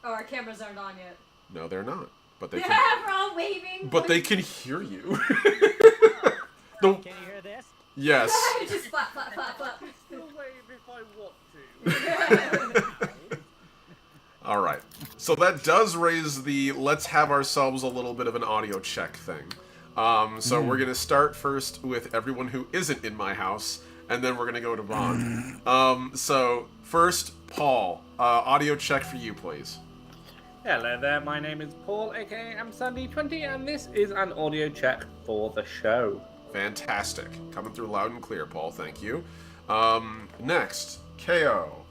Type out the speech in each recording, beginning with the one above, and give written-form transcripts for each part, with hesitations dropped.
Oh, our cameras aren't on yet. No, they're not. But they Yeah, can. we're all waving. But they can hear you. Can you hear this? Yes. Just flap, flap, flap, flap. Still wave if I want to. All right. So that does raise the let's have ourselves a little bit of an audio check thing. So we're going to start first with everyone who isn't in my house, and then we're going to go to Vaughn. So first, Paul, audio check for you, please. Hello there, my name is Paul, aka I'm Sandy20, and this is an audio check for the show. Fantastic. Coming through loud and clear, Paul. Thank you. Next, KO.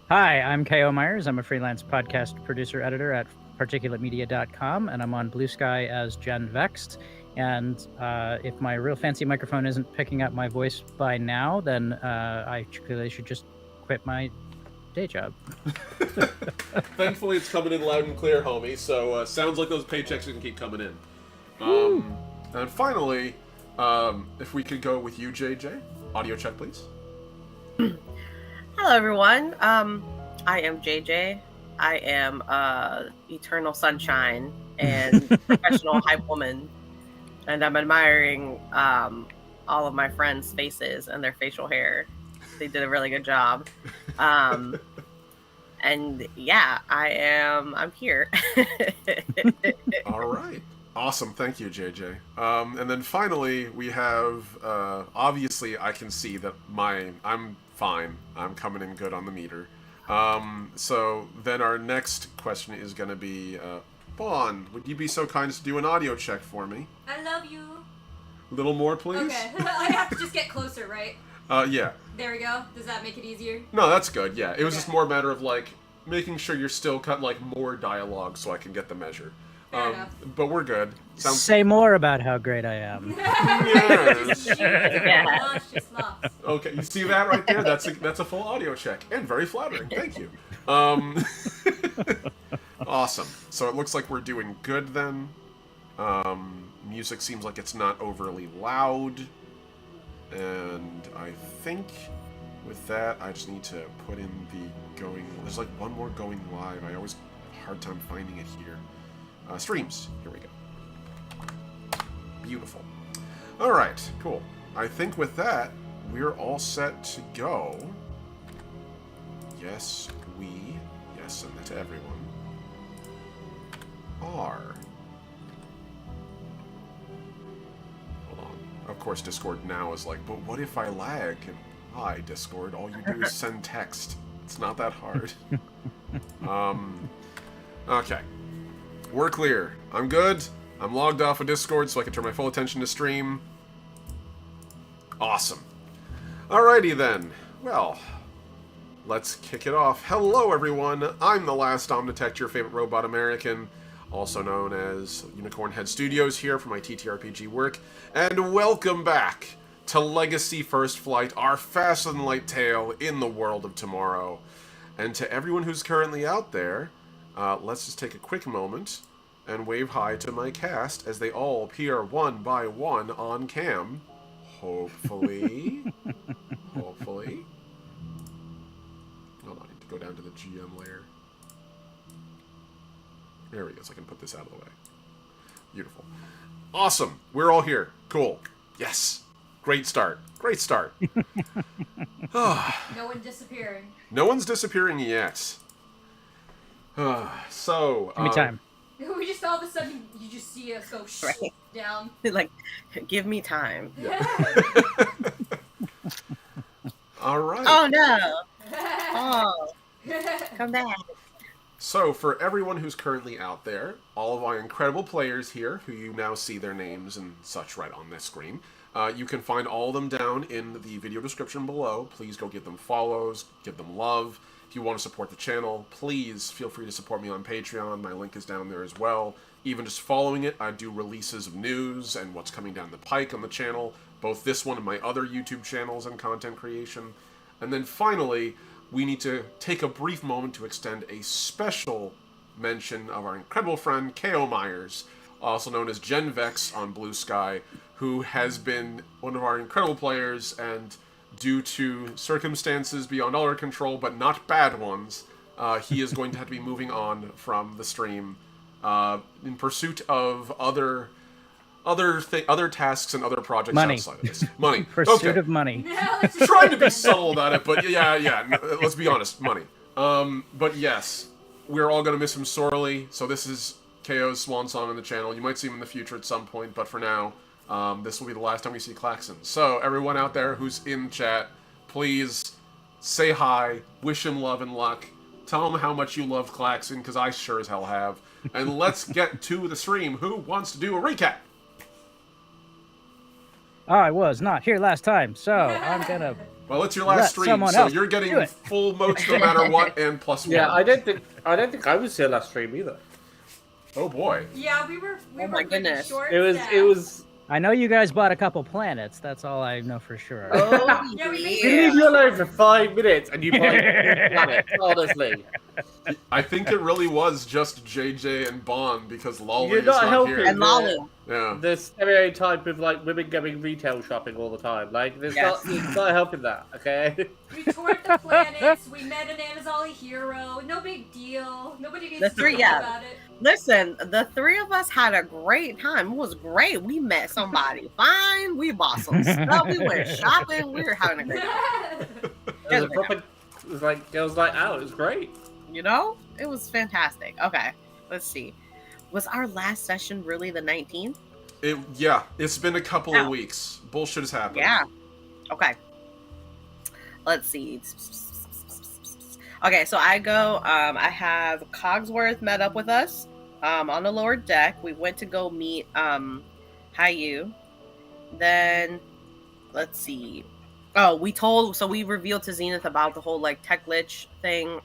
Hi, I'm K.O. Myers. I'm a freelance podcast producer editor at particulatemedia.com, and I'm on Blue Sky as Jen Vexed. And if my real fancy microphone isn't picking up my voice by now, then I clearly should just quit my day job. Thankfully, it's coming in loud and clear, homie. So sounds like those paychecks can keep coming in. And finally, if we could go with you, JJ. Audio check, please. Hello, everyone. I am JJ. I am eternal sunshine and professional hype woman, and I'm admiring all of my friends' faces and their facial hair. They did a really good job. And yeah, I'm here. All right. Awesome. Thank you, JJ. And then finally, we have, obviously, I can see that I'm fine. I'm coming in good on the meter. So then our next question is going to be, Vaughn, would you be so kind as to do an audio check for me? I love you. A little more, please? Okay. I have to just get closer, right? Yeah. There we go. Does that make it easier? No, that's good, yeah. It was Okay. just more a matter of, like, making sure you're still cut, like, more dialogue so I can get the measure. Fair enough. But we're good. Sounds... Say more about how great I am. Yes. Yeah. Just lost. Okay, you see that right there? That's a full audio check. And very flattering. Thank you. Awesome. So it looks like we're doing good then. Music seems like it's not overly loud. And I think with that, I just need to put in the going... There's like one more going live. I always have a hard time finding it here. Streams. Here we go. Beautiful. All right, cool. I think with that, we're all set to go. Yes, and that's everyone, are. Hold on. Of course, Discord now is like, but what if I lag? And hi, Discord, all you do is send text. It's not that hard. Okay. We're clear. I'm good. I'm logged off of Discord so I can turn my full attention to stream. Awesome. Alrighty then. Well, let's kick it off. Hello everyone. I'm the last Omnitect, your favorite robot American, also known as Unicorn Head Studios here for my TTRPG work, and welcome back to Legacy First Flight, our fast and light tale in the world of tomorrow. And to everyone who's currently out there, let's just take a quick moment and wave hi to my cast as they all appear one by one on cam. Hopefully. Hopefully. Hold on, I need to go down to the GM layer. There we go, so I can put this out of the way. Beautiful. Awesome. We're all here. Cool. Yes. Great start. Great start. No one disappearing. No one's disappearing yet. So... Give me time. We just all of a sudden, you just see us go Right. down. Like, give me time. Yeah. All right. Oh no! Oh, come back. So, for everyone who's currently out there, all of our incredible players here, who you now see their names and such right on this screen, you can find all of them down in the video description below. Please go give them follows, give them love. If you want to support the channel, please feel free to support me on Patreon. My link is down there as well. Even just following it, I do releases of news and what's coming down the pike on the channel, both this one and my other YouTube channels and content creation. And then finally, we need to take a brief moment to extend a special mention of our incredible friend, K.O. Myers, also known as Jen Vex on Blue Sky, who has been one of our incredible players, and due to circumstances beyond all our control, but not bad ones, he is going to have to be moving on from the stream in pursuit of other tasks and other projects Money. outside of this. Money. Pursuit of money. Yeah, let's just- Trying to be subtle about it, but yeah. Let's be honest, money. But yes, we're all gonna miss him sorely. So this is KO's swan song on the channel. You might see him in the future at some point, but for now, this will be the last time we see Klaxon. So everyone out there who's in chat, please say hi, wish him love and luck, tell him how much you love Klaxon, because I sure as hell have. And let's get to the stream. Who wants to do a recap? I was not here last time, so I'm gonna. Well, it's your last Let stream, someone so else you're do getting it. full motes no matter what, and plus Yeah, one. I don't think I was here last stream either. Oh boy. Yeah, we were Oh my pretty goodness. short. It was. I know you guys bought a couple planets. That's all I know for sure. Oh, Yeah, we made We leave you alone for 5 minutes and you buy a planet, honestly. I think it really was just JJ and Bond because Lolly You're is not not helping. here. and Lolly. Yeah. The stereotype of like women going retail shopping all the time. Like, there's Yes. it's not helping that, okay? We toured the planets. We met an Amazali hero. No big deal. Nobody needs The to three, talk yeah. about it. Listen, the three of us had a great time. It was great. We met somebody fine. We bought some stuff. We went shopping. We were having a great time. It was a proper, it was like girls night out. It was great. You know, it was fantastic. Okay, let's see. Was our last session really the 19th? Yeah, it's been a couple Yeah. of weeks. Bullshit has happened. Yeah. Okay. Let's see. Okay, so I go. I have Cogsworth met up with us on the lower deck. We went to go meet Hayu. Then, let's see. Oh, we revealed to Zenith about the whole like tech lich thing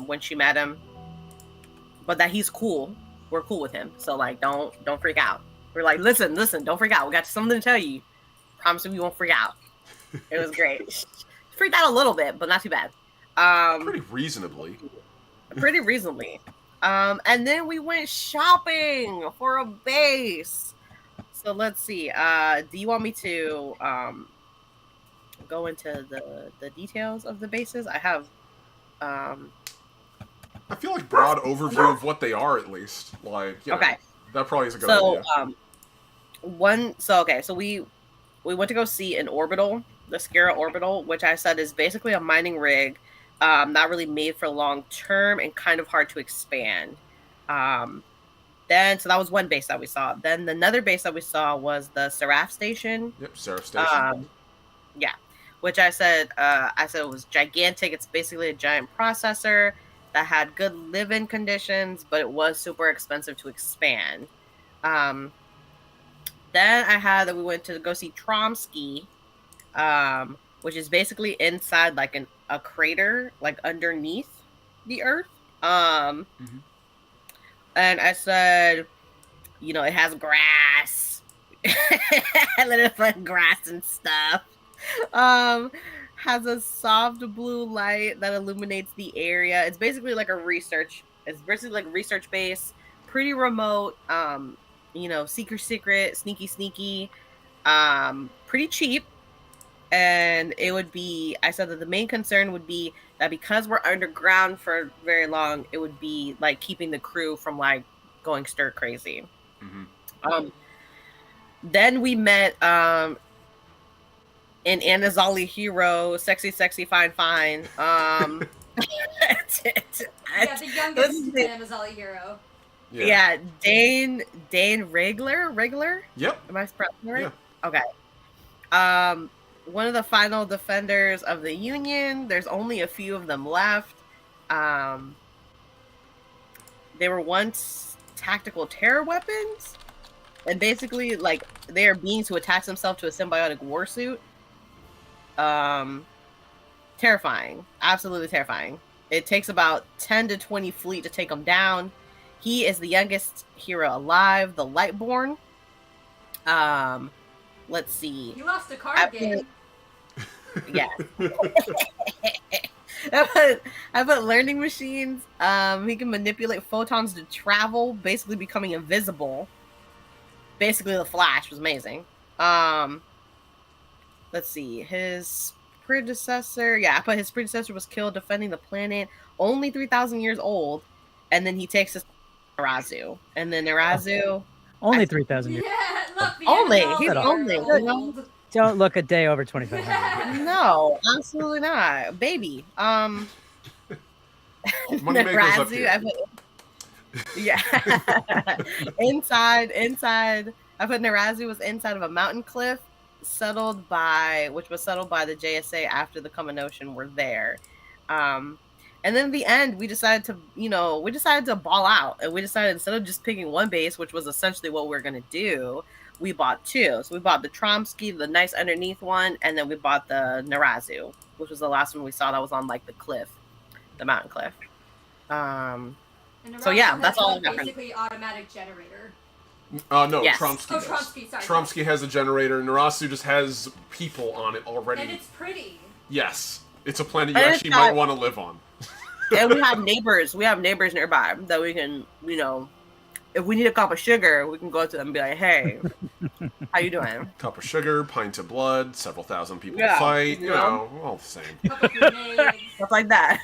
when she met him, but that he's cool. We're cool with him, so like don't freak out. We're like, listen, don't freak out. We got something to tell you. Promise we won't freak out. It was great. Freaked out a little bit, but not too bad. Pretty reasonably. Pretty reasonably. And then we went shopping for a base. So let's see. Do you want me to go into the details of the bases? I have I feel like broad overview of what they are at least. Like, you know, okay. that probably is a good So idea. So we went to go see an orbital, the Skira orbital, which I said is basically a mining rig, not really made for long term and kind of hard to expand. Then so that was one base that we saw. Then another base that we saw was the Seraph station. Yep, Seraph Station. Yeah, which I said it was gigantic. It's basically a giant processor that had good live-in conditions, but it was super expensive to expand. Then I had that we went to go see Tromsky, which is basically inside like a crater, like underneath the Earth. And I said, you know, it has grass. A little fun grass and stuff. Has a soft blue light that illuminates the area. It's basically like research base, pretty remote, you know, secret, sneaky, pretty cheap. And it would be, I said that the main concern would be that because we're underground for very long, it would be like keeping the crew from like going stir crazy. Then we met an Anazali hero, sexy, fine. Yeah, the youngest Amazali hero. Yeah, Dane Rigler. Yep. Am I pronouncing it right? Yeah. Okay. One of the final defenders of the Union. There's only a few of them left. They were once tactical terror weapons, and basically, like, they are beings who attach themselves to a symbiotic warsuit. Terrifying. Absolutely terrifying. It takes about 10 to 20 fleet to take them down. He is the youngest hero alive, the Lightborn. Let's see. You lost a card game. Yeah. I put learning machines. He can manipulate photons to travel, basically becoming invisible. Basically, the Flash was amazing. Let's see. His predecessor. Yeah, but his predecessor was killed defending the planet, only 3,000 years old, and then he takes us to Narazu, and then Narazu. Only 3,000 years. Yeah, look, the Only, Neanderthals he's are only, you know? old. Don't look a day over 2,500. No, absolutely not, baby. Moneymakers up here. Yeah. inside. I put Narazu was inside of a mountain cliff, which was settled by the JSA after the Kaminotion were there. And then at the end, we decided to ball out, and we decided instead of just picking one base, which was essentially what we were gonna do, we bought two. So we bought the Tromsky, the nice underneath one, and then we bought the Narazu, which was the last one we saw that was on like the cliff, the mountain cliff. So yeah, that's all. Basically, automatic generator. No, Yes. Tromsky. Oh, does. Tromsky, sorry. Tromsky has a generator. Narasu just has people on it already. And it's pretty. Yes, it's a planet you And actually it's might got- want to live on. And we have neighbors. We have neighbors nearby that we can, if we need a cup of sugar, we can go to them and be like, "Hey, how you doing?" Cup of sugar, pint of blood, several thousand people Yeah, to fight. you You know. know, all the same. Couple grenades. Stuff like that.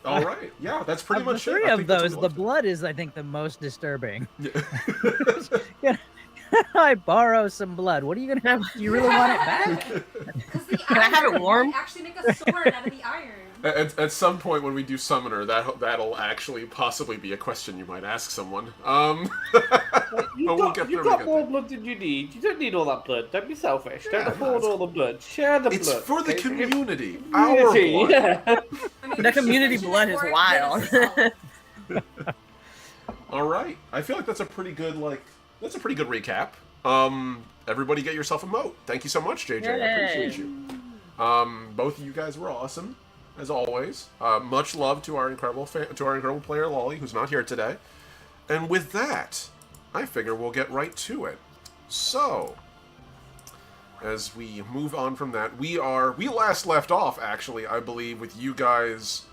All right, yeah, that's pretty Of the much three it. I of think that's those, what the we blood is, I think, the most disturbing. looked at. I borrow some blood. What are you gonna? Do you really want it back? Can I have it warm? Actually, make a sword out of the iron. At some point when we do Summoner, that'll actually possibly be a question you might ask someone. You've we'll get got there. more blood than you need. You don't need all that blood. Don't be selfish. Don't Yeah, hoard no, all the blood. Share the It's blood. for the okay? community. Our Community, blood. yeah. I mean, The community vision blood is for it, wild. but it's solid. All right, I feel like that's a pretty good recap. Everybody get yourself a moat. Thank you so much, JJ. I appreciate you. Both of you guys were awesome, as always. Much love to our incredible player Lolly, who's not here today. And with that, I figure we'll get right to it. So, as we move on from that, we last left off, actually, I believe, with you guys.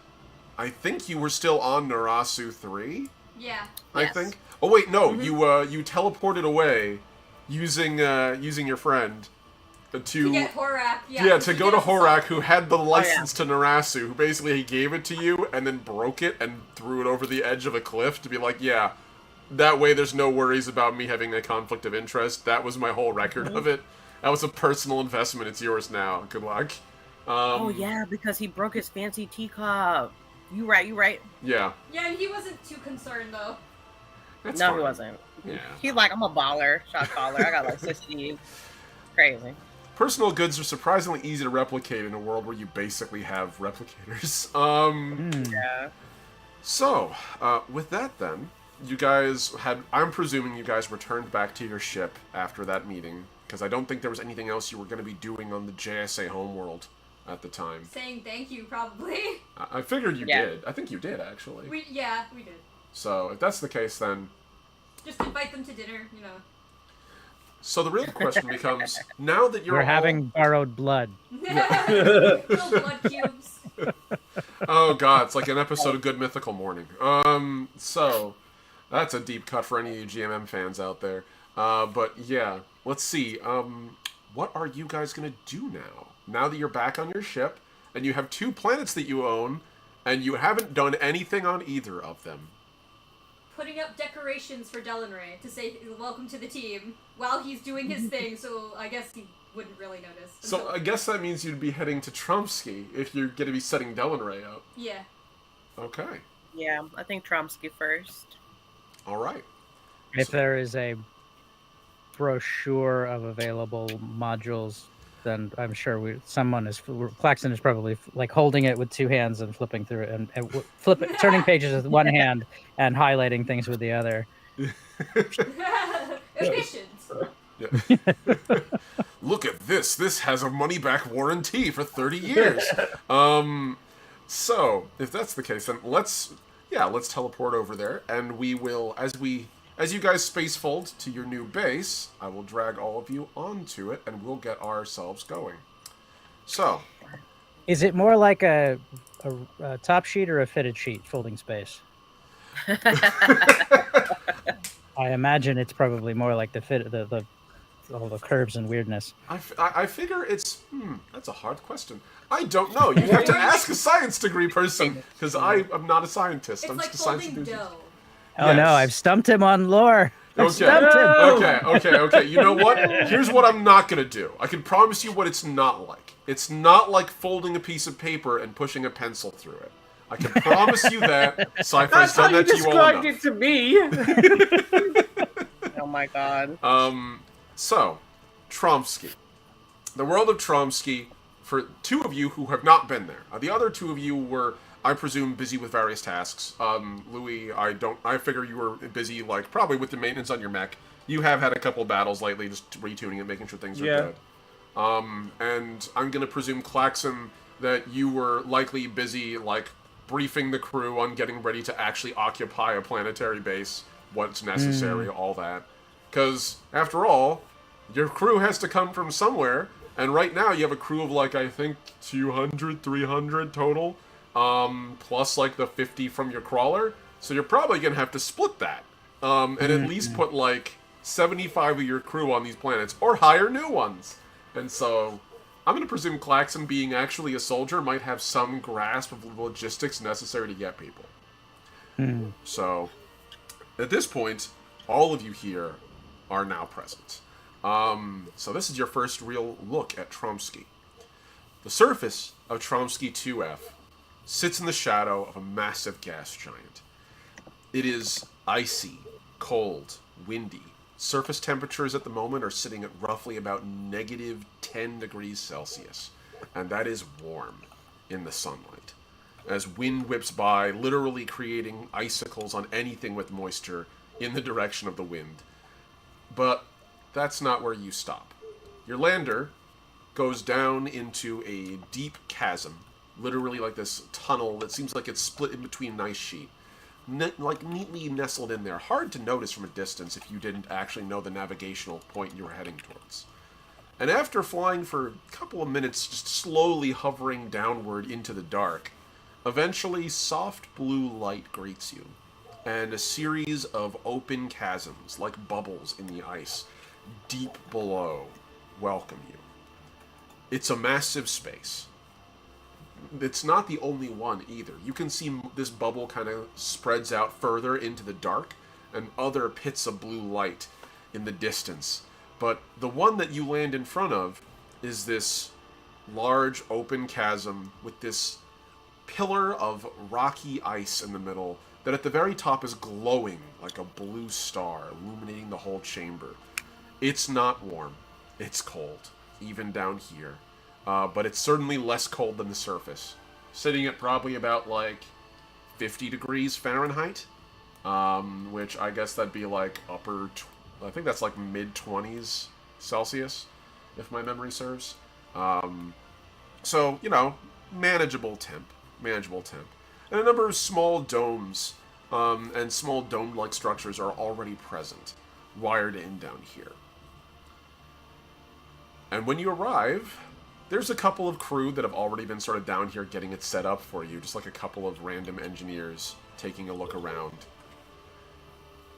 I think you were still on Narasu 3. Yeah. I Yes. think. Oh wait, no, you teleported away using your friend To get Horak. yeah, to go to get us Horak, all- who had the license to Narasu, who basically he gave it to you and then broke it and threw it over the edge of a cliff to be like, yeah, that way there's no worries about me having a conflict of interest. That was my whole record of it. That was a personal investment. It's yours now. Good luck. Oh yeah, because he broke his fancy teacup. You right. Yeah. Yeah, and he wasn't too concerned though. That's No, fine. he wasn't. Yeah. He's like, I'm a baller, shot caller. I got like 60. Crazy. Personal goods are surprisingly easy to replicate in a world where you basically have replicators. Yeah. So, with that then, you guys I'm presuming you guys returned back to your ship after that meeting, because I don't think there was anything else you were going to be doing on the JSA homeworld at the time. Saying thank you, probably. I figured you Yeah. did. I think you did, actually. We did. So, if that's the case, then... Just invite them to dinner, you know. So the real question becomes, now that you're We're all... having borrowed blood. Little blood cubes. Oh god, it's like an episode of Good Mythical Morning. So that's a deep cut for any of you GMM fans out there. But yeah, let's see. What are you guys gonna do now? Now that you're back on your ship, and you have 2 planets that you own, and you haven't done anything on either of them. Putting up decorations for Delanray to say welcome to the team while he's doing his thing, so I guess he wouldn't really notice. So I guess that means you'd be heading to Tromsky if you're gonna be setting Delanray up. Yeah. Okay. Yeah, I think Tromsky first. All right. If there is a brochure of available modules, then I'm sure Claxon is probably like holding it with 2 hands and flipping through it and turning pages with one hand and highlighting things with the other. Efficient. Yeah. Look at this. This has a money-back warranty for 30 years. So, if that's the case, then let's teleport over there, and we will, as you guys spacefold to your new base, I will drag all of you onto it, and we'll get ourselves going. So, Is it more like a top sheet or a fitted sheet folding space? I imagine it's probably more like the all the curves and weirdness. I figure it's... that's a hard question. I don't know. You have to ask a science degree person, because I am not a scientist. It's I'm like just a science folding enthusiast. dough. Oh no, I've stumped him on lore. I've stumped him. Okay. You know what? Here's what I'm not going to do. I can promise you what it's not like. It's not like folding a piece of paper and pushing a pencil through it. I can promise you that. Sci-fi's done that to you all enough. That's how you described it to me. Oh my god. So, Tromsky. The world of Tromsky, for two of you who have not been there. The other two of you were, I presume, busy with various tasks. Louis, I figure you were busy, like, probably with the maintenance on your mech. You have had a couple battles lately, just retuning it, making sure things are good. And I'm gonna presume, Klaxon, that you were likely busy, like, briefing the crew on getting ready to actually occupy a planetary base, what's necessary, all that. Because, after all, your crew has to come from somewhere, and right now you have a crew of, like, I think 200, 300 total, plus, like, the 50 from your crawler, so you're probably gonna have to split that, and at least put, like, 75 of your crew on these planets, or hire new ones. And so, I'm gonna presume Klaxon, being actually a soldier, might have some grasp of the logistics necessary to get people. So, at this point, all of you here are now present. So this is your first real look at Tromsky. The surface of Tromsky 2F sits in the shadow of a massive gas giant. It is icy, cold, windy. Surface temperatures at the moment are sitting at roughly about -10 degrees Celsius, and that is warm in the sunlight. As wind whips by, literally creating icicles on anything with moisture in the direction of the wind. But that's not where you stop. Your lander goes down into a deep chasm, literally like this tunnel that seems like it's split in between an ice sheet. Like neatly nestled in there. Hard to notice from a distance if you didn't actually know the navigational point you were heading towards. And after flying for a couple of minutes, just slowly hovering downward into the dark, eventually soft blue light greets you, and a series of open chasms, like bubbles in the ice, deep below, welcome you. It's a massive space. It's not the only one either. You can see this bubble kind of spreads out further into the dark, and other pits of blue light in the distance. But the one that you land in front of is this large open chasm with this pillar of rocky ice in the middle that at the very top is glowing like a blue star, illuminating the whole chamber. It's not warm. It's cold, even down here. But it's certainly less cold than the surface. Sitting at probably about, like, 50 degrees Fahrenheit. Which I guess that'd be, like, I think that's, like, mid-20s Celsius, if my memory serves. So, you know, manageable temp. And a number of small domes, and small dome-like structures are already present, wired in down here. And when you arrive, there's a couple of crew that have already been sort of down here getting it set up for you, just like a couple of random engineers taking a look around.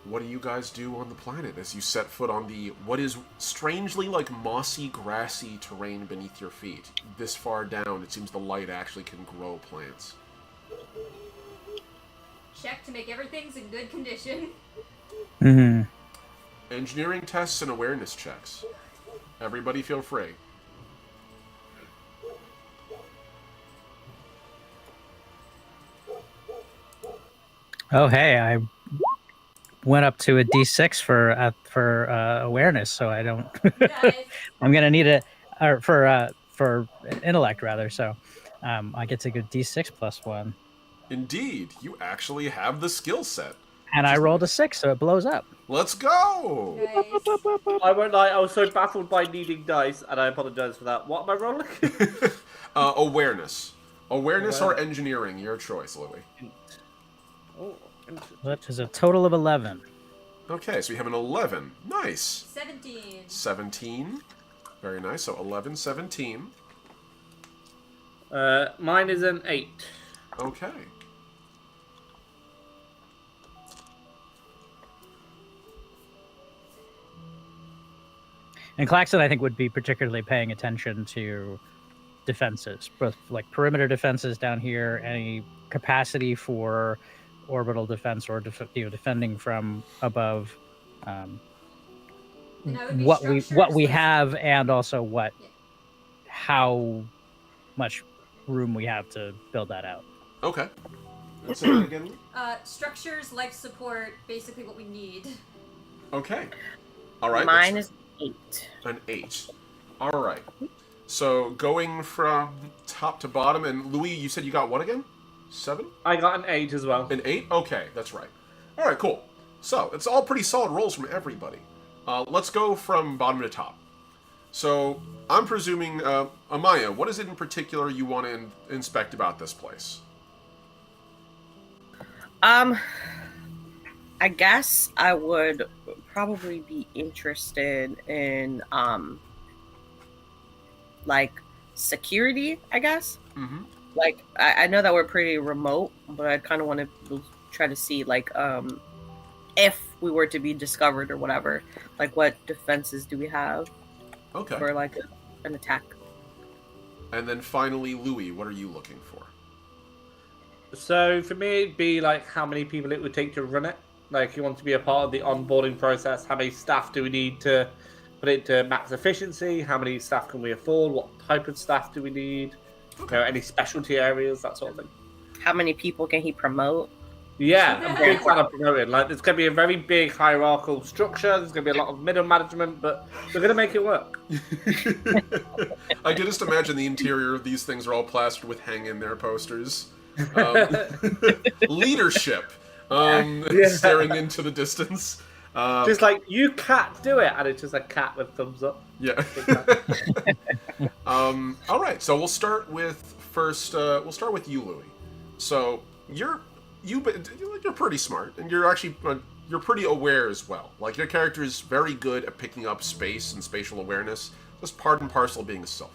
What do you guys do on the planet as you set foot on the, what is strangely like mossy, grassy terrain beneath your feet? This far down, it seems the light actually can grow plants. Check to make everything's in good condition. Engineering tests and awareness checks. Everybody feel free. Oh, hey, I went up to a D6 for awareness, so I don't. Nice. I'm gonna need it for intellect rather. So I get to go D6 plus 1. Indeed, you actually have the skill set. And I rolled a 6, so it blows up. Let's go! Nice. I won't lie, I was so baffled by needing dice, and I apologize for that. What am I rolling? Awareness. Awareness or engineering, your choice, Louis. Oh, That is a total of 11. Okay, so we have an 11. Nice. 17. 17. Very nice. So 11, 17. mine is an 8. Okay. And Claxon, I think, would be particularly paying attention to defenses, both like perimeter defenses down here, any capacity for orbital defense or defending from above. And I would be What structures we like- have, and also Yeah. how much room we have to build that out. Okay. Let's say that again. Structures, life support, basically what we need. Okay. All right. Mine is 8. An 8. All right. So going from top to bottom, and Louis, you said you got what again? 7? I got an 8 as well. An 8? Okay, that's right. All right, cool. So it's all pretty solid rolls from everybody. Let's go from bottom to top. So I'm presuming, Amaya, what is it in particular you want to inspect about this place? I guess I would probably be interested in like security, I guess. Mm-hmm. Like I know that we're pretty remote, but I kind of want to try to see like if we were to be discovered or whatever, like what defenses do we have Okay. for like an attack. And then finally, Louis, what are you looking for? So for me, it'd be like how many people it would take to run it. Like you want to be a part of the onboarding process. How many staff do we need to put it to max efficiency? How many staff can we afford? What type of staff do we need? Okay. You know, any specialty areas, that sort of thing. How many people can he promote? Yeah, I'm a big fan of promoting. Like, there's going to be a very big hierarchical structure. There's going to be a lot of middle management, but we're going to make it work. I can just imagine the interior of these things are all plastered with hang in there posters. Leadership. Staring into the distance. Just like, you cat, do it. And it's just a cat with thumbs up. Yeah. All right. So we'll start with first. We'll start with you, Louis. So you're pretty smart, and you're actually you're pretty aware as well. Like your character is very good at picking up space and spatial awareness. Just part and parcel of being a sylph.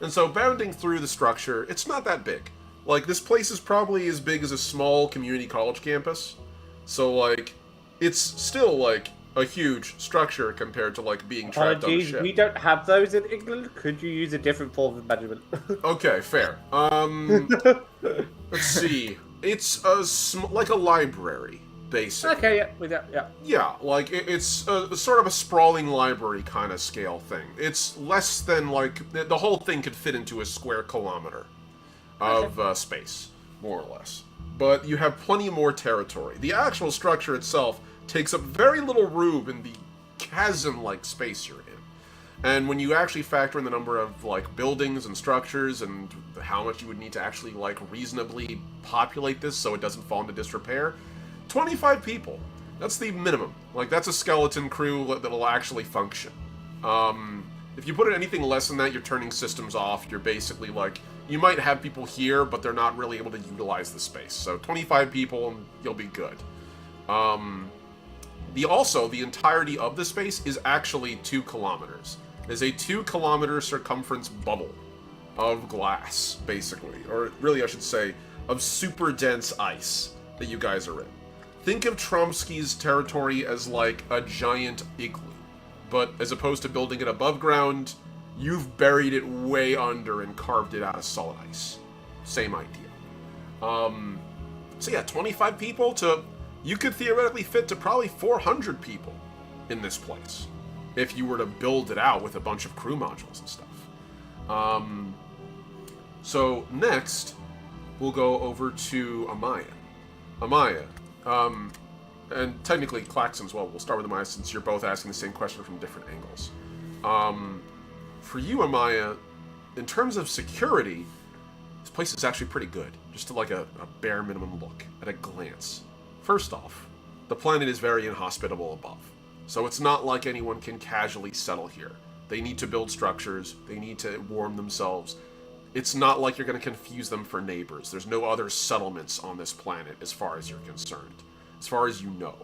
And so bounding through the structure, it's not that big. Like this place is probably as big as a small community college campus. So like, it's still like a huge structure compared to like being trapped on a ship. We don't have those in England. Could you use a different form of measurement? Okay, fair. Let's see. It's like a library, basically. Okay, yeah, with that, yeah. Yeah, like it's a sort of a sprawling library kind of scale thing. It's less than like the whole thing could fit into a square kilometer of space, more or less. But you have plenty more territory. The actual structure itself takes up very little room in the chasm-like space you're in. And when you actually factor in the number of like buildings and structures and how much you would need to actually like reasonably populate this so it doesn't fall into disrepair, 25 people. That's the minimum. Like that's a skeleton crew that'll actually function. If you put in anything less than that, you're turning systems off. You're basically like, you might have people here, but they're not really able to utilize the space. So 25 people and you'll be good. The entirety of the space is actually 2 kilometers. There's a 2-kilometer circumference bubble of glass, basically. Or really, I should say, of super dense ice that you guys are in. Think of Tromsky's territory as like a giant igloo. But as opposed to building it above ground, you've buried it way under and carved it out of solid ice. Same idea. So yeah, 25 people to... You could theoretically fit to probably 400 people in this place if you were to build it out with a bunch of crew modules and stuff. So next, we'll go over to Amaya. Amaya, and technically Claxon as well. We'll start with Amaya since you're both asking the same question from different angles. For you, Amaya, in terms of security, this place is actually pretty good. Just to like a bare minimum look at a glance. First off, the planet is very inhospitable above. So it's not like anyone can casually settle here. They need to build structures, they need to warm themselves. It's not like you're going to confuse them for neighbors. There's no other settlements on this planet as far as you're concerned. As far as you know.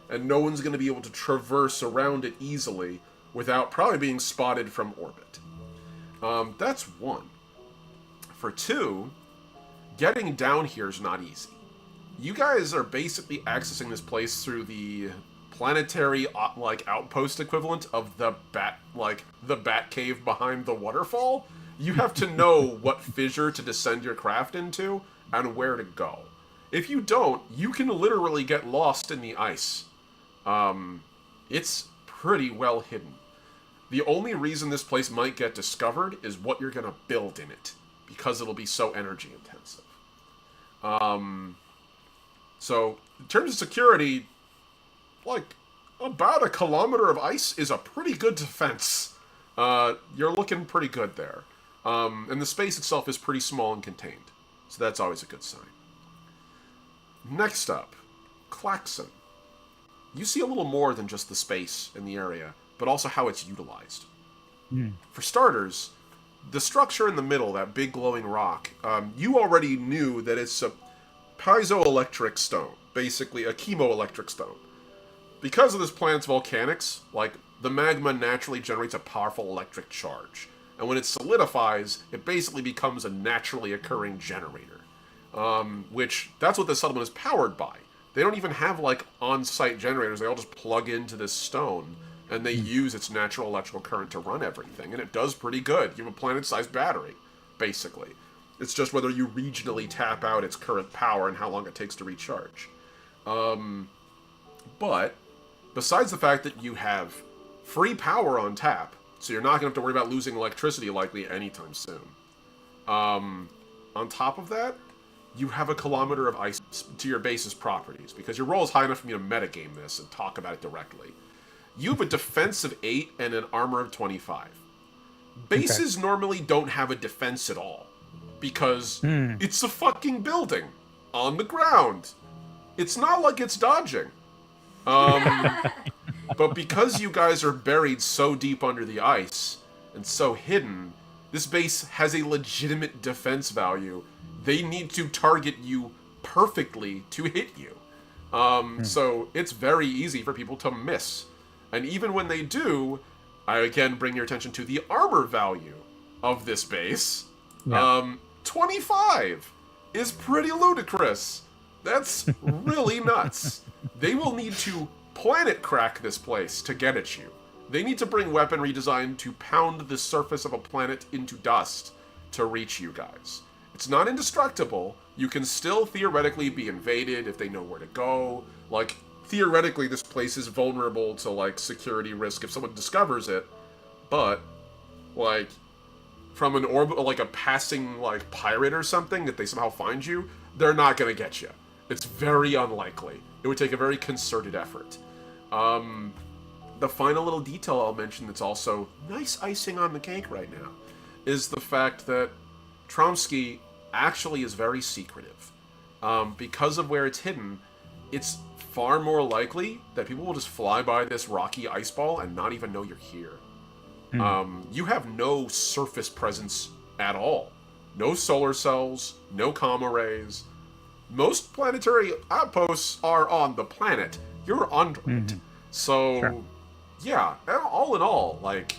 And no one's going to be able to traverse around it easily without probably being spotted from orbit. That's 1. For 2, getting down here is not easy. You guys are basically accessing this place through the planetary like outpost equivalent of the bat cave behind the waterfall, you have to know what fissure to descend your craft into and where to go. If you don't, you can literally get lost in the ice. It's pretty well hidden. The only reason this place might get discovered is what you're going to build in it, because it'll be so energy intensive. So, in terms of security, like, about 1 kilometer of ice is a pretty good defense. You're looking pretty good there. And the space itself is pretty small and contained, so that's always a good sign. Next up, Klaxon. You see a little more than just the space in the area, but also how it's utilized. For starters, the structure in the middle, that big glowing rock, you already knew that it's a piezoelectric stone, basically a chemoelectric stone. Because of this planet's volcanics, like, the magma naturally generates a powerful electric charge, and when it solidifies, it basically becomes a naturally occurring generator. Which, that's what the settlement is powered by. They don't even have, like, on-site generators. They all just plug into this stone, and they use its natural electrical current to run everything, and it does pretty good. You have a planet-sized battery, basically. It's just whether you regionally tap out its current power and how long it takes to recharge. But, besides the fact that you have free power on tap, so you're not going to have to worry about losing electricity likely anytime soon. On top of that, you have 1 kilometer of ice to your base's properties, because your roll is high enough for me to metagame this and talk about it directly. You have a defense of 8 and an armor of 25. Bases normally don't have a defense at all, because it's a fucking building on the ground. It's not like it's dodging. But because you guys are buried so deep under the ice and so hidden, this base has a legitimate defense value. They need to target you perfectly to hit you. So it's very easy for people to miss. And even when they do, I again bring your attention to the armor value of this base. 25 is pretty ludicrous. That's really nuts. They will need to planet crack this place to get at you. They need to bring weaponry designed to pound the surface of a planet into dust to reach you guys. It's not indestructible. You can still theoretically be invaded if they know where to go. Like, theoretically, this place is vulnerable to, like, security risk if someone discovers it. But, like, from an orbit, like a passing, like, pirate or something, if they somehow find you, they're not gonna get you. It's very unlikely. It would take a very concerted effort. The final little detail I'll mention that's also nice icing on the cake right now is the fact that Tromsky actually is very secretive. Because of where it's hidden, it's far more likely that people will just fly by this rocky ice ball and not even know you're here. You have no surface presence at all. No solar cells, no comm arrays. Most planetary outposts are on the planet. You're under it. So, yeah, all in all, like,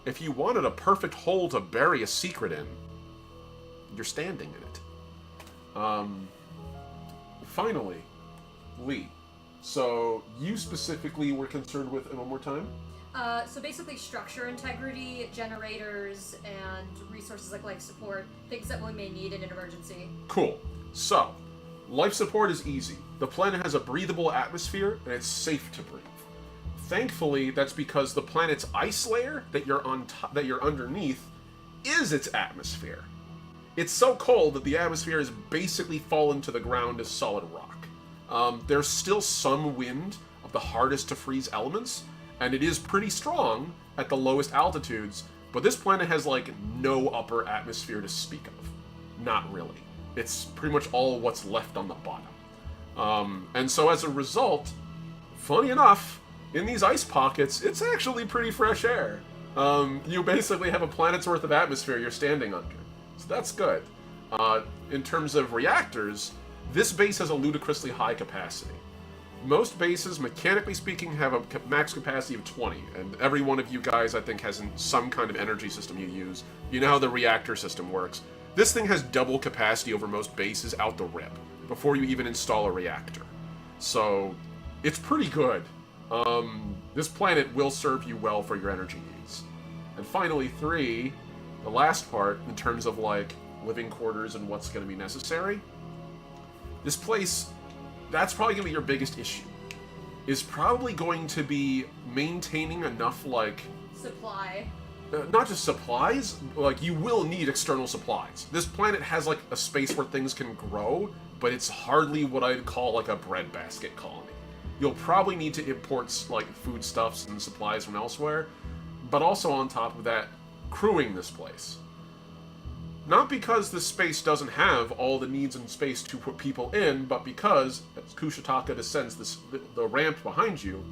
if you wanted a perfect hole to bury a secret in, you're standing in it. Finally, Lee. So, you specifically were concerned with, one more time? So basically structure integrity, generators, and resources like life support, things that we may need in an emergency. Cool. So, life support is easy. The planet has a breathable atmosphere, and it's safe to breathe. Thankfully, that's because the planet's ice layer that you're underneath is its atmosphere. It's so cold that the atmosphere has basically fallen to the ground as solid rock. There's still some wind of the hardest to freeze elements, and it is pretty strong at the lowest altitudes, but this planet has, like, no upper atmosphere to speak of. Not really. It's pretty much all what's left on the bottom. And so as a result, funny enough, in these ice pockets, it's actually pretty fresh air. You basically have a planet's worth of atmosphere you're standing under. So that's good. In terms of reactors, this base has a ludicrously high capacity. Most bases, mechanically speaking, have a max capacity of 20, and every one of you guys, I think, has some kind of energy system you use. You know how the reactor system works. This thing has double capacity over most bases out the rip, before you even install a reactor. So, it's pretty good. This planet will serve you well for your energy needs. And finally, 3, the last part, in terms of, like, living quarters and what's going to be necessary. This place, that's probably going to be your biggest issue. Is probably going to be maintaining enough, like... Supply. Not just supplies, like, you will need external supplies. This planet has, like, a space where things can grow, but it's hardly what I'd call, like, a breadbasket colony. You'll probably need to import, like, foodstuffs and supplies from elsewhere, but also on top of that, crewing this place. Not because this space doesn't have all the needs in space to put people in, but because, as Kushataka descends the ramp behind you,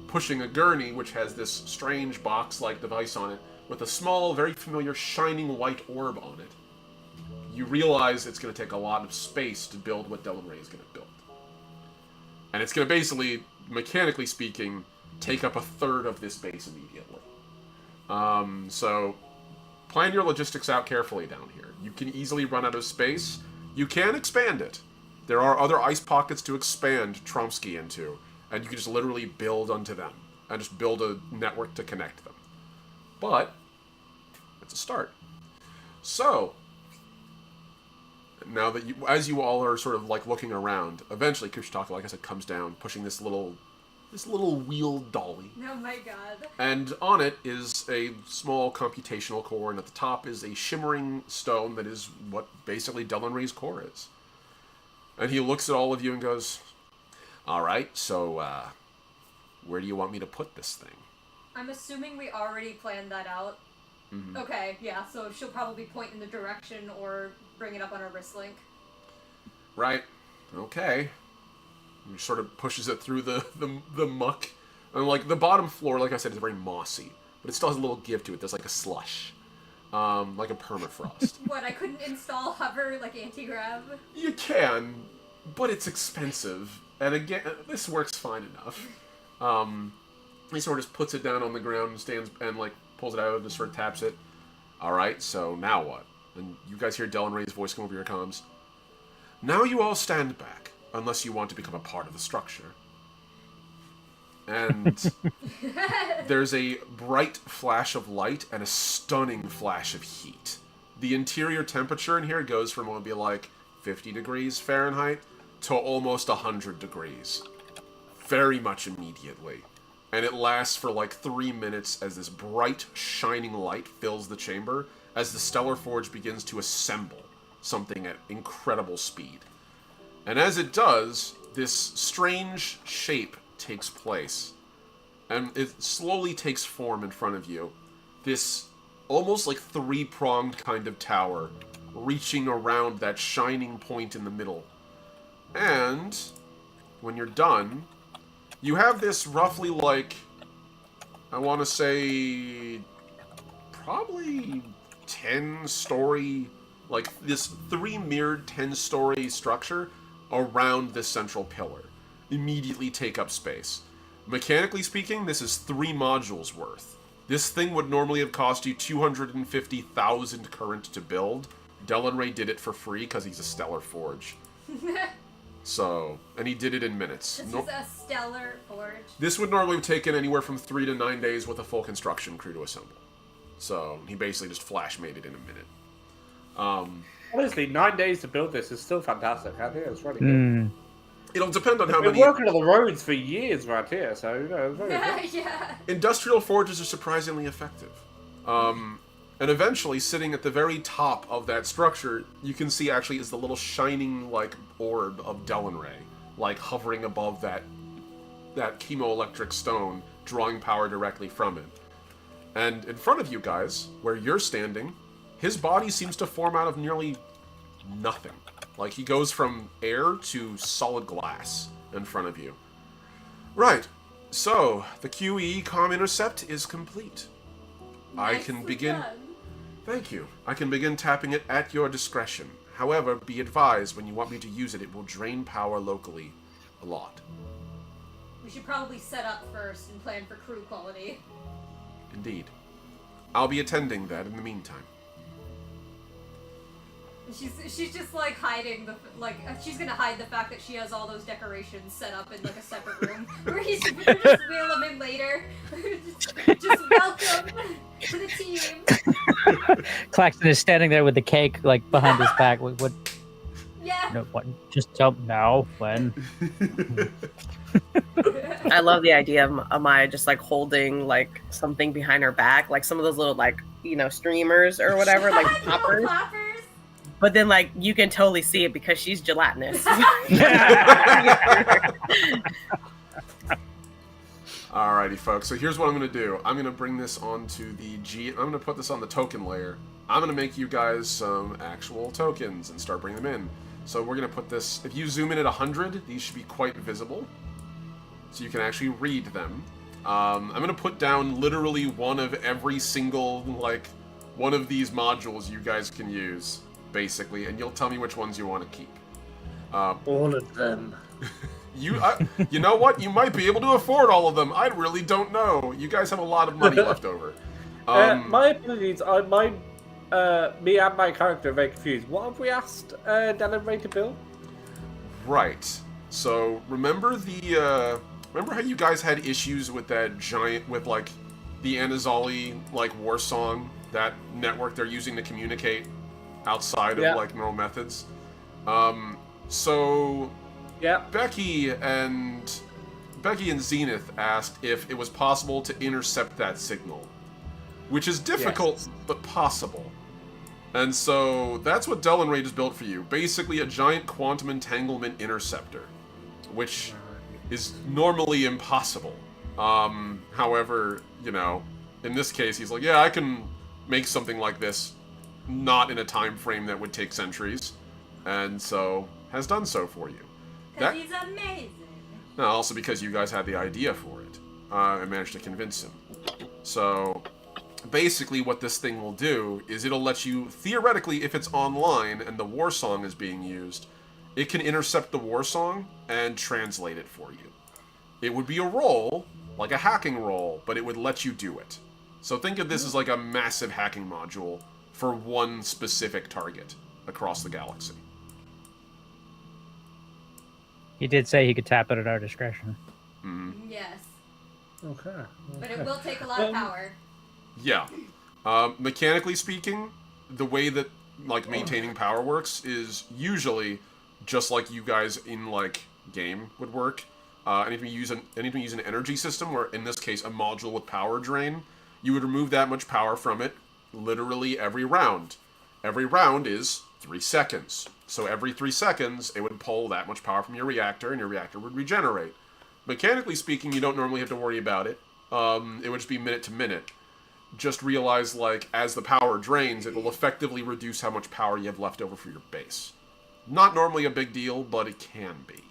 pushing a gurney which has this strange box-like device on it, with a small, very familiar shining white orb on it, you realize it's going to take a lot of space to build what Delon Ray is going to build. And it's going to basically, mechanically speaking, take up a third of this base immediately. So, plan your logistics out carefully down here. You can easily run out of space. You can expand it. There are other ice pockets to expand Tromsky into, and you can just literally build onto them, and just build a network to connect them. But, it's a start. So, now that as you all are sort of like looking around, eventually Kushataka, like I said, comes down, pushing this little wheeled dolly. Oh my god. And on it is a small computational core, and at the top is a shimmering stone that is what basically Delon Ray's core is. And he looks at all of you and goes, "Alright, so, where do you want me to put this thing?" I'm assuming we already planned that out. Mm-hmm. Okay, yeah, so she'll probably point in the direction or bring it up on her wrist link. Right. Okay. He sort of pushes it through the muck. And, like, the bottom floor, like I said, is very mossy. But it still has a little give to it. There's, like, a slush. Like a permafrost. What, I couldn't install hover, like, anti-grav? You can, but it's expensive. And again, this works fine enough. He sort of just puts it down on the ground and stands and, like, pulls it out and just sort of taps it. Alright, so now what? And you guys hear Delon Ray's voice come over your comms. "Now you all stand back, unless you want to become a part of the structure." And there's a bright flash of light and a stunning flash of heat. The interior temperature in here goes from what would be like 50 degrees Fahrenheit to almost 100 degrees. Very much immediately. And it lasts for like 3 minutes as this bright, shining light fills the chamber as the Stellar Forge begins to assemble something at incredible speed. And as it does, this strange shape takes place. And it slowly takes form in front of you. This almost like 3-pronged kind of tower, reaching around that shining point in the middle. And when you're done, you have this roughly like, I want to say, probably 10-story, like this 3-mirrored 10-story structure around this central pillar. Immediately take up space. Mechanically speaking, this is 3 modules worth. This thing would normally have cost you 250,000 current to build. Delon Ray did it for free because he's a Stellar Forge. So, and he did it in minutes. This is a Stellar Forge. This would normally have taken anywhere from 3 to 9 days with a full construction crew to assemble. So, he basically just flash made it in a minute. Honestly, 9 days to build this is still fantastic. I think it's really good. It'll depend on how We've many... been working on the roads for years right here, so, you know, it's very good. Yeah. Industrial forges are surprisingly effective. And eventually, sitting at the very top of that structure, you can see actually is the little shining, like, orb of Delon Ray, like, hovering above that chemoelectric stone, drawing power directly from it. And in front of you guys, where you're standing, his body seems to form out of nearly nothing. Like, he goes from air to solid glass in front of you. Right. So, the QE comm intercept is complete. I can begin... Done. Thank you. I can begin tapping it at your discretion. However, be advised, when you want me to use it, it will drain power locally a lot. We should probably set up first and plan for crew quality. Indeed. I'll be attending that in the meantime. She's just like hiding she's gonna hide the fact that she has all those decorations set up in like a separate room where just wheel them in later. just welcome to the team. Claxton is standing there with the cake like behind his back. What? Yeah. No, what? Just tell now when. I love the idea of Amaya just like holding like something behind her back, like some of those little like streamers or whatever, like poppers. But then like you can totally see it because she's gelatinous. Alrighty, folks. So here's what I'm going to do. I'm going to bring this onto the I'm going to put this on the token layer. I'm going to make you guys some actual tokens and start bringing them in. So we're going to put this... If you zoom in at 100, these should be quite visible. So you can actually read them. I'm going to put down literally one of every single, one of these modules you guys can use, basically. And you'll tell me which ones you want to keep. All of them. You know what? You might be able to afford all of them. I really don't know. You guys have a lot of money left over. My apologies. Me and my character are very confused. What have we asked Dan and Ray to build? Right. So remember remember how you guys had issues with that giant the Anazali war song, that network they're using to communicate outside of neural methods? So yeah, Becky and Zenith asked if it was possible to intercept that signal, which is difficult but possible. And so that's what Del and Ray just built for you. Basically a giant quantum entanglement interceptor, which is normally impossible. However, in this case he's like, yeah, I can make something like this, not in a time frame that would take centuries, and so has done so for you. Because he's amazing. No, also because you guys had the idea for it. And managed to convince him. So, basically what this thing will do is it'll let you, theoretically, if it's online and the war song is being used, it can intercept the war song and translate it for you. It would be a roll, like a hacking roll, but it would let you do it. So think of this as like a massive hacking module for one specific target across the galaxy. He did say he could tap it at our discretion. Mm-hmm. Yes. Okay. But it will take a lot of power. Yeah. Mechanically speaking, the way that maintaining power works is usually just like you guys in game would work. Anything you use an energy system, or in this case a module with power drain, you would remove that much power from it literally every round. Every round is 3 seconds. So every 3 seconds, it would pull that much power from your reactor, and your reactor would regenerate. Mechanically speaking, you don't normally have to worry about it. It would just be minute to minute. Just realize, as the power drains, it will effectively reduce how much power you have left over for your base. Not normally a big deal, but it can be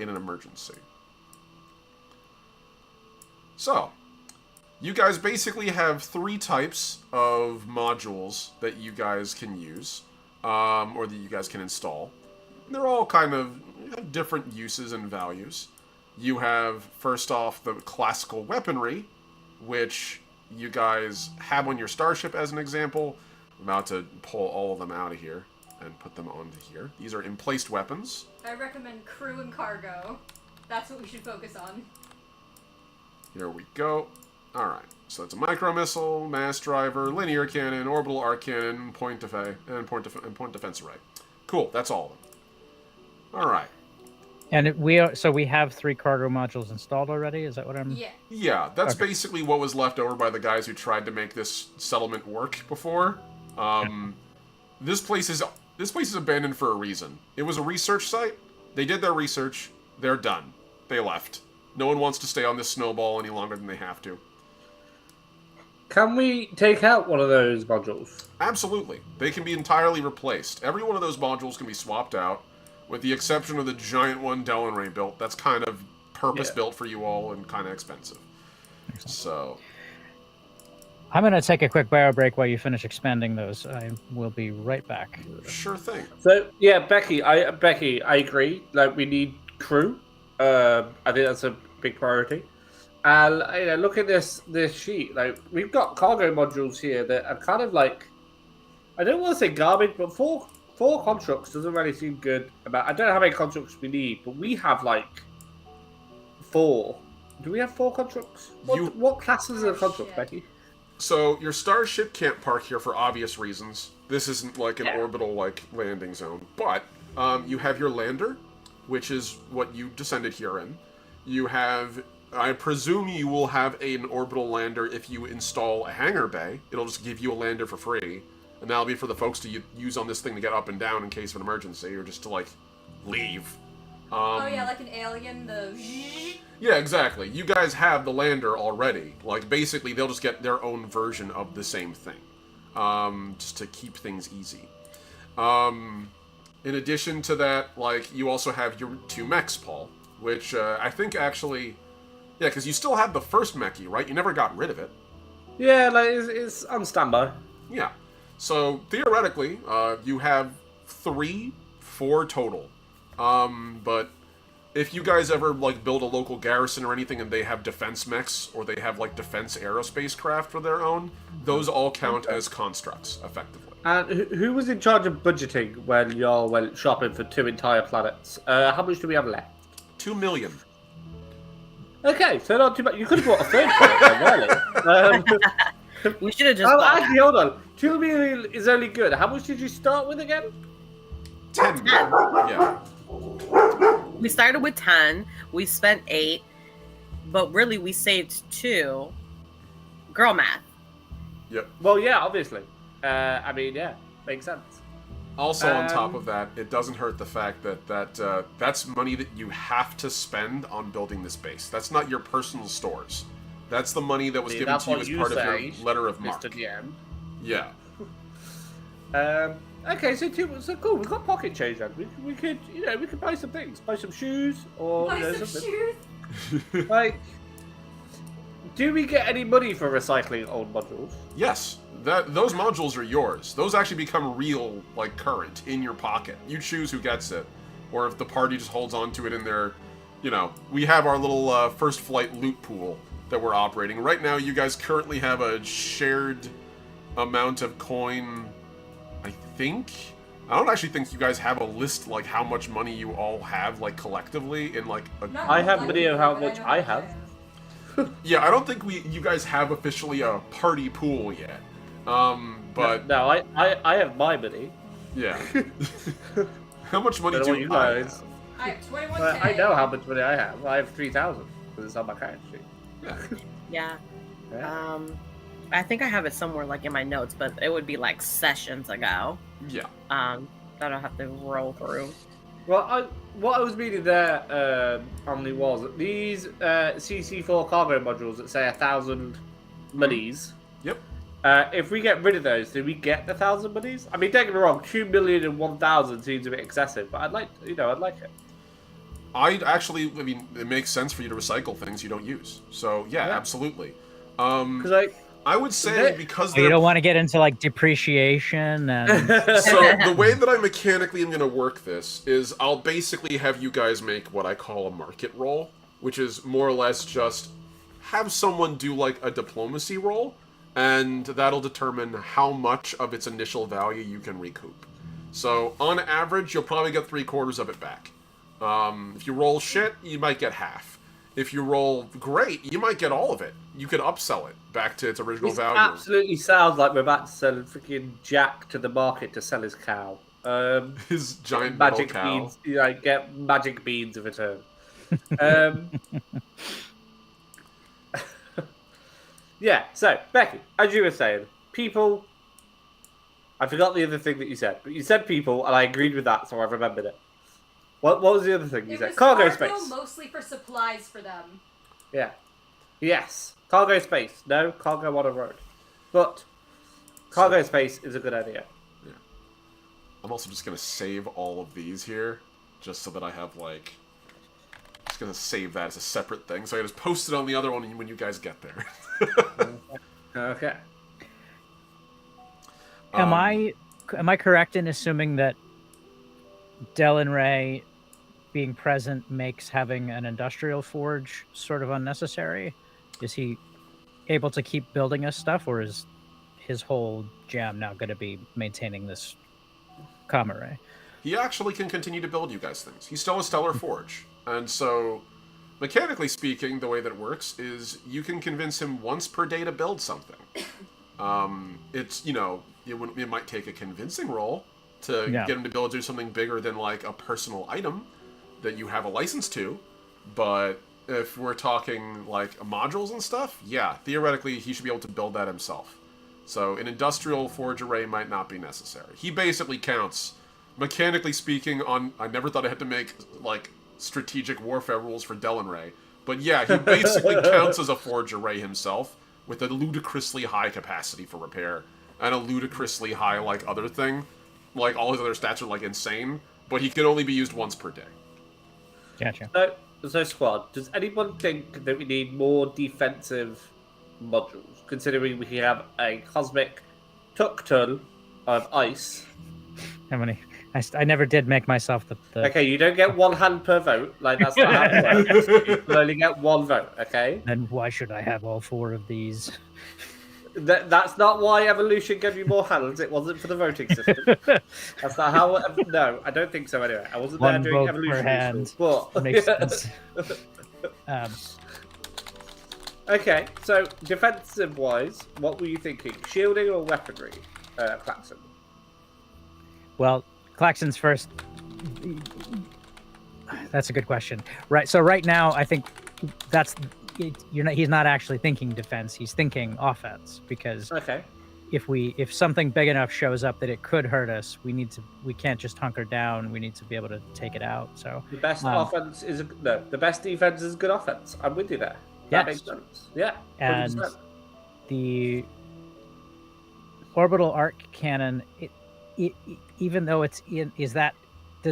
in an emergency. So, you guys basically have 3 types of modules that you guys can use. Or that you guys can install. They're all kind of have different uses and values. You have, first off, the classical weaponry, which you guys have on your starship as an example. I'm about to pull all of them out of here and put them onto here. These are emplaced weapons. I recommend crew and cargo. That's what we should focus on. Here we go. Alright, so it's a micro missile, mass driver, linear cannon, orbital arc cannon, point defense array. Cool, that's all of them. Alright. And we have 3 cargo modules installed already? Is that what I'm... Yeah. Yeah, that's basically what was left over by the guys who tried to make this settlement work before. This place is abandoned for a reason. It was a research site. They did their research. They're done. They left. No one wants to stay on this snowball any longer than they have to. Can we take out one of those modules? Absolutely. They can be entirely replaced. Every one of those modules can be swapped out, with the exception of the giant one Del and Ray built. That's kind of purpose-built for you all and kind of expensive. So... I'm going to take a quick bio break while you finish expanding those. I will be right back. Sure thing. So, yeah, Becky, I agree. We need crew. I think that's a big priority. And look at this sheet. We've got cargo modules here that are kind of I don't want to say garbage, but for 4 constructs doesn't really seem good. I don't know how many constructs we need, but we have like 4. Do we have 4 constructs? What classes are constructs, Becky? So your starship can't park here for obvious reasons. This isn't like an orbital like landing zone. But you have your lander, which is what you descended here in. You have, I presume you will have an orbital lander if you install a hangar bay. It'll just give you a lander for free. And that'll be for the folks to use on this thing to get up and down in case of an emergency, or just to, like, leave. Oh yeah, like an alien, Yeah, exactly. You guys have the lander already. Like, basically, they'll just get their own version of the same thing. Just to keep things easy. In addition to that, like, you also have your 2 mechs, Paul. Which, I think actually... Yeah, because you still have the first mechie, right? You never got rid of it. Yeah, like, it's on standby. Yeah. So, theoretically, you have 4 total. But if you guys ever, like, build a local garrison or anything and they have defense mechs, or they have, like, defense aerospace craft for their own, those all count as constructs, effectively. And who was in charge of budgeting when y'all went shopping for 2 entire planets? How much do we have left? 2 million. Okay, so not too bad. You could have bought a 3rd planet, really. We should have just bought actually, hold on. 2 million is only good. How much did you start with again? 10 million. Yeah. We started with 10. We spent 8. But really, we saved 2. Girl math. Yep. Well, yeah, obviously. I mean, yeah, makes sense. Also, on top of that, it doesn't hurt the fact that that's money that you have to spend on building this base. That's not your personal stores. That's the money that was given to you as part of your letter of marque. Mr. DM. Yeah. Okay, so cool. We've got pocket change then. We could, we could buy some things, buy some shoes, or buy some something. shoes. Like, do we get any money for recycling old modules? Yes. Those modules are yours. Those actually become real, like, current in your pocket. You choose who gets it, or if the party just holds on to it in their, we have our little first flight loot pool that we're operating. Right now, you guys currently have a shared amount of coin, I think. I don't actually think you guys have a list, like, how much money you all have, like, collectively in, like, a... I have video how much I have. Yeah, I don't think you guys have officially a party pool yet. But... No, I have my money. Yeah. How much money do you guys have? I have 21K. I know how much money I have. I have 3,000 because it's on my current sheet. Yeah. Yeah. I think I have it somewhere like in my notes, but it would be like sessions ago. Yeah. That I'll have to roll through. Well, what I was reading there, Omni, was these CC4 cargo modules that say 1,000 monies. Yep. If we get rid of those, do we get the 1,000 monies? I mean, don't get me wrong, 2 million and 1,000 seems a bit excessive, but I'd like it. I mean, it makes sense for you to recycle things you don't use. So, yeah. Absolutely. Because, like... I would say because you don't want to get into, like, depreciation and... So, the way that I mechanically am going to work this is I'll basically have you guys make what I call a market roll, which is more or less just have someone do, like, a diplomacy roll, and that'll determine how much of its initial value you can recoup. So, on average, you'll probably get 3/4 of it back. If you roll shit, you might get half. If you roll great, you might get all of it. You could upsell it back to its original value. Absolutely sounds like we're about to sell freaking Jack to the market to sell his cow. His giant magic cow. beans. Get magic beans in return. Yeah, so, Becky, as you were saying, people... I forgot the other thing that you said, but you said people, and I agreed with that, so I remembered it. What was the other thing you said? Cargo space. Mostly for supplies for them. Yeah. Yes. Cargo space. No cargo on a road. But cargo space is a good idea. Yeah. I'm also just going to save all of these here, just so that I have, like... Just going to save that as a separate thing, so I can just post it on the other one when you guys get there. Okay. Am I correct in assuming that Del and Ray being present makes having an industrial forge sort of unnecessary? Is he able to keep building us stuff, or is his whole jam now going to be maintaining this comma ray. He actually can continue to build you guys things. He's still a stellar forge. And so, mechanically speaking, the way that it works is you can convince him once per day to build something. It's, you know, it might take a convincing roll to get him to do something bigger than, like, a personal item that you have a license to. But if we're talking, like, modules and stuff, yeah, theoretically, he should be able to build that himself. So an industrial forge array might not be necessary. He basically counts, mechanically speaking, on... I never thought I had to make, like, strategic warfare rules for Delon Ray. But yeah, he basically counts as a forge array himself, with a ludicrously high capacity for repair, and a ludicrously high, like, other thing. Like, all his other stats are, like, insane, but he can only be used once per day. Gotcha. So squad, does anyone think that we need more defensive modules, considering we have a cosmic tuk-tul of ice? How many? I never did make myself the... Okay, you don't get 1 hand per vote. Like, that's not how it works. You only get 1 vote, okay? Then why should I have all 4 of these? That's not why evolution gave you more hands. It wasn't for the voting system. That's not how... No, I don't think so anyway. I wasn't there doing evolution. Hand. But... Makes sense. Okay, so defensive-wise, what were you thinking? Shielding or weaponry, Klaxon? Well, Klaxon's first. That's a good question. Right. So right now, I think that's he's not actually thinking defense. He's thinking offense because if something big enough shows up that it could hurt us, we can't just hunker down. We need to be able to take it out. So the best offense is the best defense is good offense. I'm with you there. That makes sense. Yeah. 100%. And the orbital arc cannon. Even though it's in, does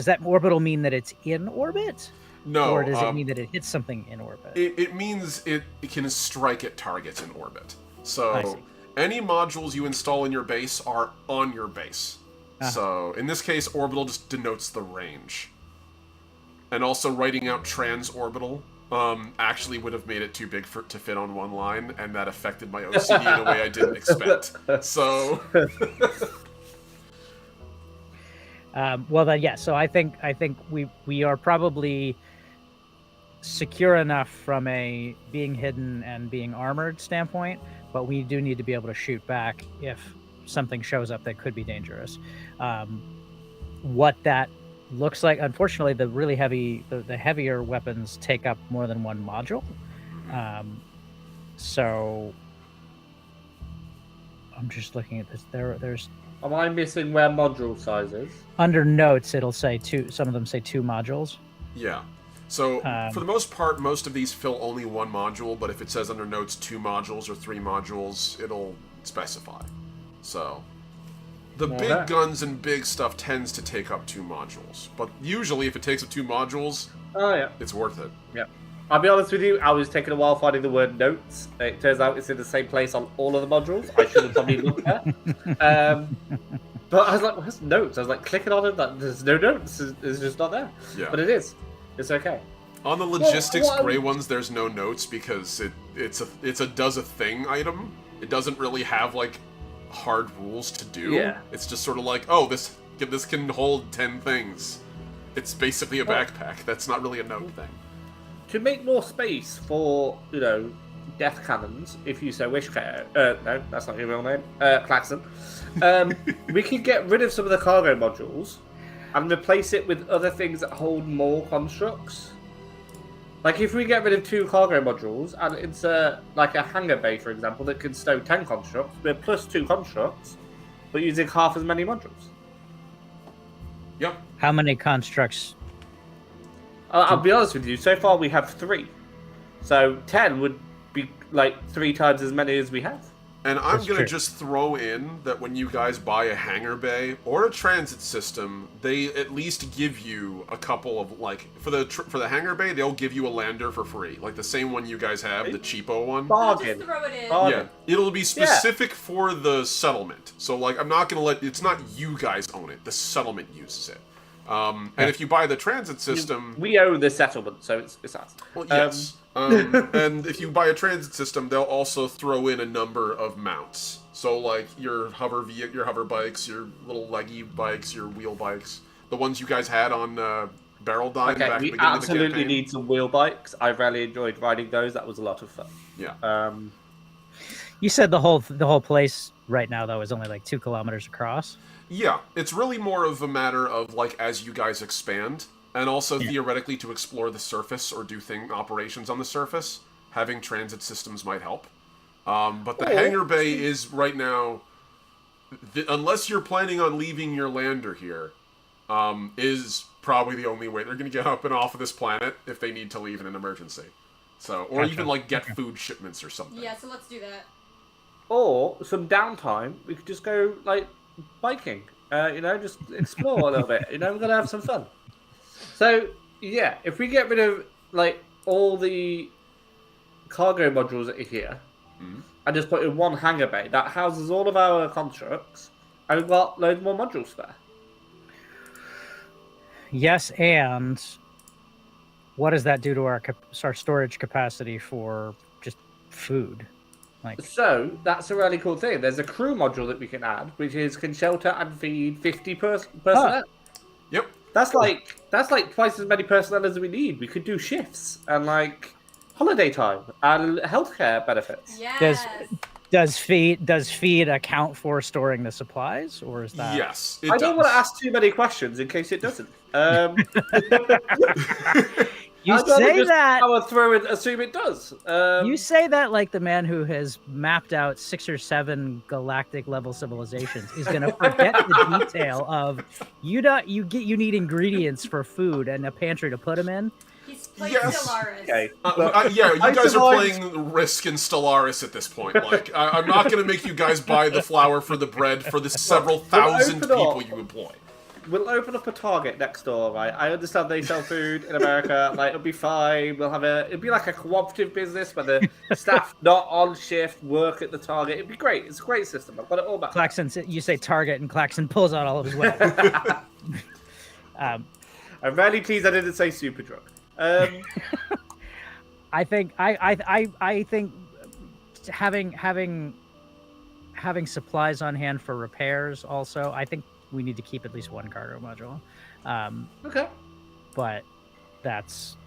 that orbital mean that it's in orbit? No. Or does it mean that it hits something in orbit? It means it can strike at targets in orbit. So any modules you install in your base are on your base. So in this case, orbital just denotes the range. And also writing out transorbital actually would have made it too big to fit on one line, and that affected my OCD in a way I didn't expect. So... well then, yeah. So I think we are probably secure enough from a being hidden and being armored standpoint, but we do need to be able to shoot back if something shows up that could be dangerous. What that looks like, unfortunately, the really heavy, the heavier weapons take up more than one module. So I'm just looking at this. There's. Am I missing where module size is? Under notes, it'll say 2. Some of them say 2 modules. Yeah. So, for the most part, most of these fill only 1 module, but if it says under notes 2 modules or 3 modules, it'll specify. So, the big guns and big stuff tends to take up 2 modules. But usually, if it takes up 2 modules, it's worth it. Yeah. I'll be honest with you, I was taking a while finding the word notes. It turns out it's in the same place on all of the modules. I should have probably looked there. But I was like, where's notes? I was like, clicking on it, like, there's no notes. It's just not there. Yeah. But it is. It's okay. On the logistics gray ones, there's no notes because it's a does a thing item. It doesn't really have, like, hard rules to do. Yeah. It's just sort of like, oh, this can hold 10 things. It's basically a backpack. That's not really a note thing. To make more space for, death cannons, if you so wish, no, that's not your real name, Klaxon, we can get rid of some of the cargo modules and replace it with other things that hold more constructs. Like, if we get rid of 2 cargo modules and insert, like, a hangar bay, for example, that can stow 10 constructs, we're plus 2 constructs, but using half as many modules. Yep. How many constructs? I'll be honest with you, so far we have 3. So 10 would be like 3 times as many as we have. And I'm going to just throw in that when you guys buy a hangar bay or a transit system, they at least give you a couple of, like, for the hangar bay, they'll give you a lander for free. Like the same one you guys have, the cheapo one. Bargain. Just throw it in. Yeah, it'll be specific for the settlement. So, like, I'm not going to it's not you guys own it. The settlement uses it. And if you buy the transit system... We own the settlement, so it's us. Well, yes. And if you buy a transit system, they'll also throw in a number of mounts. So like your hover bikes, your little leggy bikes, your wheel bikes, the ones you guys had on Barrel Dine back at the we beginning of the absolutely campaign. need some wheel bikes. I really enjoyed riding those. That was a lot of fun. Yeah. You said the whole place right now though is only like 2 kilometers across. Yeah, it's really more of a matter of like as you guys expand, and also theoretically to explore the surface or do operations on the surface, having transit systems might help. But the hangar bay is right now, unless you're planning on leaving your lander here, is probably the only way they're going to get up and off of this planet if they need to leave in an emergency. So, or even like get food shipments or something. Yeah, so let's do that. Or some downtime. We could just go like biking. Just explore a little bit. We're gonna have some fun. So yeah, if we get rid of like all the cargo modules that are here, and just put in one hangar bay that houses all of our constructs, and we've got loads more modules spare. Yes, and what does that do to our storage capacity for just food? So that's a really cool thing. There's a crew module that we can add, which can shelter and feed 50 personnel. Yep. That's like twice as many personnel as we need. We could do shifts and like holiday time and healthcare benefits. Yes. Does feed account for storing the supplies, or is that? Yes, I don't want to ask too many questions in case it doesn't. You say that. Power through and assume it does. You say that like the man who has mapped out 6 or 7 galactic level civilizations is going to forget the detail of you need ingredients for food and a pantry to put them in. He's playing Yes. Stellaris. Okay. Yeah, you guys are survived- playing Risk in Stellaris at this point. Like, I'm not going to make you guys buy the flour for the bread for the several thousand open up. people you employ. We'll open up a Target next door, right? I understand they sell food in America. Like, it'll be fine. It'll be like a cooperative business where the staff not on shift work at the Target. It'd be great. It's a great system. I've got it all back. Claxon, you say Target, and Claxon pulls out all of his weapons. I'm really pleased I didn't say super drug. I think having supplies on hand for repairs also. I think we need to keep at least one cargo module. Okay. But that's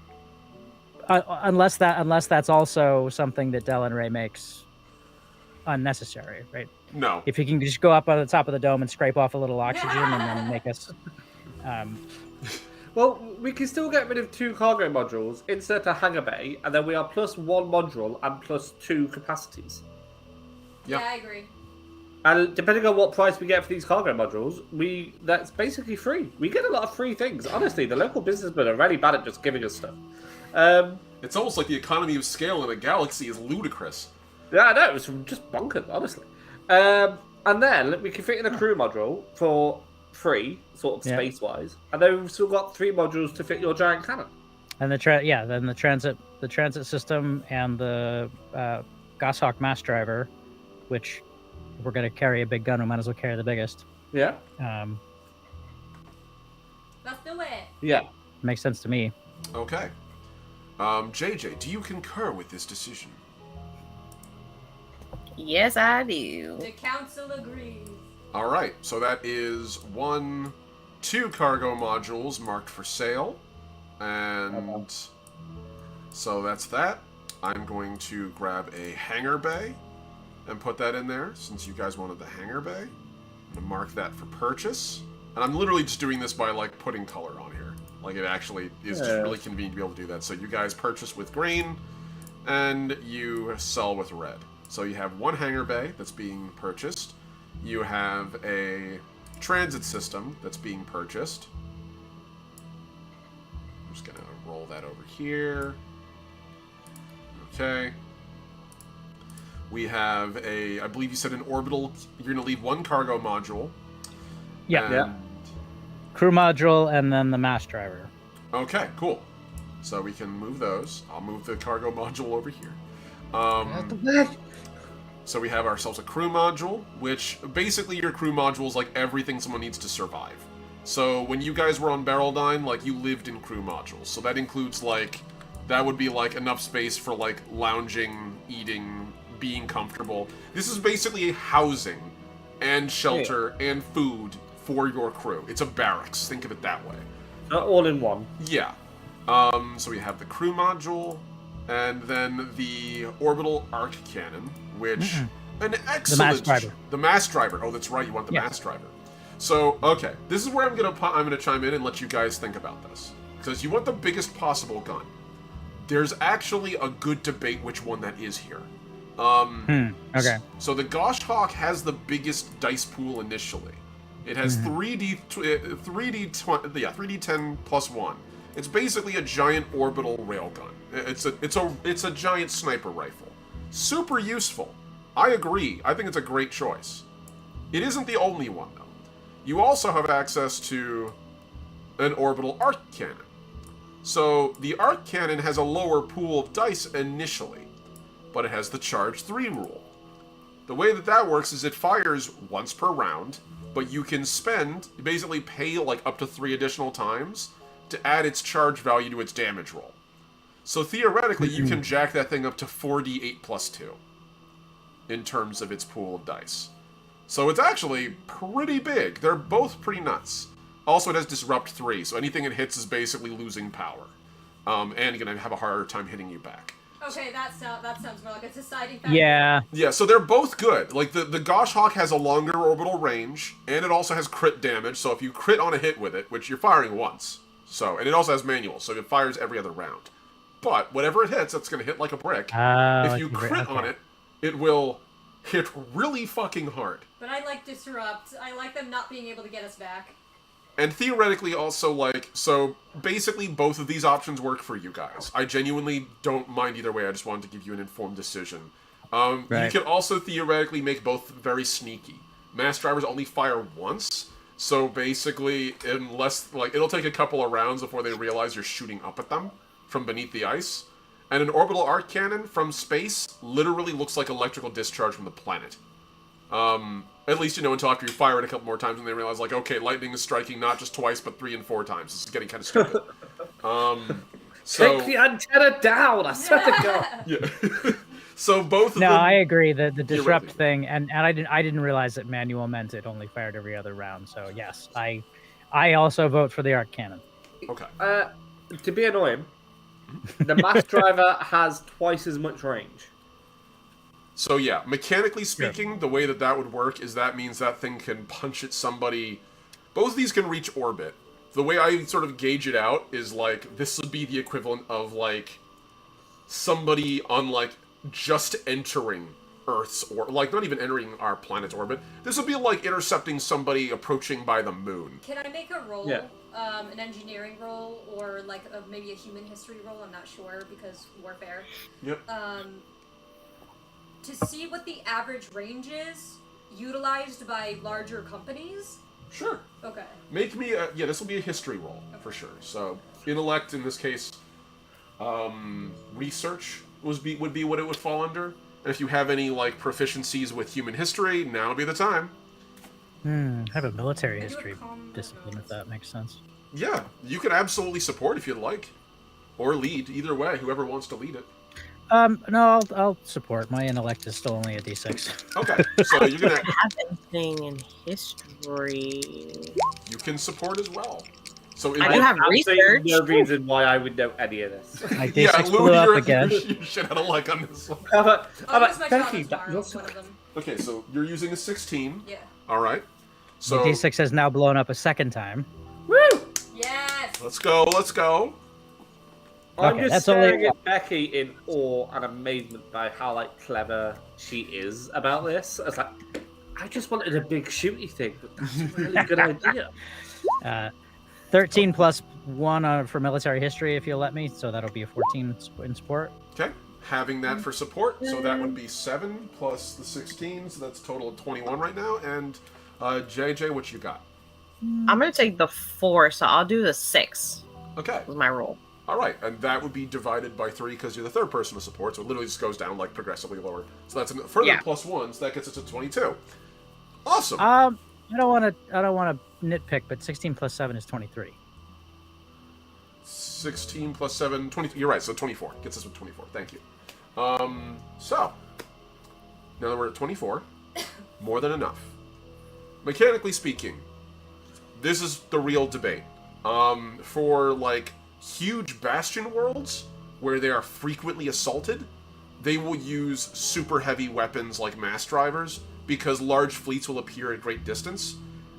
unless that's also something that Del and Ray makes unnecessary, right? No. If you can just go up on the top of the dome and scrape off a little oxygen and then make us. Well, we can still get rid of 2 cargo modules, insert a hangar bay, and then we are plus 1 module and plus 2 capacities. Yep. Yeah, I agree. And depending on what price we get for these cargo modules, that's basically free. We get a lot of free things. Honestly, the local businessmen are really bad at just giving us stuff. It's almost like the economy of scale in a galaxy is ludicrous. Yeah, I know, it's just bonkers, honestly. And then we can fit in a crew module for free, sort of space-wise, and then we've still got 3 modules to fit your giant cannon. And the transit system and the Goshawk mass driver, which if we're going to carry a big gun, we might as well carry the biggest. Yeah. Let's do it. Yeah. Makes sense to me. Okay. JJ, do you concur with this decision? Yes, I do. The council agrees. All right, so that is 2 cargo modules marked for sale, and so that's that. I'm going to grab a hangar bay and put that in there, since you guys wanted the hangar bay. I'm going to mark that for purchase, and I'm literally just doing this by like putting color on here. Like it actually is just really convenient to be able to do that. So you guys purchase with green, and you sell with red. So you have 1 hangar bay that's being purchased. You have a transit system that's being purchased. I'm just going to roll that over here. Okay. We have I believe you said an orbital. You're going to leave 1 cargo module. Yeah. Crew module and then the mass driver. Okay, cool. So we can move those. I'll move the cargo module over here. So we have ourselves a crew module, which basically your crew module is like everything someone needs to survive. So when you guys were on Barreldine, like you lived in crew modules. So that includes like, that would be like enough space for like lounging, eating, being comfortable. This is basically a housing and shelter and food for your crew. It's a barracks. Think of it that way. All in one. Yeah. So we have the crew module, and then the orbital arc cannon, which an excellent the mass driver. Oh, that's right. You want the mass driver. So okay, this is where I'm gonna chime in and let you guys think about this, because you want the biggest possible gun. There's actually a good debate which one that is here. Okay. So the Goshhawk has the biggest dice pool initially. It has 3d10 plus 1. It's basically a giant orbital railgun. It's a giant sniper rifle. Super useful. I agree. I think it's a great choice. It isn't the only one though. You also have access to an orbital arc cannon. So the arc cannon has a lower pool of dice initially, but it has the charge 3 rule. The way that works is it fires once per round, but you can basically pay like up to 3 additional times to add its charge value to its damage roll. So theoretically, you can jack that thing up to 4d8 plus 2 in terms of its pool of dice. So it's actually pretty big. They're both pretty nuts. Also, it has Disrupt 3, so anything it hits is basically losing power. And you're going to have a harder time hitting you back. Okay, that sounds more like a deciding factor. Yeah. Yeah, so they're both good. Like, the Goshhawk has a longer orbital range, and it also has crit damage, so if you crit on a hit with it, which you're firing once, and it also has manual, so it fires every other round. But whatever it hits, it's going to hit like a brick. If you crit on it, it will hit really fucking hard. But I like Disrupt. I like them not being able to get us back. And theoretically also, so basically both of these options work for you guys. I genuinely don't mind either way, I just wanted to give you an informed decision. You can also theoretically make both very sneaky. Mass drivers only fire once, so basically, unless, it'll take a couple of rounds before they realize you're shooting up at them from beneath the ice. And an orbital arc cannon from space literally looks like electrical discharge from the planet. At least, until after you fire it a couple more times and they realize, okay, lightning is striking not just twice, but 3 and 4 times. This is getting kind of stupid. Take the antenna down! I swear to God! Yeah. So both of them... No, I agree. The disrupt thing, and I didn't realize that manual meant it only fired every other round. So yes, I also vote for the arc cannon. Okay. To be annoying, the mass driver has twice as much range. So yeah, mechanically speaking, the way that would work is that means that thing can punch at somebody. Both of these can reach orbit. The way I sort of gauge it out is this would be the equivalent of somebody on just entering Earth's or not even entering our planet's orbit. This would be intercepting somebody approaching by the moon. Can I make a roll? Yeah. An engineering roll or maybe a human history roll? I'm not sure because warfare. Yep. To see what the average range is utilized by larger companies? Sure. Okay. Make me this will be a history roll for sure. So intellect in this case, research would be what it would fall under. And if you have any proficiencies with human history, now would be the time. I have a military history discipline, if that makes sense. Yeah, you can absolutely support if you'd like, or lead. Either way, whoever wants to lead it. No, I'll support. My intellect is still only a D6. Okay, so you're gonna have anything in history. You can support as well. So I do have research. No reason why I would know any of this. My D6 blew up again. You should have on this one. How about Becky? Okay, so you're using a 16. Yeah. All right. So the D6 has now blown up a second time. Woo! Yes. Let's go. Let's go. I'm Okay, just that's staring only- at Becky in awe and amazement by how clever she is about this. I was I just wanted a big shooty thing, but that's a really good idea. 13 plus 1 for military history, if you'll let me. So that'll be a 14 in sport. Okay. Having that for support, so that would be 7 plus the 16, so that's a total of 21 right now. And JJ, what you got? I'm gonna take the 4, so I'll do the 6. Okay. With my roll. All right, and that would be divided by 3 because you're the third person to support, so it literally just goes down progressively lower. So that's a further plus 1, so that gets us to 22. Awesome. I don't want to nitpick, but 16 plus 7 is 23. 16 plus 7, 23. You're right, so 24. Gets us with 24. Thank you. So, Now that we're at 24, more than enough. Mechanically speaking, this is the real debate. For, like, huge bastion worlds, where they are frequently assaulted, they will use super heavy weapons like mass drivers, because large fleets will appear at great distance,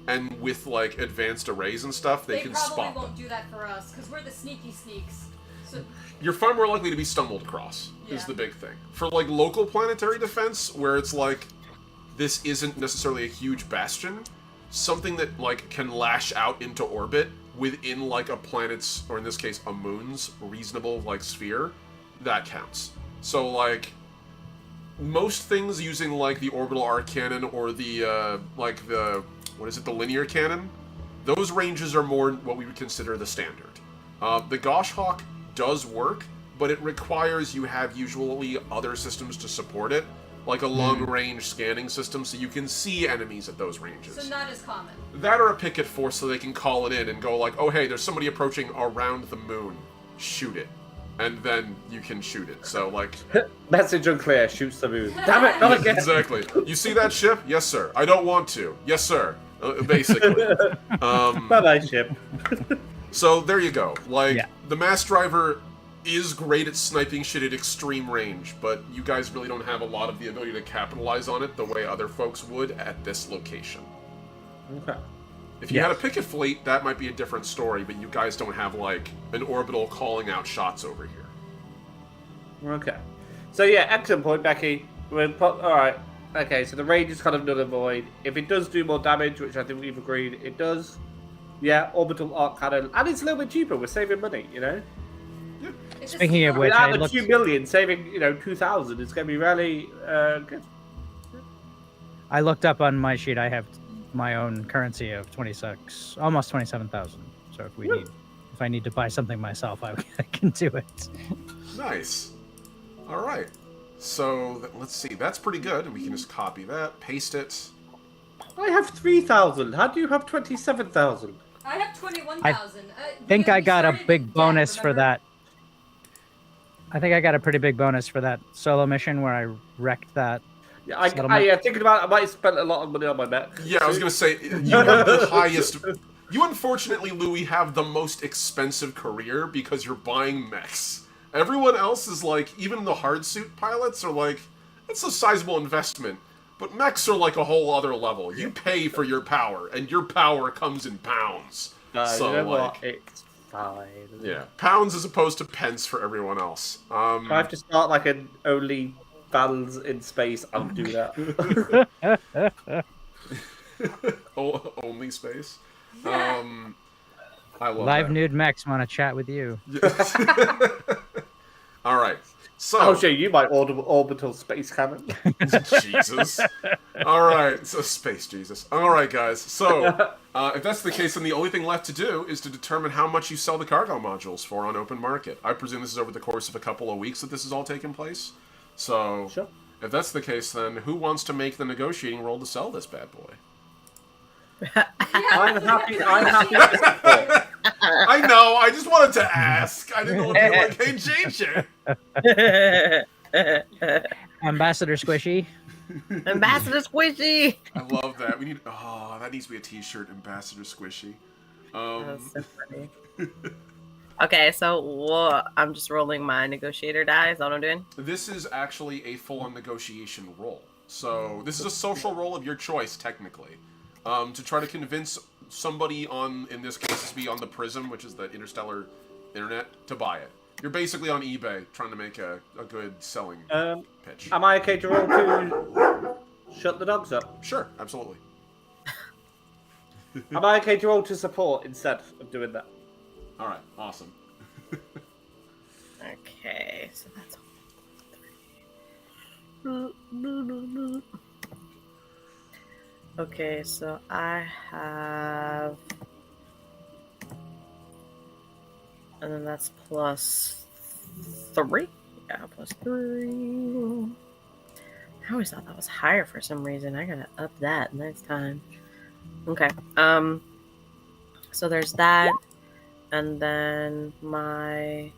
and with, like, advanced arrays and stuff, they can spot them. They probably won't do that for us, because we're the sneaky sneaks. So... You're far more likely to be stumbled across, is the big thing. For, like, local planetary defense, where it's like, this isn't necessarily a huge bastion, something that, like, can lash out into orbit within, like, a planet's, or in this case, a moon's reasonable, like, sphere, that counts. So, like, most things using, like, the orbital arc cannon or the, like, the, what is it, the linear cannon, those ranges are more what we would consider the standard. The Goshhawk does work, but it requires you have usually other systems to support it, like a long-range scanning system, so you can see enemies at those ranges. So not as common. That or a picket force, so they can call it in and go like, oh hey, there's somebody approaching around the moon. Shoot it. And then you can shoot it. So, like... Message unclear, shoots the moon. Damn it, not again! Exactly. You see that ship? Yes, sir. I don't want to. Yes, sir. Basically. Bye-bye, ship. So, there you go. Like, the mass driver is great at sniping shit at extreme range, but you guys really don't have a lot of the ability to capitalize on it the way other folks would at this location. Okay. If you had a picket fleet, that might be a different story, but you guys don't have, like, an orbital calling out shots over here. Okay. So, yeah, excellent point, Becky. Alright. Okay, so the range is kind of null and void. If it does do more damage, which I think we've agreed it does, yeah, orbital arc cannon. And it's a little bit cheaper. We're saving money, you know? It's Speaking of which, out I of looked... 2 million, saving, 2,000, it's going to be really good. I looked up on my sheet. I have my own currency of 26, almost 27,000. So if I need to buy something myself, I can do it. Nice. All right. So let's see. That's pretty good, and we can just copy that, paste it. I have 3,000. How do you have 27,000? I have 21,000. I think I got a big bonus for that. I think I got a pretty big bonus for that solo mission where I wrecked that. Yeah, I thinking about it, I might have spent a lot of money on my mech. Yeah, I was going to say, you have the highest... You unfortunately, Louis, have the most expensive career because you're buying mechs. Everyone else is like, even the hardsuit pilots are like, it's a sizable investment. But mechs are like a whole other level. You pay for your power, and your power comes in pounds. So, you know like, what? It's fine. Yeah, pounds as opposed to pence for everyone else. If I have to start like an only battles in space, I'll do that. Only space. I love Live that. nude mechs want to chat with you. All right. So I'll show you my orbital space cannon. Jesus. All right. So space Jesus. All right, guys. So if that's the case, then the only thing left to do is to determine how much you sell the cargo modules for on open market. I presume this is over the course of a couple of weeks that this is all taking place. So Sure. If that's the case, then who wants to make the negotiating roll to sell this bad boy? I'm happy to support. I know. I just wanted to ask. I didn't want to be like, hey, JJ. Ambassador Squishy. Ambassador Squishy. I love that. We need. Oh, that needs to be a T-shirt. Ambassador Squishy. That's so funny. Okay, so I'm just rolling my negotiator die. Is that what I'm doing? This is actually a full-on negotiation roll. So this is a social roll of your choice, technically, to try to convince somebody on, in this case, to be on the Prism, which is the interstellar internet, to buy it. You're basically on eBay trying to make a good selling pitch. Am I okay to roll to shut the dogs up? Sure, absolutely. Am I okay to roll to support instead of doing that? All right, awesome. Okay, so that's 3. Okay, so I have, and then that's +3. Yeah, +3. I always thought that was higher for some reason. I gotta up that next time. Okay. So there's that. And then my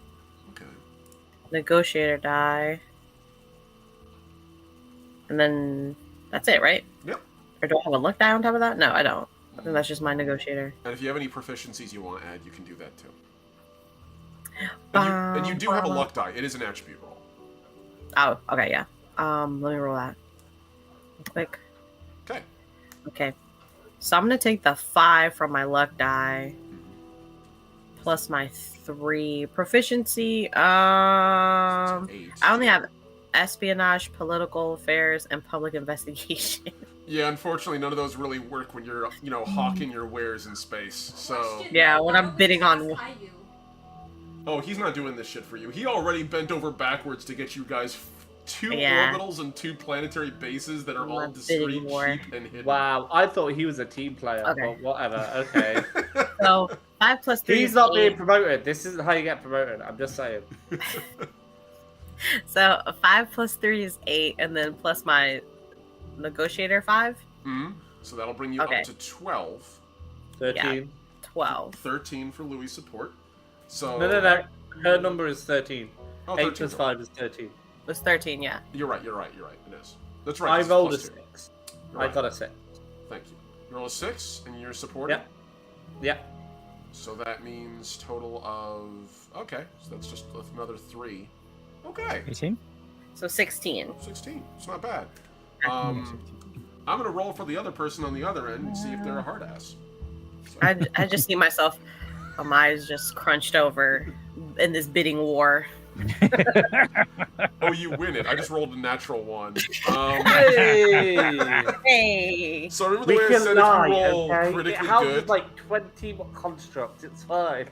negotiator die. And then that's it, right? Yep. Or do I have a luck die on top of that? No, I don't. I think that's just my negotiator. And if you have any proficiencies you want to add, you can do that too. And you do have a luck die. It is an attribute roll. Oh, okay, yeah. Let me roll that. Quick. Okay. Okay. So I'm gonna take the 5 from my luck die. Plus my 3 proficiency. 8. I only have espionage, political affairs, and public investigation. Yeah, unfortunately, none of those really work when you're, hawking your wares in space. So. Yeah, when I'm bidding on. Oh, he's not doing this shit for you. He already bent over backwards to get you guys 2 orbitals and 2 planetary bases that are all discreet, cheap, and hidden. Wow, I thought he was a team player, but whatever, okay. So, 5 plus 3 He's is not 8. being promoted. This isn't how you get promoted, I'm just saying. So, 5 plus 3 is 8, and then plus my negotiator 5? So that'll bring you up to 12. 13. Yeah, 12. 13 for Louis' support. So No. Her number is 13. Oh, 8 plus 5 is 13. It's 13, yeah. You're right. It is. That's right. I It's rolled a plus 2. 6. Right. I got a 6. Thank you. You roll a 6, and you're supported? Yep. So that means total of... Okay, so that's just another 3. Okay. 18? So 16. 16. It's not bad. I'm going to roll for the other person on the other end and see if they're a hard ass. So. I just see myself, my eyes just crunched over in this bidding war. Oh, you win it. I just rolled a natural 1. Hey! So remember the way I said if you roll critically it houses good? like 20 constructs, it's fine.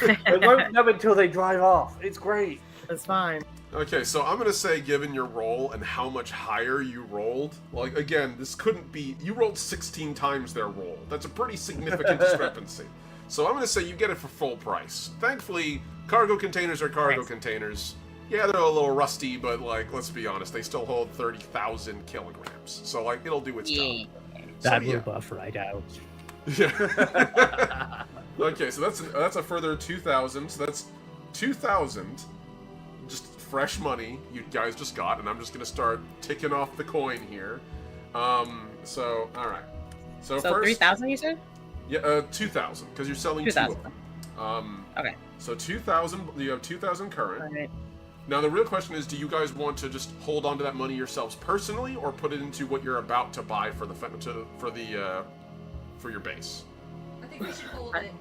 They won't know until they drive off. It's great. It's fine. Okay, so I'm gonna say, given your roll and how much higher you rolled, like, again, this couldn't be... You rolled 16 times their roll. That's a pretty significant discrepancy. So I'm gonna say you get it for full price. Thankfully, cargo containers are cargo containers. Yeah, they're a little rusty, but, like, let's be honest, they still hold 30,000 kilograms. So, like, it'll do its job. That will buff right out. Yeah. Okay, so that's a further 2,000. So that's 2,000. Just fresh money you guys just got, and I'm just gonna start ticking off the coin here. So all right. So first, 3,000 you said? Yeah, 2,000 because you're selling 2,000. 2 of them. Okay. So 2,000. You have 2,000 current. All right. Now the real question is, do you guys want to just hold on to that money yourselves personally, or put it into what you're about to buy for your base? I think we should hold it.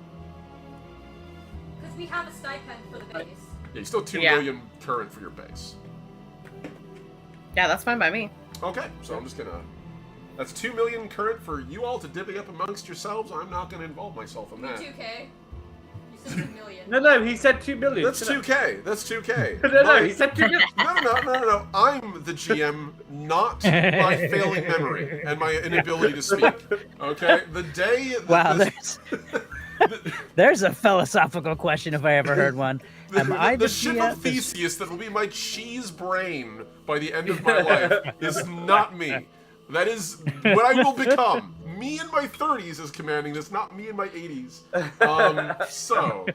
Because we have a stipend for the base. Yeah, you still 2 million current for your base. Yeah, that's fine by me. Okay, so I'm just gonna... That's 2 million current for you all to divvy up amongst yourselves. I'm not gonna involve myself in that. 2K. You said 2 million. No, he said 2 million. That's 2K. That's 2K. No, he said 2 million. No. I'm the GM, not my failing memory and my inability to speak. Okay? The day that Wow, there's a philosophical question if I ever heard one. Am I the ship GM? of Theseus that will be my cheese brain by the end of my life is not me. That is what I will become. Me in my 30s is commanding this, not me in my 80s. So,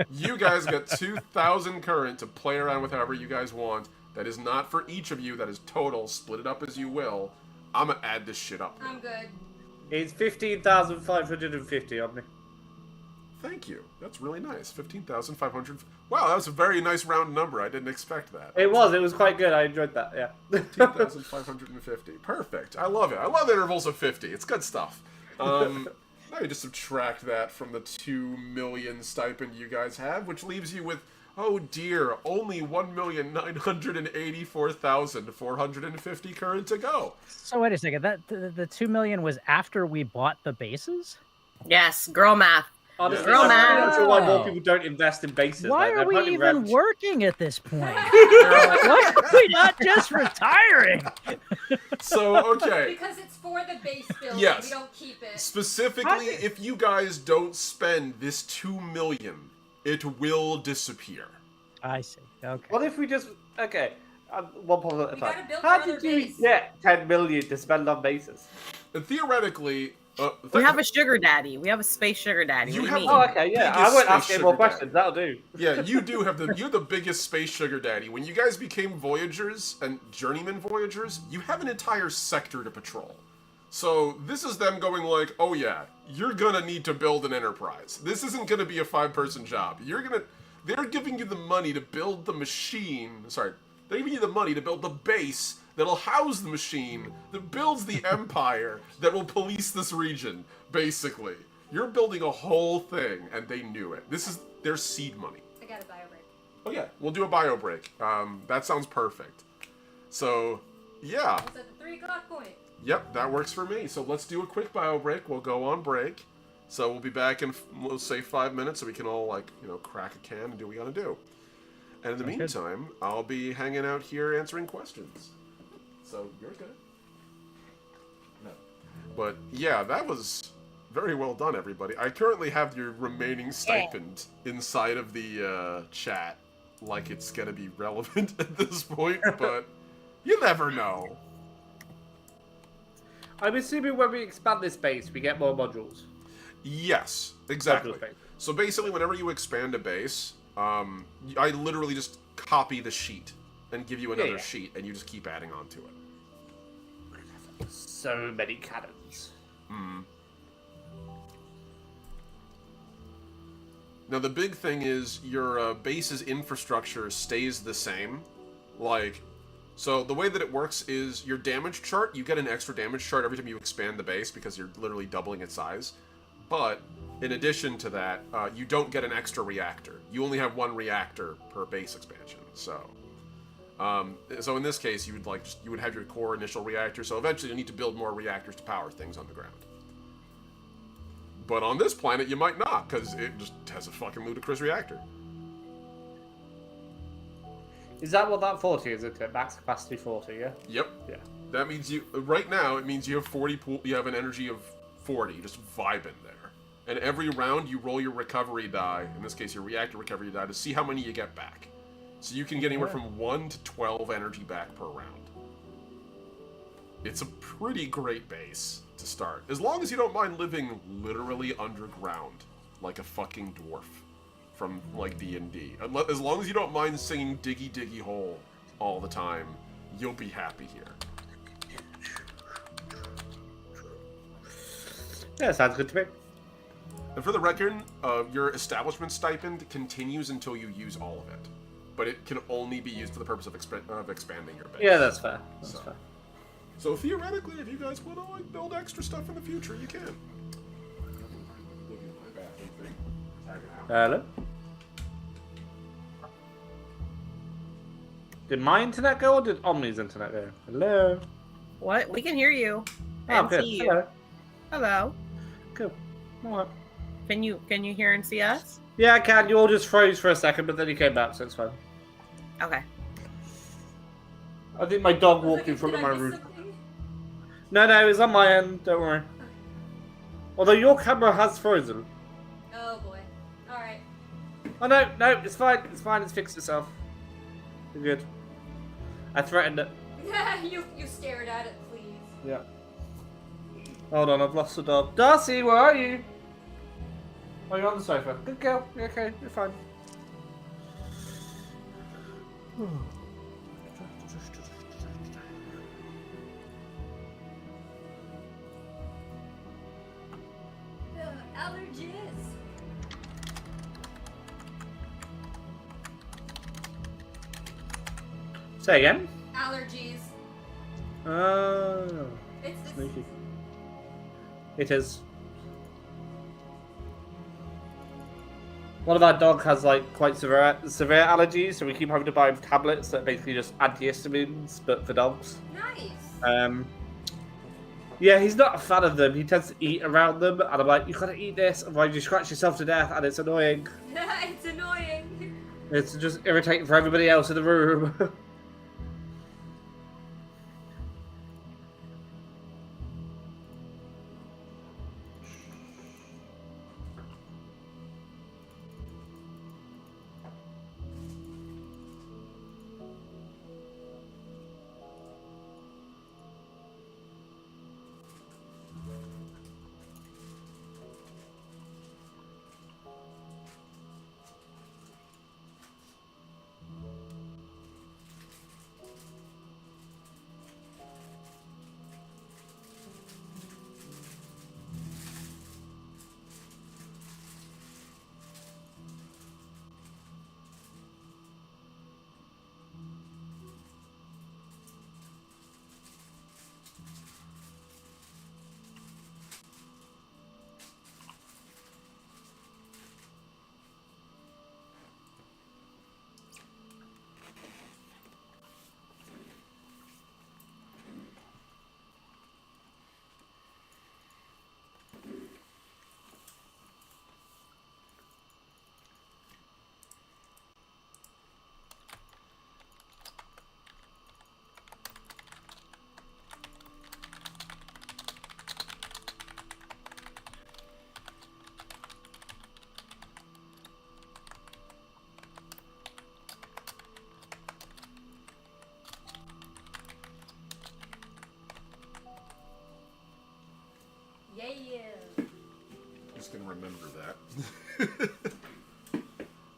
you guys got 2,000 current to play around with however you guys want. That is not for each of you. That is total. Split it up as you will. I'm gonna add this shit up. I'm good. It's 15,550 on me. Thank you. That's really nice. 15,500. Wow, that was a very nice round number. I didn't expect that. It was quite good. I enjoyed that, yeah. 15,550. Perfect. I love it. I love intervals of 50. It's good stuff. Now you just subtract that from the 2 million stipend you guys have, which leaves you with, oh dear, only 1,984,450 current to go. So wait a second. That the 2 million was after we bought the bases? Yes, girl math. Honestly, Girl I'm not math. sure why more people don't invest in bases. Why Like, are we they're even probably working at this point? Why are we not just retiring? So, okay. Because it's for the base building. Yes. We don't keep it. Specifically, if you guys don't spend this 2 million, it will disappear. I see. Okay. What if we just... Okay, one problem at a We time. gotta build How another did you base. get 10 million to spend on bases? And theoretically, We have a sugar daddy. We have a space sugar daddy. You What do have you Oh, mean? okay, yeah. Biggest I won't space ask any more sugar daddy. questions. That'll do. Yeah, you do have you're the biggest space sugar daddy. When you guys became Voyagers and Journeyman Voyagers, you have an entire sector to patrol. So this is them going like, oh yeah, you're gonna need to build an enterprise. This isn't gonna be a 5-person job. They're giving you the money to build the machine. Sorry, they're giving you the money to build the base that'll house the machine that builds the empire that will police this region, basically. You're building a whole thing, and they knew it. This is their seed money. I got a bio break. Oh yeah, we'll do a bio break. That sounds perfect. So, yeah. It's at the 3 o'clock point. Yep, that works for me. So let's do a quick bio break. We'll go on break. So we'll be back in, we'll say 5 minutes, so we can all crack a can and do what we gotta do. And in the meantime, I'll be hanging out here answering questions. So you're good. No. But yeah, that was very well done, everybody. I currently have your remaining stipend inside of the chat, like it's gonna be relevant at this point, but you never know. I'm assuming when we expand this base, we get more modules. Yes, exactly. So basically, whenever you expand a base, I literally just copy the sheet and give you another sheet, and you just keep adding on to it. So many cannons. Now the big thing is your base's infrastructure stays the same. So the way that it works is your damage chart, you get an extra damage chart every time you expand the base because you're literally doubling its size. But in addition to that, you don't get an extra reactor. You only have 1 reactor per base expansion. So in this case, you would have your core initial reactor. So eventually you'll need to build more reactors to power things on the ground. But on this planet, you might not, because it just has a fucking ludicrous reactor. Is that what that 40 is? It's max capacity 40, yeah? Yep. Yeah. That means right now, it means you have 40 you have an energy of 40, just vibing there. And every round, you roll your recovery die, in this case, your reactor recovery die, to see how many you get back. So you can get anywhere from 1 to 12 energy back per round. It's a pretty great base to start. As long as you don't mind living literally underground, like a fucking dwarf from, D&D. As long as you don't mind singing Diggy Diggy Hole all the time, you'll be happy here. Yeah, sounds good to me. And for the record, your establishment stipend continues until you use all of it. But it can only be used for the purpose of expanding your base. Yeah, that's fair. That's fair. So theoretically, if you guys want to build extra stuff in the future, you can. Hello? Did my internet go or did Omni's internet go? Hello? What? We can hear you. Oh, And good. see you. Hello. Hello. Cool. Alright. Can you hear and see us? Yeah, I can. You all just froze for a second, but then you came back, so it's fine. Okay. I think my dog walked in front of my Did I miss room. something? No, it's on my end. Don't worry. Although your camera has frozen. Oh boy. Alright. Oh no, it's fine. It's fine. It's fixed itself. You're good. I threatened it. you stared at it, please. Yeah. Hold on, I've lost the dog. Darcy, where are you? Oh, you're on the sofa. Good girl. You're okay. You're fine. Allergies. Say again? Allergies. Oh. It's Sneaky. It is. One of our dog has quite severe allergies, so we keep having to buy tablets that are basically just antihistamines, but for dogs. nice. Yeah, he's not a fan of them. He tends to eat around them, and I'm like, you gotta eat this, otherwise you scratch yourself to death, and it's annoying. It's annoying. It's just irritating for everybody else in the room.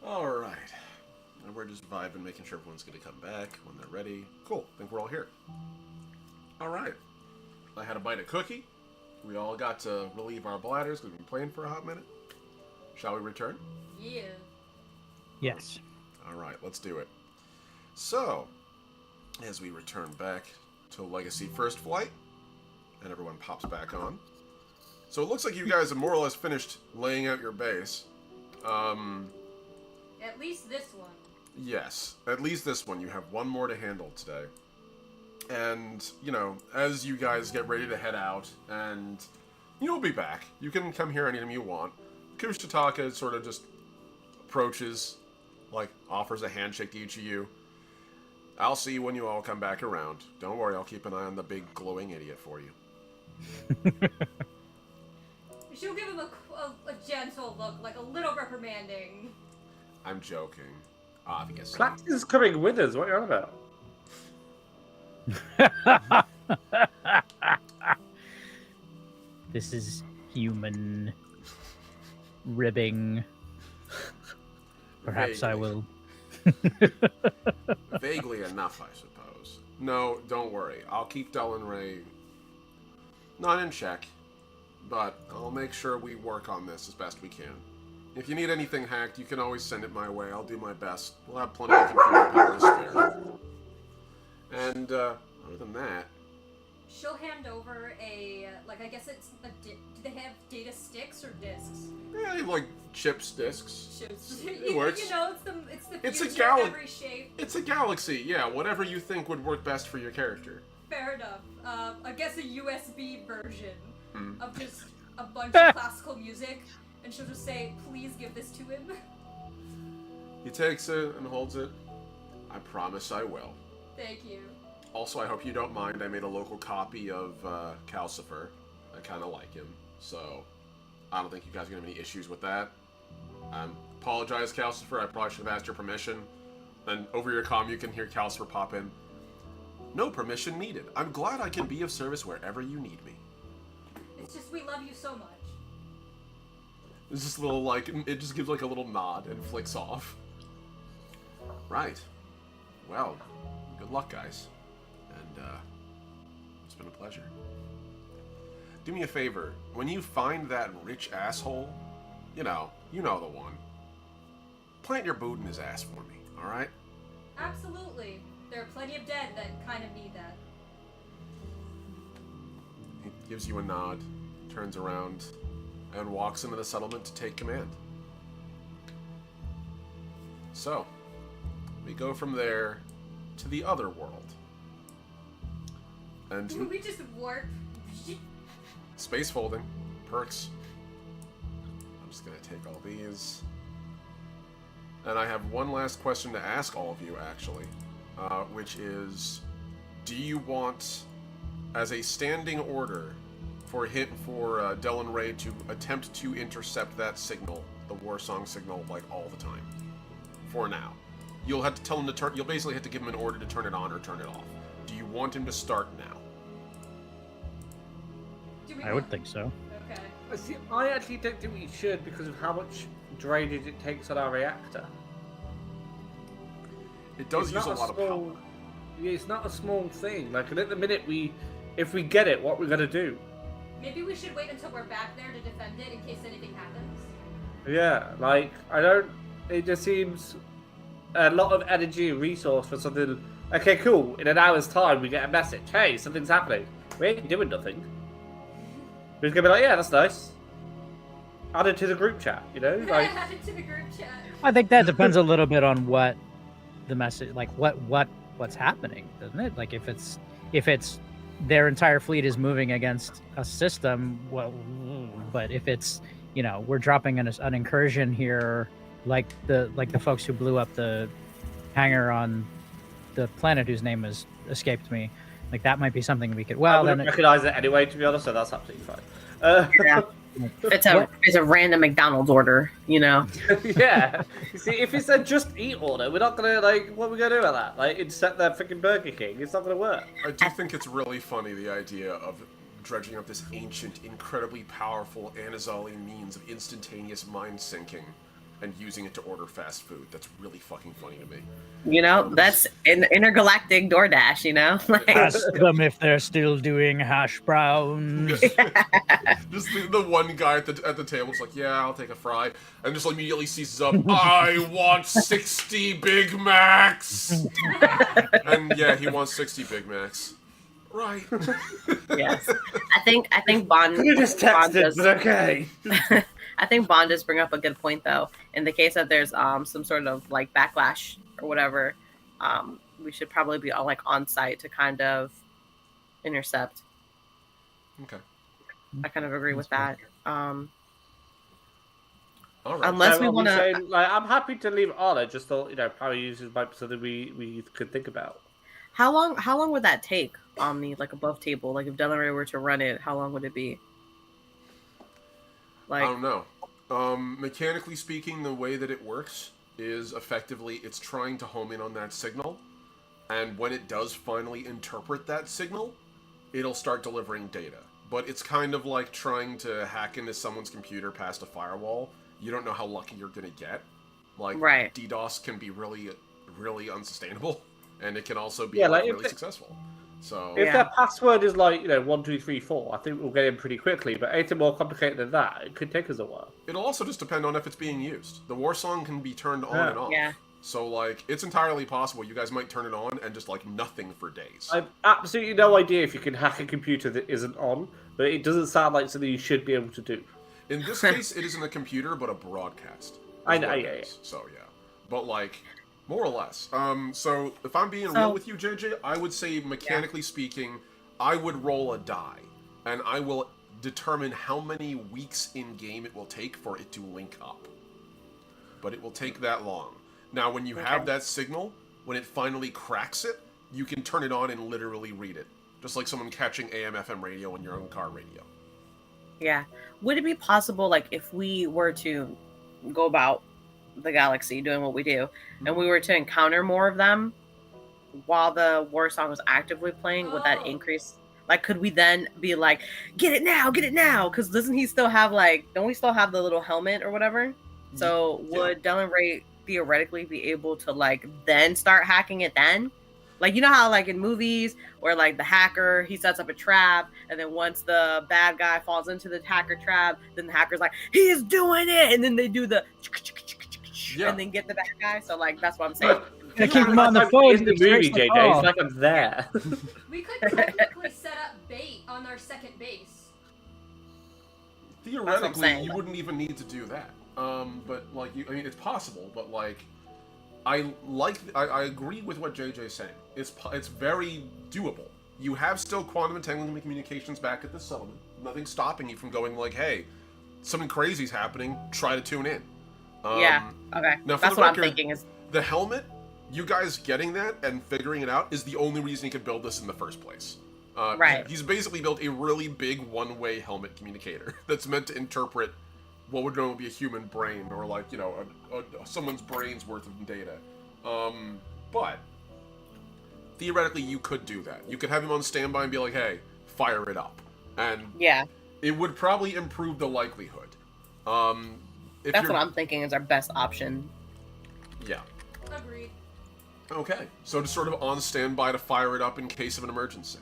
All right. And we're just vibing, making sure everyone's going to come back when they're ready. Cool. I think we're all here. All right. I had a bite of cookie. We all got to relieve our bladders because we've been playing for a hot minute. Shall we return? Yeah. Yes. All right, let's do it. So, as we return back to Legacy First Flight, and everyone pops back on. So it looks like you guys have more or less finished laying out your base. At least this one. Yes, at least this one. You have one more to handle today. And, you know, as you guys get ready to head out, and you'll be back. You can come here anytime you want. Kushitaka sort of just approaches, like, offers a handshake to each of you. I'll see you when you all come back around. Don't worry, I'll keep an eye on the big glowing idiot for you. She'll give him a gentle look, like a little reprimanding. I'm joking. Obviously. Clax is coming with us. What are you on about? This is human ribbing. Perhaps Vaguely. I will. Vaguely enough, I suppose. No, don't worry. I'll keep Del and Ray not in check, but I'll make sure we work on this as best we can. If you need anything hacked, you can always send it my way. I'll do my best. We'll have plenty of computer power to spare. And, other than that... She'll hand over a, like, I guess it's a, do they have data sticks or discs? Yeah, like chips, discs. Chips. It works. You know, it's the It's a future, gal- every shape. It's a galaxy, yeah. Whatever you think would work best for your character. Fair enough. I guess a USB version Hmm. of just a bunch of classical music, and she'll just say, please give this to him. He takes it and holds it. I promise I will. Thank you. Also, I hope you don't mind, I made a local copy of Calcifer. I kind of like him, so I don't think you guys are going to have any issues with that. Apologize, Calcifer, I probably should have asked your permission. And over your comm, you can hear Calcifer pop in. No permission needed. I'm glad I can be of service wherever you need me. It's just we love you so much. It's just a little, like, it just gives, like, a little nod and flicks off. Right. Well, good luck, guys. And, it's been a pleasure. Do me a favor. When you find that rich asshole, you know the one. Plant your boot in his ass for me, alright? Absolutely. There are plenty of dead that kind of need that. He gives you a nod, turns around, and walks into the settlement to take command. So, we go from there to the other world. And We just warp. space folding, perks. I'm just gonna take all these. And I have one last question to ask all of you, actually, which is, do you want, as a standing order, for Del and Ray to attempt to intercept that signal, the war song signal, like all the time? For now, you'll have to tell him to turn. You'll basically have to give him an order to turn it on or turn it off. Do you want him to start now? Do we I would think so. Okay. See, I actually don't think we should because of how much drainage it takes on our reactor. It does It's use a not lot of power. Yeah, it's not a small thing. Like, and at the minute if we get it, what we're gonna do? Maybe we should wait until we're back there to defend it in case anything happens. Yeah, like it just seems a lot of energy and resource for something. Okay, cool. In an hour's time, we get a message. Hey, something's happening. We ain't doing nothing. We're just gonna be like, yeah, that's nice. Add it to the group chat, you know? Like, Add it to the group chat. I think that depends a little bit on what the message, like what's happening, doesn't it? Like if it's their entire fleet is moving against a system, well, but if it's, we're dropping an incursion here, like the folks who blew up the hangar on the planet whose name has escaped me, like that might be something we could. Well, I wouldn't then recognize it anyway, to be honest. So that's absolutely fine. Yeah. It's a random McDonald's order, Yeah. You see, if it's a just eat order, we're not gonna what are we gonna do about that? Like, intercept their freaking Burger King? It's not gonna work. I do think it's really funny, the idea of dredging up this ancient, incredibly powerful Anazali means of instantaneous mind syncing and using it to order fast food. That's really fucking funny to me. You know, that's an intergalactic DoorDash, you know? Like, Ask them if they're still doing hash browns. Just the one guy at the table is like, yeah, I'll take a fry. And just immediately seizes up, I want 60 Big Macs! And yeah, he wants 60 Big Macs. Right. Yes. I think Bond. You just texted, but okay. I think Bond does bring up a good point, though. In the case that there's some sort of like backlash or whatever, we should probably be all like on site to kind of intercept. Okay. I kind of agree with that. All right. Unless we want to, like, I'm happy to leave Arla. Just thought, you know, power users might be something we could think about. how long would that take, Omni, like above table? Like if Delaware were to run it, how long would it be? Like, I don't know. Mechanically speaking, the way that it works is effectively it's trying to home in on that signal, and when it does finally interpret that signal, it'll start delivering data. But it's kind of like trying to hack into someone's computer past a firewall. You don't know how lucky you're going to get. Like, right. DDoS can be really, really unsustainable, and it can also be really successful. So if their password is like, you know, 1, 2, 3, 4, I think we'll get in pretty quickly. But anything more complicated than that, it could take us a while. It'll also just depend on if it's being used. The war song can be turned on and off. Yeah. So, like, it's entirely possible you guys might turn it on and just, like, nothing for days. I've absolutely no idea if you can hack a computer that isn't on, but it doesn't sound like something you should be able to do. In this case, it isn't a computer, but a broadcast. I know, yeah. So, yeah. But, like, more or less. So, if I'm being real with you, JJ, I would say, mechanically speaking, I would roll a die, and I will determine how many weeks in-game it will take for it to link up. But it will take that long. Now, when you have that signal, when it finally cracks it, you can turn it on and literally read it. Just like someone catching AM/FM radio on your own car radio. Yeah. Would it be possible, like, if we were to go about the galaxy doing what we do, and we were to encounter more of them while the war song was actively playing, would that increase? Like, could we then be like, get it now, because doesn't he still have, like, don't we still have the little helmet or whatever? So would Dylan Ray theoretically be able to, like, then start hacking it then? Like, you know how, like, in movies where, like, the hacker, he sets up a trap, and then once the bad guy falls into the hacker trap, then the hacker's like, he's doing it, and then they do the and then get the bad guy. So, like, that's what I'm saying. I keep him on the phone. In the movie, JJ, it's like I'm there. We could technically set up bait on our second base. Theoretically, you wouldn't even need to do that. But, like, I mean, it's possible, but, like, I agree with what JJ's saying. It's very doable. You have still quantum entanglement communications back at the settlement. Nothing's stopping you from going like, hey, something crazy's happening, try to tune in. Yeah, okay. Now, that's what I'm thinking is... The helmet, you guys getting that and figuring it out is the only reason he could build this in the first place. Right. He's basically built a really big one-way helmet communicator that's meant to interpret what would normally be a human brain, or like, you know, someone's brain's worth of data. But theoretically, you could do that. You could have him on standby and be like, "Hey, fire it up," and it would probably improve the likelihood. That's what I'm thinking is our best option. Yeah. Agreed. Okay, so just sort of on standby to fire it up in case of an emergency.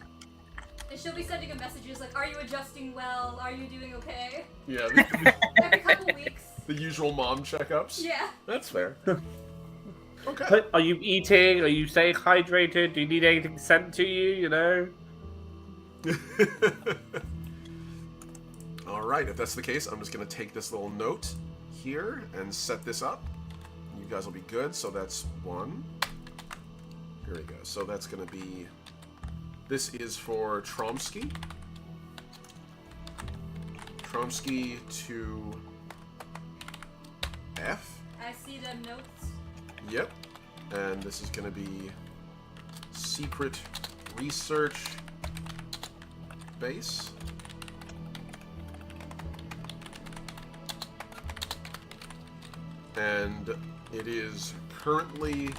And she'll be sending him messages like, are you adjusting well? Are you doing okay? Yeah. Every couple weeks. The usual mom checkups. Yeah. That's fair. Okay. But are you eating? Are you staying hydrated? Do you need anything sent to you, you know? Alright, if that's the case, I'm just going to take this little note here and set this up. You guys will be good, so that's 1. Here we go. So that's going to be... This is for Tromsky. Tromsky to F. I see the notes. Yep. And this is going to be secret research base. And it is currently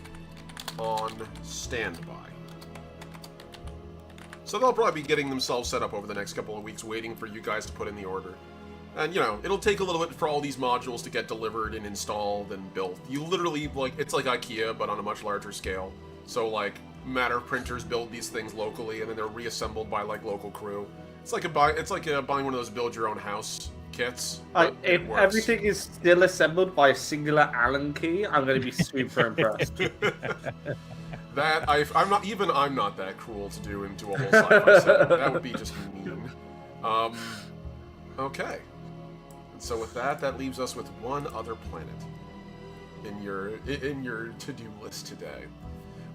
on standby. So they'll probably be getting themselves set up over the next couple of weeks, waiting for you guys to put in the order. And, you know, it'll take a little bit for all these modules to get delivered and installed and built. You literally, like, it's like IKEA, but on a much larger scale. So, like, Matter printers build these things locally, and then they're reassembled by, like, local crew. It's like buying one of those build-your-own-house kits. If everything is still assembled by a singular Allen key, I'm going to be super impressed. That I'm not that cruel to do into a whole sci-fi set. That would be just mean. Okay. And so with that leaves us with one other planet in your to-do list today,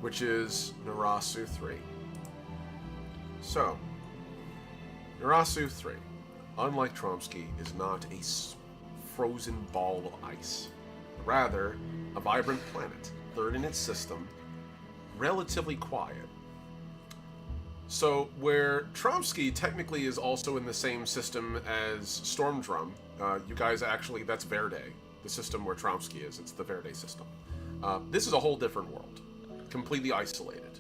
which is Narasu 3. So, Narasu 3, unlike Tromsky, is not a frozen ball of ice. Rather, a vibrant planet, third in its system, relatively quiet. So, where Tromsky technically is also in the same system as Stormdrum, you guys actually, that's Verde, the system where Tromsky is. It's the Verde system. This is a whole different world, completely isolated.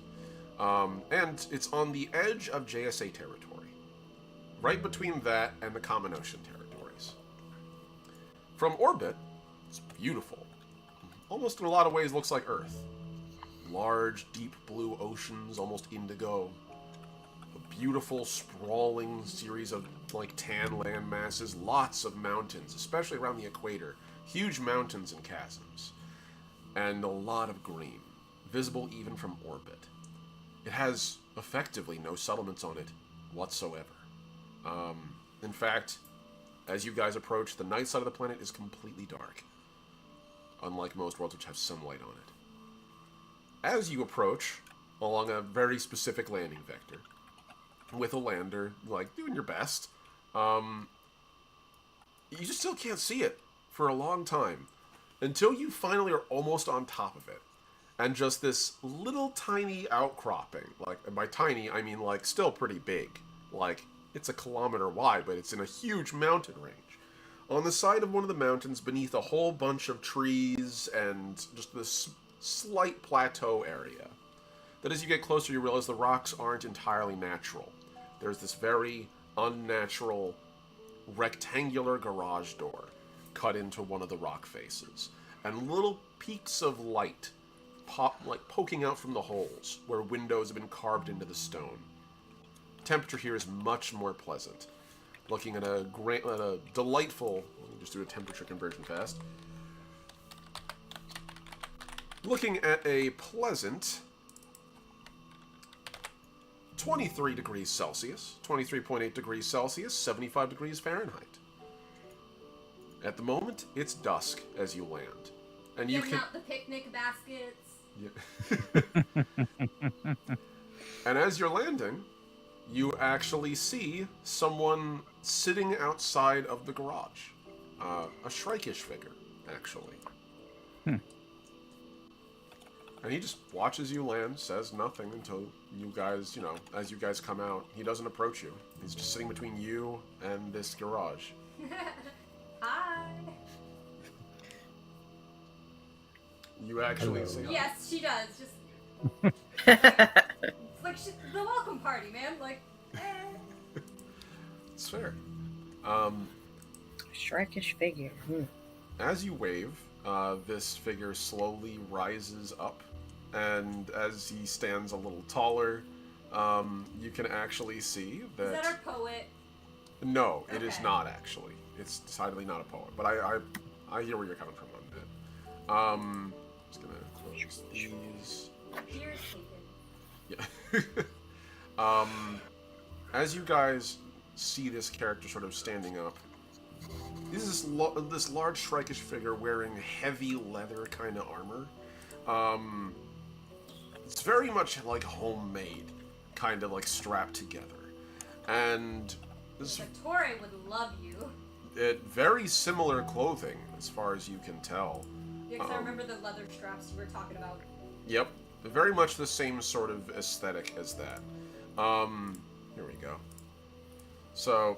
And it's on the edge of JSA territory, right between that and the Common Ocean territories. From orbit, it's beautiful. Almost in a lot of ways looks like Earth. Large, deep blue oceans, almost indigo. A beautiful, sprawling series of, like, tan land masses. Lots of mountains, especially around the equator. Huge mountains and chasms. And a lot of green, visible even from orbit. It has effectively no settlements on it whatsoever. In fact, as you guys approach, the night side of the planet is completely dark. Unlike most worlds which have sunlight on it. As you approach along a very specific landing vector, with a lander, like, doing your best, you just still can't see it for a long time, until you finally are almost on top of it, and just this little tiny outcropping, like, and by tiny, I mean, like, still pretty big, like, it's a kilometer wide, but it's in a huge mountain range. On the side of one of the mountains, beneath a whole bunch of trees and just this slight plateau area, that as you get closer you realize the rocks aren't entirely natural. There's this very unnatural rectangular garage door cut into one of the rock faces, and little peaks of light poking out from the holes where windows have been carved into the stone. Temperature here is much more pleasant. Looking at a delightful, let me just do a temperature conversion fast. Looking at a pleasant 23 degrees Celsius, 23.8 degrees Celsius, 75 degrees Fahrenheit. At the moment, it's dusk as you land. And you Getting can... out the picnic baskets. Yeah. And as you're landing, you actually see someone sitting outside of the garage. A Shrikesh figure, actually. And he just watches you land, says nothing until you guys, you know, as you guys come out. He doesn't approach you. He's just sitting between you and this garage. Hi. You actually see... Yes, she does. Just it's like the welcome party, man. Like, It's fair. Shrikesh figure. As you wave, this figure slowly rises up, and as he stands a little taller, you can actually see that... Is that our poet? No, it is Okay. not actually. It's decidedly not a poet, but I hear where you're coming from on that. Just gonna close these. Beer is taken. Yeah. As you guys see this character sort of standing up, this is this large Shrikesh figure wearing heavy leather kind of armor. It's very much like homemade, kind of like strapped together, and this Torre would love you. very similar clothing as far as you can tell. Yeah, because I remember the leather straps you were talking about. Yep, very much the same sort of aesthetic as that. Here we go. So,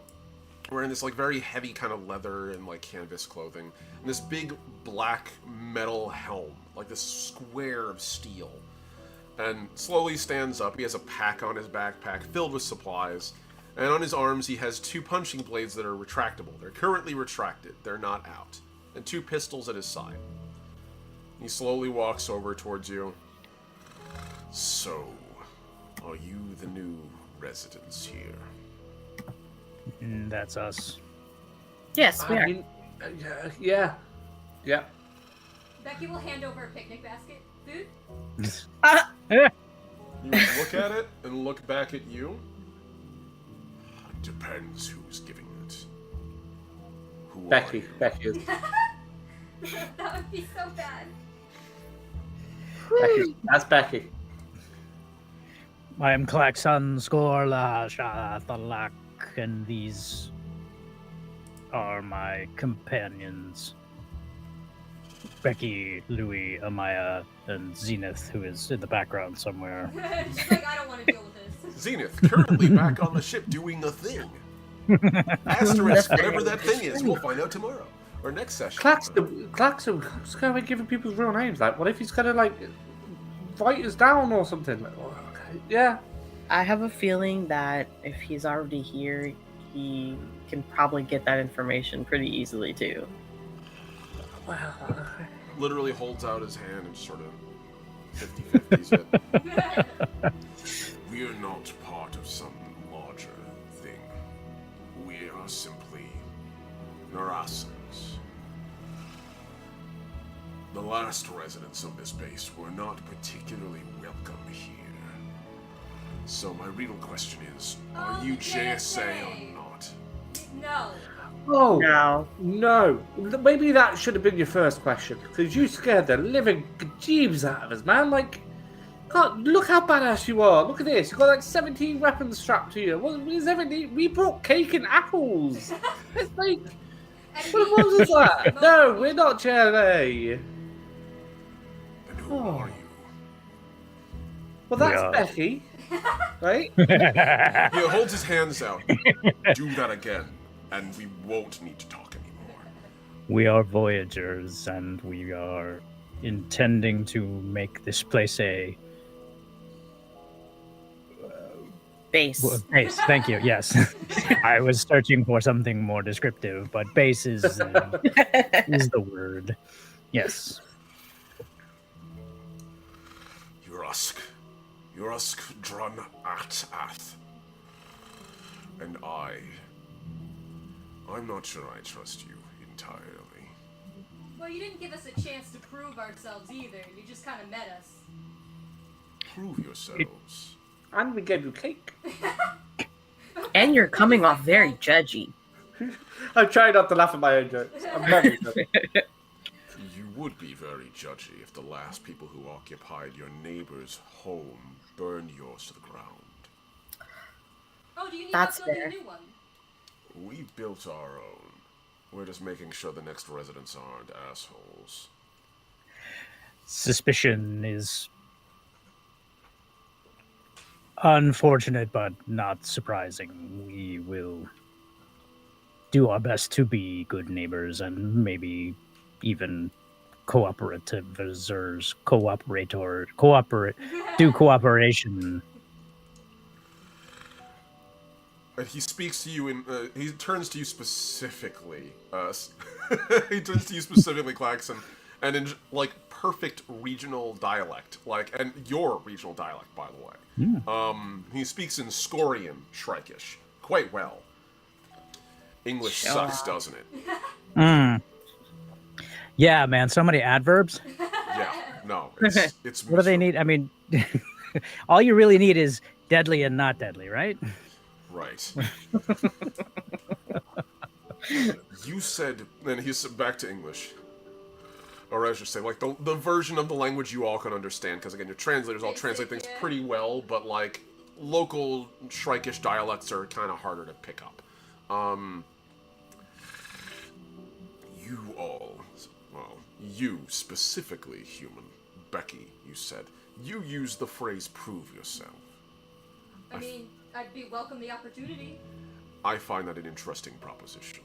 wearing this like very heavy kind of leather and like canvas clothing, and this big black metal helm, like this square of steel. and slowly stands up. He has a pack on his backpack filled with supplies, and on his arms he has 2 punching blades that are retractable. They're currently retracted. They're not out. And 2 pistols at his side. He slowly walks over towards you. So, are you the new residents here? That's us. Yes, we I are. mean, yeah. Becky will hand over a picnic basket. Food? You look at it and look back at you. It depends who's giving it. Who Becky. are you? Becky is. That would be so bad. Becky. That's Becky. I am Klaxon Skorla Shathalak, and these are my companions. Becky, Louis, Amaya, and Zenith, who is in the background somewhere. She's like, I don't want to deal with this. Zenith, currently back on the ship doing a thing. Asterisk, whatever that thing is, we'll find out tomorrow. Or next session. Klaxon, what's going on giving people real names? Like, what if he's gonna, like, write us down or something? Like, okay, yeah. I have a feeling that if he's already here, he can probably get that information pretty easily too. Well, Literally holds out his hand and sort of 50-50s it. We are not part of some larger thing. We are simply Narasans. The last residents of this base were not particularly welcome here. So my real question is, are you JSA or not? No. oh, No. no. Maybe that should have been your first question, because you scared the living jeebs out of us, man. Like, God, look how badass you are. Look at this. You've got like 17 weapons strapped to you. What is everything? We brought cake and apples. It's like, And what was that? most No, people- we're not JLA. And who Oh. are you? Well, that's Yeah. Becky, right? He holds his hands out. Do that again, and we won't need to talk anymore. We are Voyagers, and we are intending to make this place a Base. base. Thank you. Yes, I was searching for something more descriptive, but base is the word. Yes. Yurusk Drun At Ath. And I'm not sure I trust you entirely. Well, you didn't give us a chance to prove ourselves either. You just kind of met us. Prove yourselves. And we gave you cake. And you're coming off very judgy. I'm trying not to laugh at my own jokes. I'm very judgy. You would be very judgy if the last people who occupied your neighbor's home burned yours to the ground. Oh, do you need That's to build fair. a new one? We built our own. We're just making sure the next residents aren't assholes. Suspicion is unfortunate, but not surprising. We will do our best to be good neighbors and maybe even do cooperation. And he speaks to you in. He turns to you specifically. He turns to you specifically, Klaxon, and in like perfect regional dialect, and your regional dialect, by the way. He speaks in Scorian Shriekish quite well. English sucks, doesn't it? Yeah, man, so many adverbs. Yeah, no, it's What do they need? I mean, all you really need is deadly and not deadly, right? Right. You said, and he's back to English. Or I should say, like, the version of the language you all can understand, because again, your translators all translate things pretty well, but like, local Shriekish dialects are kind of harder to pick up. You all, well, you specifically, human, Becky, you said, you used the phrase prove yourself. I mean, I'd be welcome the opportunity. I find that an interesting proposition.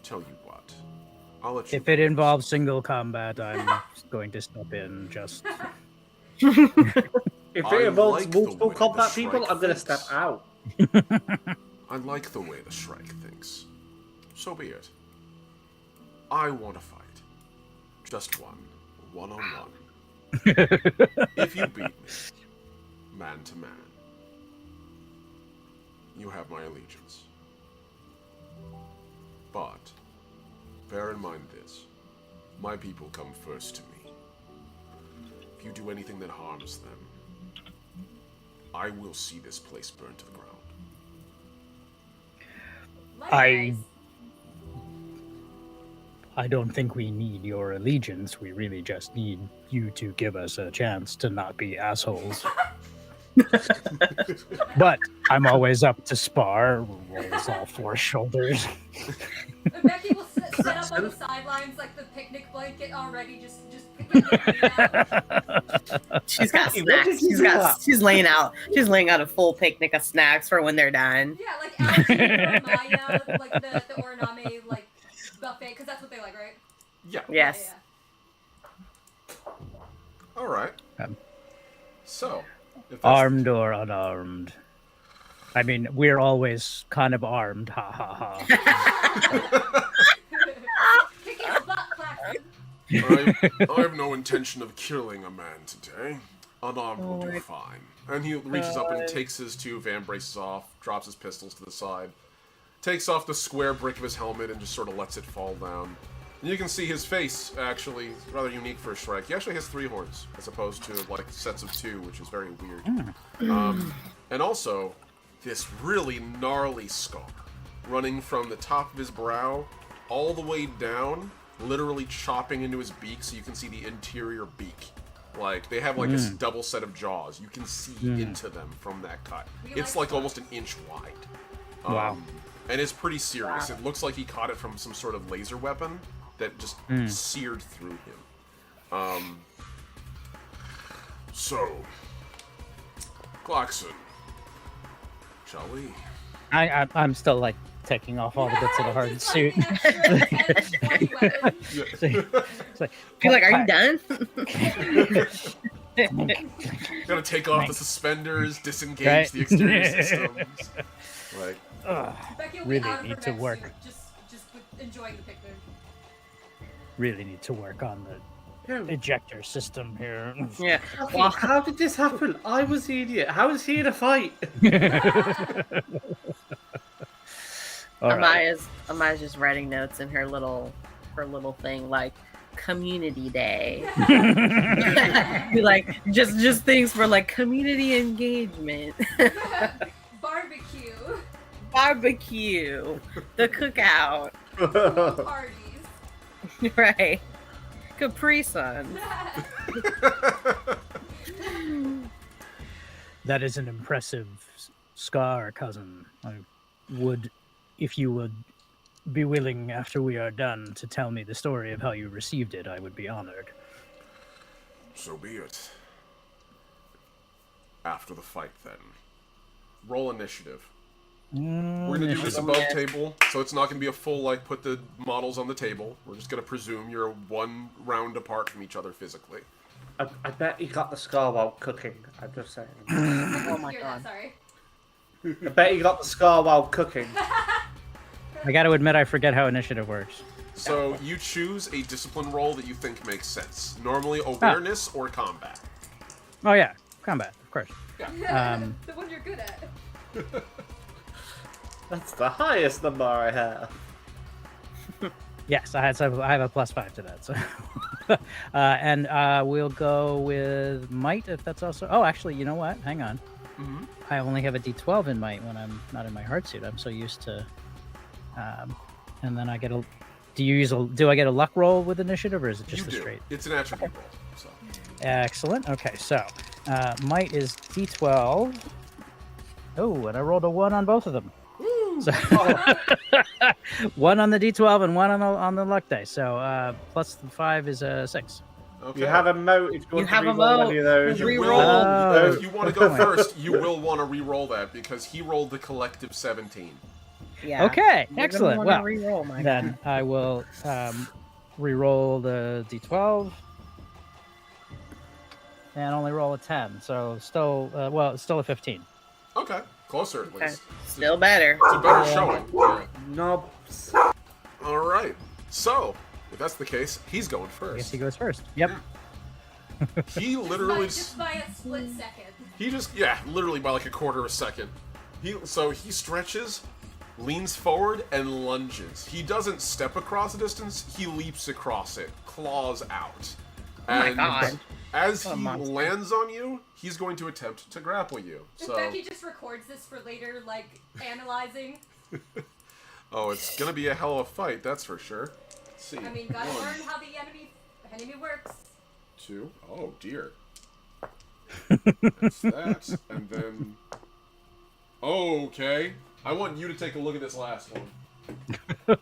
Tell you what, I'll let you. If it involves single combat, I'm going to step in just. If I it involves like the multiple way the combat people, Shrike I'm going to thinks. step out. I like the way the Shrike thinks. So be it. I want to fight. Just one-on-one. If you beat me, man to man, you have my allegiance. But, bear in mind this. My people come first to me. If you do anything that harms them, I will see this place burn to the ground. I don't think we need your allegiance. We really just need you to give us a chance to not be assholes. But I'm always up to spar. Rolls all four shoulders. Becky will set up on the sidelines like the picnic blanket already, just picking out. She's got Hey, what did snacks. you do that? She's laying out a full picnic of snacks for when they're done. Yeah, like Ashley or Maya, like the origami like buffet, because that's what they like, right? Yeah. Yes. Yeah. All right. Um, So, if that's Armed or unarmed? I mean, we're always kind of armed. Ha ha ha. Kicking his butt, Claxton. I have no intention of killing a man today. Unarmed will do fine. And he reaches up and takes his two van braces off, drops his pistols to the side, takes off the square brick of his helmet and just sort of lets it fall down. And you can see his face, actually, is rather unique for a Shrike. He actually has 3 horns, as opposed to, like, sets of 2, which is very weird. And also, this really gnarly scar running from the top of his brow all the way down, literally chopping into his beak, so you can see the interior beak. Like, they have, like, a double set of jaws. You can see into them from that cut. It's, like, almost an inch wide. Wow. And it's pretty serious. It looks like he caught it from some sort of laser weapon that just seared through him. So, Klaxon, shall we? I'm still like taking off all the bits of the hard suit. It's like, You're like, are you done? Gotta take off the suspenders, disengage Right. the exterior systems. Like, Becky will Really be out of need her to mech work. suit, just enjoying the picnic. really need to work on the ejector system here. Yeah. Well, how did this happen? I was the idiot. How is he in a fight? All right. Amaya's just writing notes in her little thing like community day. Be like just things for like community engagement. Barbecue. The cookout. Parties. Right. Capri Sun. That is an impressive scar, cousin. I would, if you would be willing, after we are done, to tell me the story of how you received it, I would be honored. so be it. After the fight, then. Roll initiative. We're gonna do this above table, so it's not gonna be a full, like, put the models on the table. We're just gonna presume you're 1 round apart from each other physically. I bet he got the scar while cooking. I'm just saying. Oh my Hear god. that, sorry. I bet he got the scar while cooking. I got to admit, I forget how initiative works. So you choose a discipline roll that you think makes sense. Normally awareness or combat. Oh yeah, combat, of course. The one you're good at. That's the highest number I have. Yes, I have a +5 to that. So, and we'll go with might if that's also. Oh, actually, you know what? Hang on. Mm-hmm. I only have a D12 in might when I'm not in my hard suit. I'm so used to. And then I get a. Do I get a luck roll with initiative, or is it just a straight? It's an attribute roll. So. Excellent. Okay, so might is D12. Oh, and I rolled a 1 on both of them. So, 1 on the D12 and 1 on the luck dice. So plus 5 is a 6. Okay. You have a moat if you want to have a re-roll moat. any of those. You Reroll. will, if you want to go first, you will want to re-roll that because he rolled the collective 17. Yeah. Okay, You're gonna excellent. wanna Well, re-roll, my then I will re-roll the D12. and only roll a 10. So still, it's still a 15. Okay, closer at Okay. least. Still better. It's a better showing. Yeah. Knobs. All right. So, if that's the case, he's going I guess first. he goes first. Yep. He literally Just by a split second. literally by like a quarter of a second. He stretches, leans forward, and lunges. He doesn't step across the distance, he leaps across it, claws out. Oh my And God. as What a he monster. lands on you, he's going to attempt to grapple you. So, Becky just records this for later, like, analyzing. oh, it's gonna be a hell of a fight, that's for sure. Let's see. I mean, gotta 1, learn how the enemy works. 2. Oh dear. That's that, and then. Okay. I want you to take a look at this last one.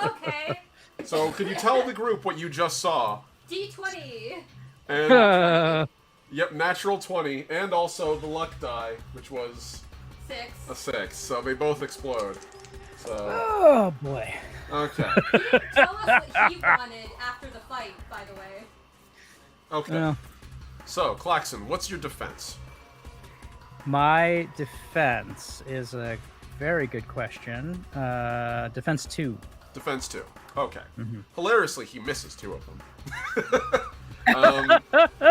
Okay. So, could you tell the group what you just saw? D20. And yep, natural 20, and also the luck die, which was 6. a 6. So they both explode. So Oh boy. okay, He didn't tell us what he wanted after the fight, by the way. okay. Well, So Klaxon, what's your defense? my defense is a very good question. Defense 2. Defense 2. Okay. Mm-hmm. Hilariously, he misses 2 of them.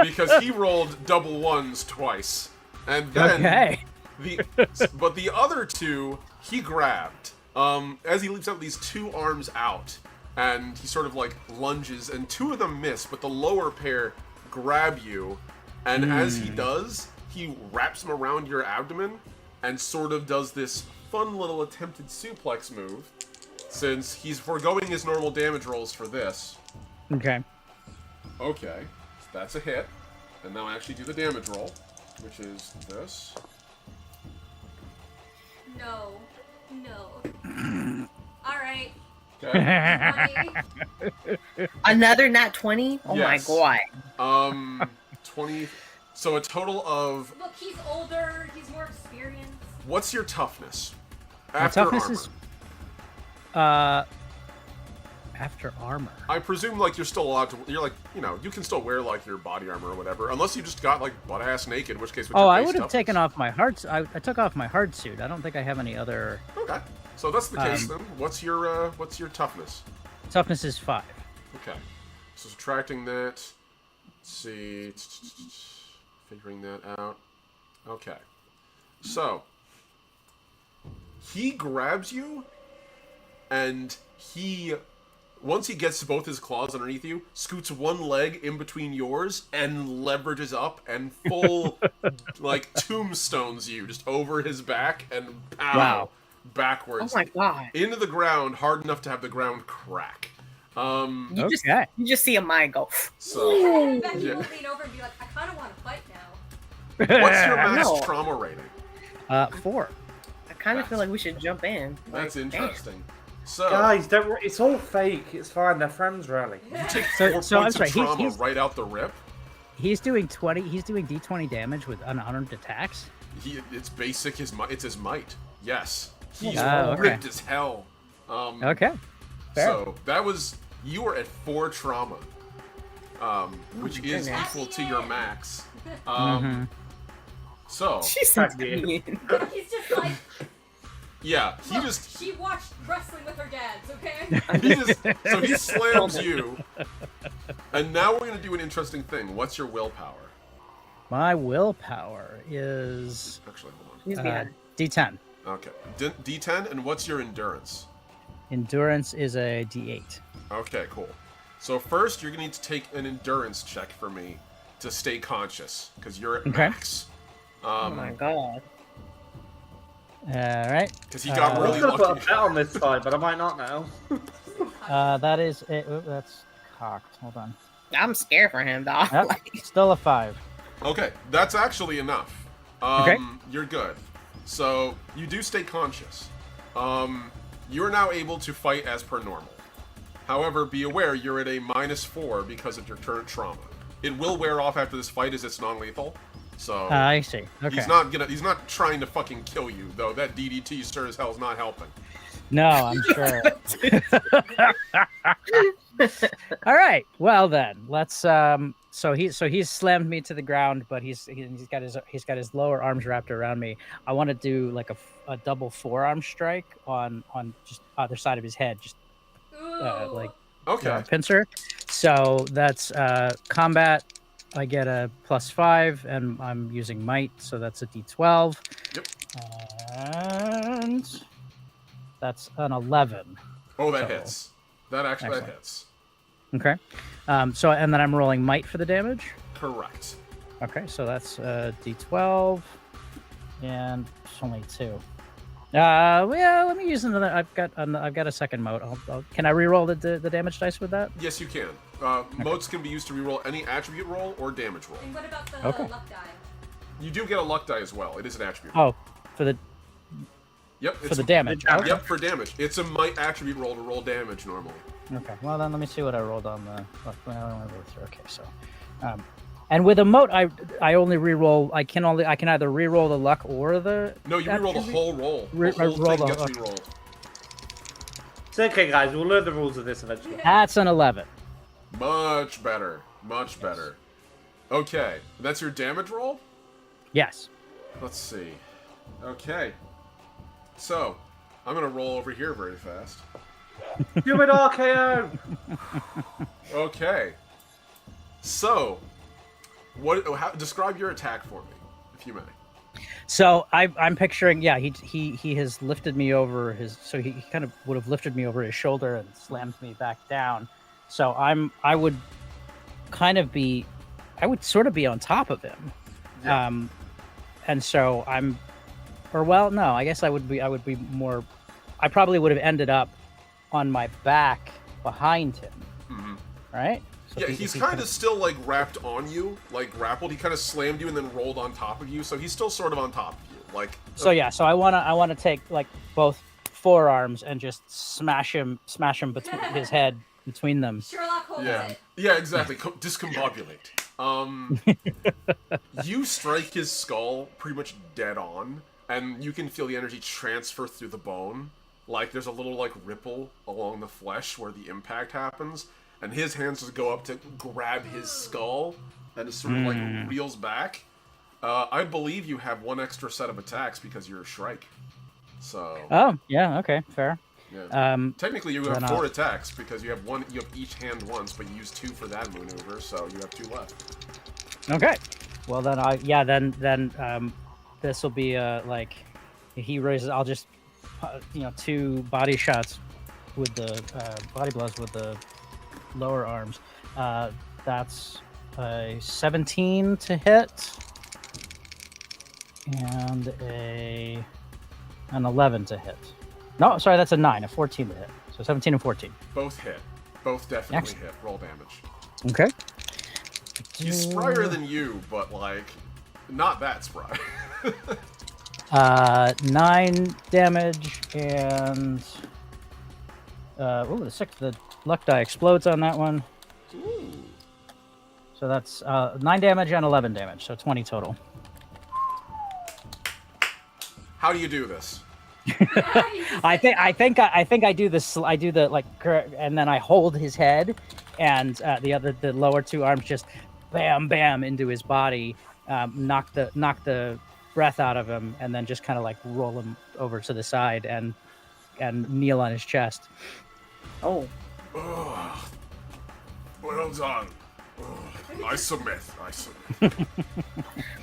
Because he rolled double ones twice, and then Okay. but the other 2 he grabbed. As he leaps out these 2 arms out, and he sort of like lunges, and 2 of them miss, but the lower pair grab you, and as he does, he wraps them around your abdomen and sort of does this fun little attempted suplex move, since he's foregoing his normal damage rolls for this. Okay. Okay, so that's a hit, and now I actually do the damage roll, which is this. No. Alright. Okay. 20. Another nat 20? Oh Yes. my god. 20. So a total of. Look, he's older, he's more experienced. What's your toughness? My After toughness armor. is after armor. I presume like you're still allowed to. You're like, you can still wear like your body armor or whatever, unless you just got like butt ass naked, in which case. Oh, I would have taken off my heart. I took off my hard suit. I don't think I have any other. Okay, so that's the case then. What's your toughness? Toughness is 5. Okay, so subtracting that. Let's see, figuring that out. Okay, so he grabs you, and once he gets both his claws underneath you, scoots one leg in between yours and leverages up and full, like, tombstones you just over his back and pow, Wow. backwards. Oh my god. Into the ground, hard enough to have the ground crack. You Okay. just see a mind go. So, Becky yeah. will lean over and be like, I kind of want to fight now. What's your max No. trauma rating? 4. I kind of feel like we should jump in. That's Like, interesting. So, Guys, don't. It's all fake. It's fine. They're friends, really. you take So- 4 so I'm points sorry, of he's- trauma he's- right out the rip. He's doing 20. He's doing D20 damage with unarmed attacks. It's basic. It's his might. Yes, he's okay. ripped as hell. Okay. Fair. So that was you were at 4 trauma, which is goodness. equal to your max. Mhm. So She sounds Yeah. mean. He's just like, yeah, he look, just she watched wrestling with her dads, okay? he slams you, and now we're gonna do an interesting thing. What's your willpower? My willpower is Actually, hold He's uh, behind. D10. on. Okay, D10, and what's your endurance? Endurance is a D8. Okay, cool. So first, you're gonna need to take an endurance check for me to stay conscious, because you're at Okay. max. Oh my god. All right. Because he got I really was gonna put a lucky. bet on this side, but I might not now. That is it. Ooh, that's cocked. Hold on. I'm scared for him, dog. Yep, Like, still a 5. Okay, that's actually enough. Okay. You're good. So, you do stay conscious. You're now able to fight as per normal. However, be aware you're at a -4 because of your current trauma. It will wear off after this fight as it's non-lethal. So, I see. Okay. he's not trying to fucking kill you, though. That DDT sure as hell's not helping. No, I'm sure. All right. Well then, let's. he's slammed me to the ground, but he's got his lower arms wrapped around me. I want to do like a double forearm strike on just other side of his head, just like Okay. pincer. So that's combat. I get a +5, and I'm using might, so that's a D12. Yep. And that's an 11. Oh, that So- hits. That actually Excellent. hits. Okay. So and then I'm rolling might for the damage. Correct. Okay, so that's D12, and it's only 2. Yeah, let me use another. I've got a second mode. Can I reroll the damage dice with that? Yes, you can. Modes can be used to reroll any attribute roll or damage roll. And what about the Okay. luck die? You do get a luck die as well. It is an attribute. Oh, for the Yep. for the damage. Okay. Yep, for damage. It's a might attribute roll to roll damage normally. Okay. Well, then let me see what I rolled on the. Okay, so, and with a moat, I only reroll. I can either reroll the luck or the. No, you reroll the attribute? whole roll. Re- The whole roll thing the- gets okay. rerolled. It's okay, guys. We'll learn the rules of this eventually. That's an 11. Much better. Much better. Okay, that's your damage roll? Yes. Let's see. Okay. So, I'm gonna roll over here very fast. Do an RKO! Okay. So, describe your attack for me, if you may. So I'm picturing, yeah, he has lifted me over his, so he kind of would have lifted me over his shoulder and slammed me back down. So I would sort of be on top of him, Yeah. and so I guess I would be more. I probably would have ended up on my back behind him, Mhm. right? So Yeah, if he's he kind of still, like, wrapped on you, like, grappled. He kind of slammed you and then rolled on top of you, so he's still sort of on top of you. Like, So yeah, so I wanna take like both forearms and just smash him between his head between them. Sherlock Holmes yeah. it. Yeah, exactly. Discombobulate. You strike his skull pretty much dead on, and you can feel the energy transfer through the bone. Like, there's a little, like, ripple along the flesh where the impact happens, and his hands just go up to grab his skull, and it sort of, like, reels back. I believe you have one extra set of attacks because you're a Shrike. So, Oh yeah, okay, fair. yeah. Technically, you have then 4 I'll- attacks because you have each hand once, but you use 2 for that maneuver, so you have 2 left. Okay. Well then this will be like he raises. I'll just 2 body shots with the body blows with the lower arms. That's a 17 to hit and an 11 to hit. No, sorry, that's a 9, a 14 to hit. So 17 and 14. Both hit. Both definitely Excellent. hit. Roll damage. Okay. He's sprier than you, but, like, not that spry. 9 damage and the luck die explodes on that one. Ooh. So that's 9 damage and 11 damage, so 20 total. How do you do this? I think I do this. I do the and then I hold his head, and the lower 2 arms just bam bam into his body, knock the breath out of him, and then just kind of like roll him over to the side and kneel on his chest. Oh. Ugh. Well done. Ugh. I submit.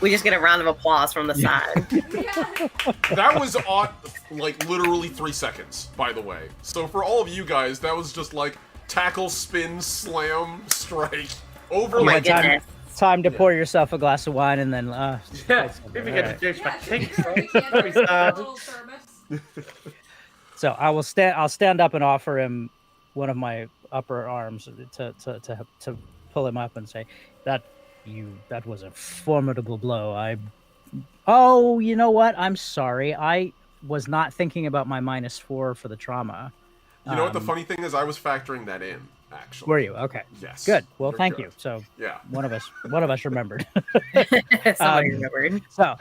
We just get a round of applause from the side. Yeah. That was on, like, literally 3 seconds, by the way. So for all of you guys, that was just like tackle, spin, slam, strike. Over Oh my like goodness. Time to pour yourself a glass of wine and then Yeah, if you get Alright. to finish my Yeah, cake, sure, we can't very have a sad. little thermos. So I'll stand up and offer him one of my upper arms to pull him up and say that was a formidable blow. Oh, you know what? I'm sorry. I was not thinking about my -4 for the trauma. You know what the funny thing is? I was factoring that in, actually. Were you? Okay. Yes. Good. Well, You're thank good. you. So Yeah. one of us remembered. Somebody remembered. So,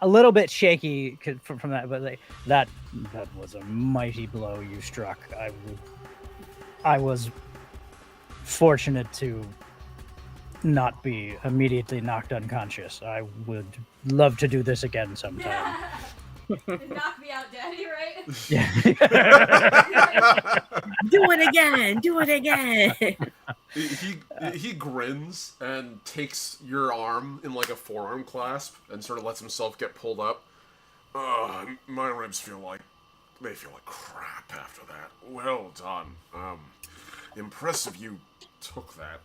a little bit shaky from that, but that was a mighty blow you struck. I was fortunate to not be immediately knocked unconscious. I would love to do this again sometime. Knock me out, Daddy, right? Yeah. Do it again. Do it again. He grins and takes your arm in like a forearm clasp and sort of lets himself get pulled up. My ribs feel like crap after that. Well done. Impressive you took that.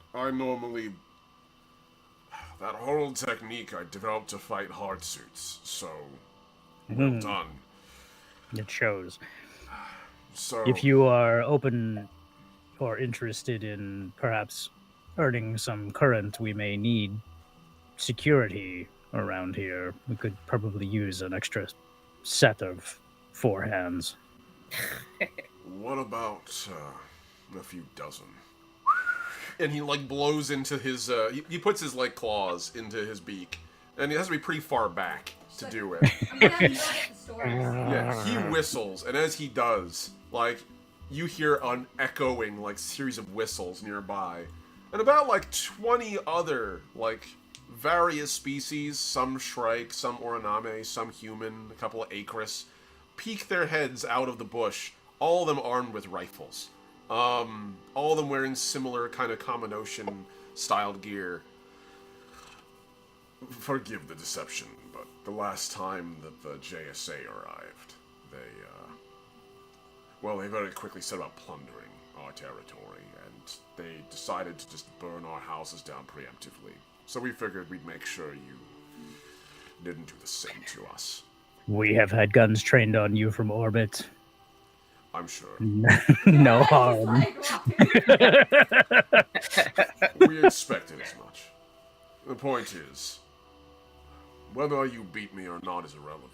That whole technique I developed to fight hard suits, so well done. It shows. So If you are open or interested in perhaps earning some current, we may need security around here. We could probably use an extra set of 4 hands. what about a few dozen? And he like blows into his he puts his like claws into his beak, and he has to be pretty far back to do it. I'm gonna have to go get the stories. Yeah, he whistles, and as he does, like, you hear an echoing, like, series of whistles nearby. And about, like, 20 other, like, various species, some shrike, some oriname, some human, a couple of acris, peek their heads out of the bush, all of them armed with rifles. All of them wearing similar kind of common ocean styled gear. Forgive the deception, but the last time that the JSA arrived, they very quickly set about plundering our territory, and they decided to just burn our houses down preemptively. So we figured we'd make sure you didn't do the same to us. We have had guns trained on you from orbit. I'm sure. No harm. We expected as much. The point is, whether you beat me or not is irrelevant.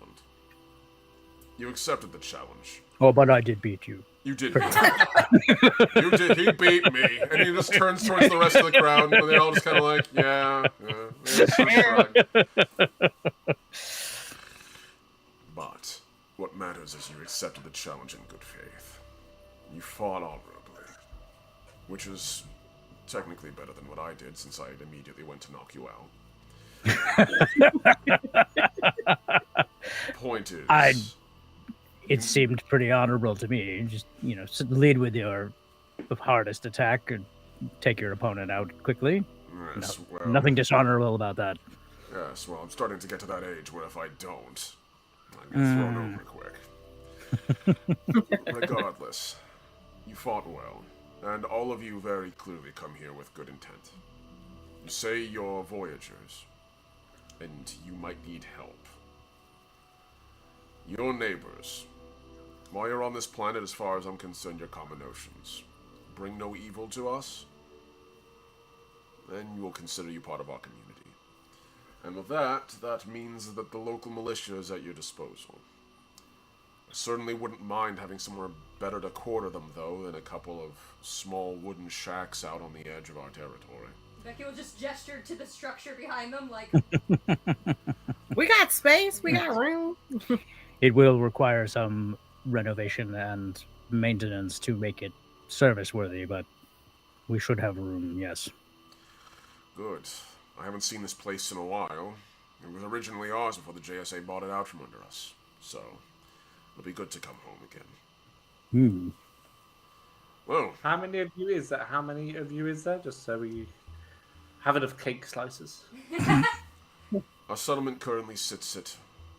You accepted the challenge. Oh, but I did beat you. You did beat me. You did. He beat me. And he just turns towards the rest of the crowd, and they all just kind of like, yeah. But what matters is you accepted the challenge in good faith. You fought honorably, which is technically better than what I did, since I immediately went to knock you out. Point is... It seemed pretty honorable to me. Just, lead with your hardest attack and take your opponent out quickly. Yes, Nothing dishonorable about that. Yes, well, I'm starting to get to that age where if I don't, I get thrown over quick. Regardless, you fought well, and all of you very clearly come here with good intent. You say you're Voyagers, and you might need help. Your neighbors, while you're on this planet, as far as I'm concerned, you're common oceans. Bring no evil to us, and we will consider you part of our community. And with that means that the local militia is at your disposal. I certainly wouldn't mind having somewhere better to quarter them, though, than a couple of small wooden shacks out on the edge of our territory. Becky will just gesture to the structure behind them, like... We got space, we got room. It will require some renovation and maintenance to make it service-worthy, but we should have room, yes. Good. I haven't seen this place in a while. It was originally ours before the JSA bought it out from under us, so it'll be good to come home again. Well, How many of you is there? Just so we have enough cake slices. our settlement currently sits at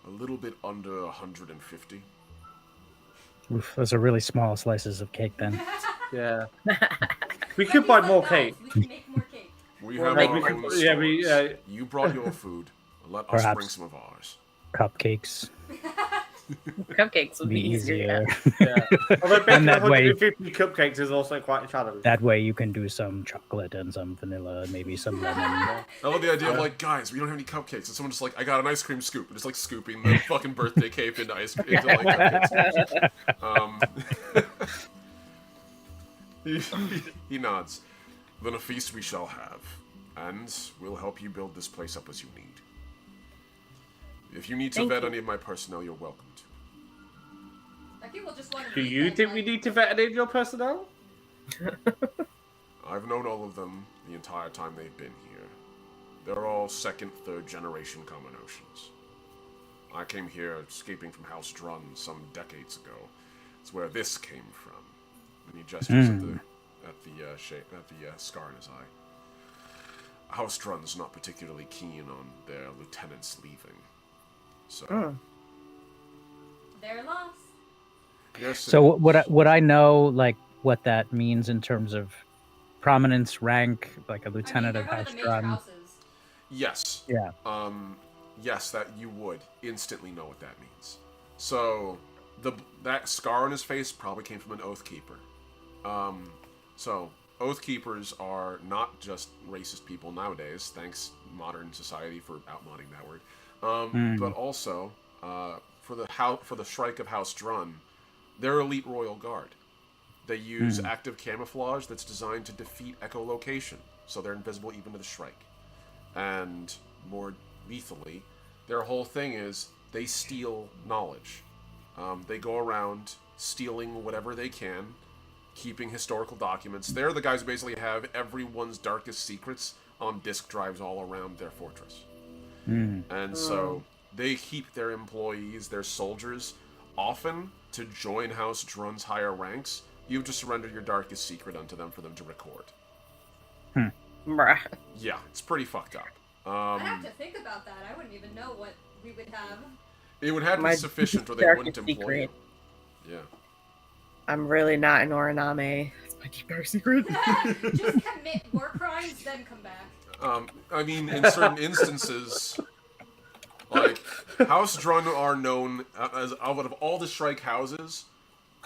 a little bit under 150. Oof, those are really small slices of cake, then. Yeah. We could buy more cake. We can make more cake. We have Like, our we own could- stores. yeah, we, You brought your food. Let us Perhaps. bring some of ours. Cupcakes. Cupcakes would Be be easier. easier. Although And baking that way- 150 cupcakes is also quite a challenge. That way you can do some chocolate and some vanilla, maybe some lemon. I love the idea of like, guys, we don't have any cupcakes, and someone just like, I got an ice cream scoop, and just like scooping the fucking birthday cake into ice cream, into like cupcakes. He nods. Then a feast we shall have, and we'll help you build this place up as you need. If you need to vet any of my personnel, you're welcome to. Becky will just want to Do you think we need to vet any of your personnel? I've known all of them the entire time they've been here. They're all second, third generation Kaminoshans. I came here escaping from House Drun some decades ago. It's where this came from. And he gestures at the scar in his eye. House Drun's not particularly keen on their lieutenants leaving. So They're lost. yes. So would I know like what that means in terms of prominence, rank, like a lieutenant they're of one House the major Drun? houses. Yes. Yeah. Yes, that you would instantly know what that means. So that scar on his face probably came from an Oathkeeper. So Oathkeepers are not just racist people nowadays, thanks modern society for outmodding that word. But also for the Shrike of House Drun, they're elite royal guard. They use active camouflage that's designed to defeat echolocation, so they're invisible even to the Shrike. And more lethally, their whole thing is they steal knowledge. They go around stealing whatever they can, keeping historical documents. They're the guys who basically have everyone's darkest secrets on disk drives all around their fortress. And so they keep their employees, their soldiers, often to join House Drun's higher ranks. You have to surrender your darkest secret unto them for them to record. Bruh. Yeah, it's pretty fucked up. I'd have to think about that. I wouldn't even know what we would have. It would have to be My sufficient or they darkest wouldn't employ you. secret. Yeah. I'm really not an Oraname. It's my deep dark secret. Just commit war crimes, then come back. I mean, in certain instances, like, House Drun are known, as out of all the Shrike houses,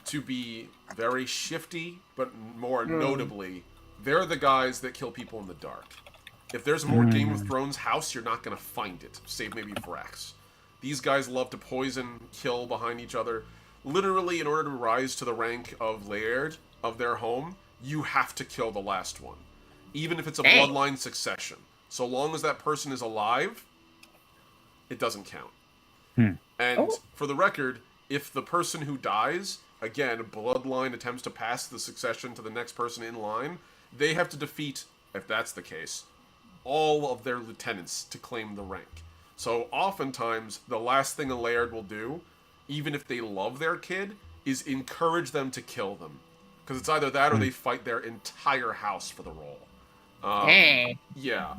to be very shifty, but more notably, they're the guys that kill people in the dark. If there's more Game of Thrones house, you're not going to find it, save maybe Vrax. These guys love to poison, kill behind each other. Literally, in order to rise to the rank of Laird of their home, you have to kill the last one. Even if it's a bloodline succession. So long as that person is alive, it doesn't count. And for the record, if the person who dies, again, bloodline attempts to pass the succession to the next person in line, they have to defeat, if that's the case, all of their lieutenants to claim the rank. So oftentimes, the last thing a Laird will do, even if they love their kid, is encourage them to kill them. Because it's either that or they fight their entire house for the role. Yeah.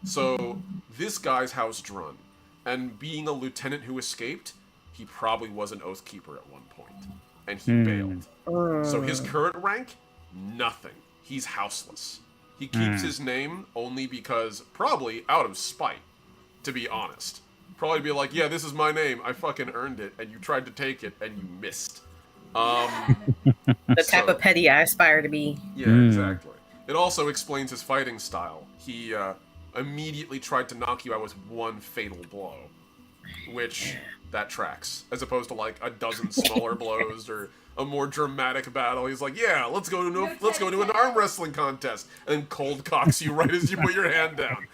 So, this guy's House Drun. And being a lieutenant who escaped, he probably was an Oathkeeper at one point. And he bailed. So his current rank? Nothing. He's houseless. He keeps his name only because, probably out of spite, to be honest. Probably be like, yeah, this is my name, I fucking earned it, and you tried to take it, and you missed. The type of petty I aspire to be. Yeah, exactly. It also explains his fighting style. He immediately tried to knock you out with one fatal blow, which that tracks, as opposed to like a dozen smaller blows or a more dramatic battle. He's like, yeah, let's go to an arm wrestling contest, and cold cocks you right as you put your hand down.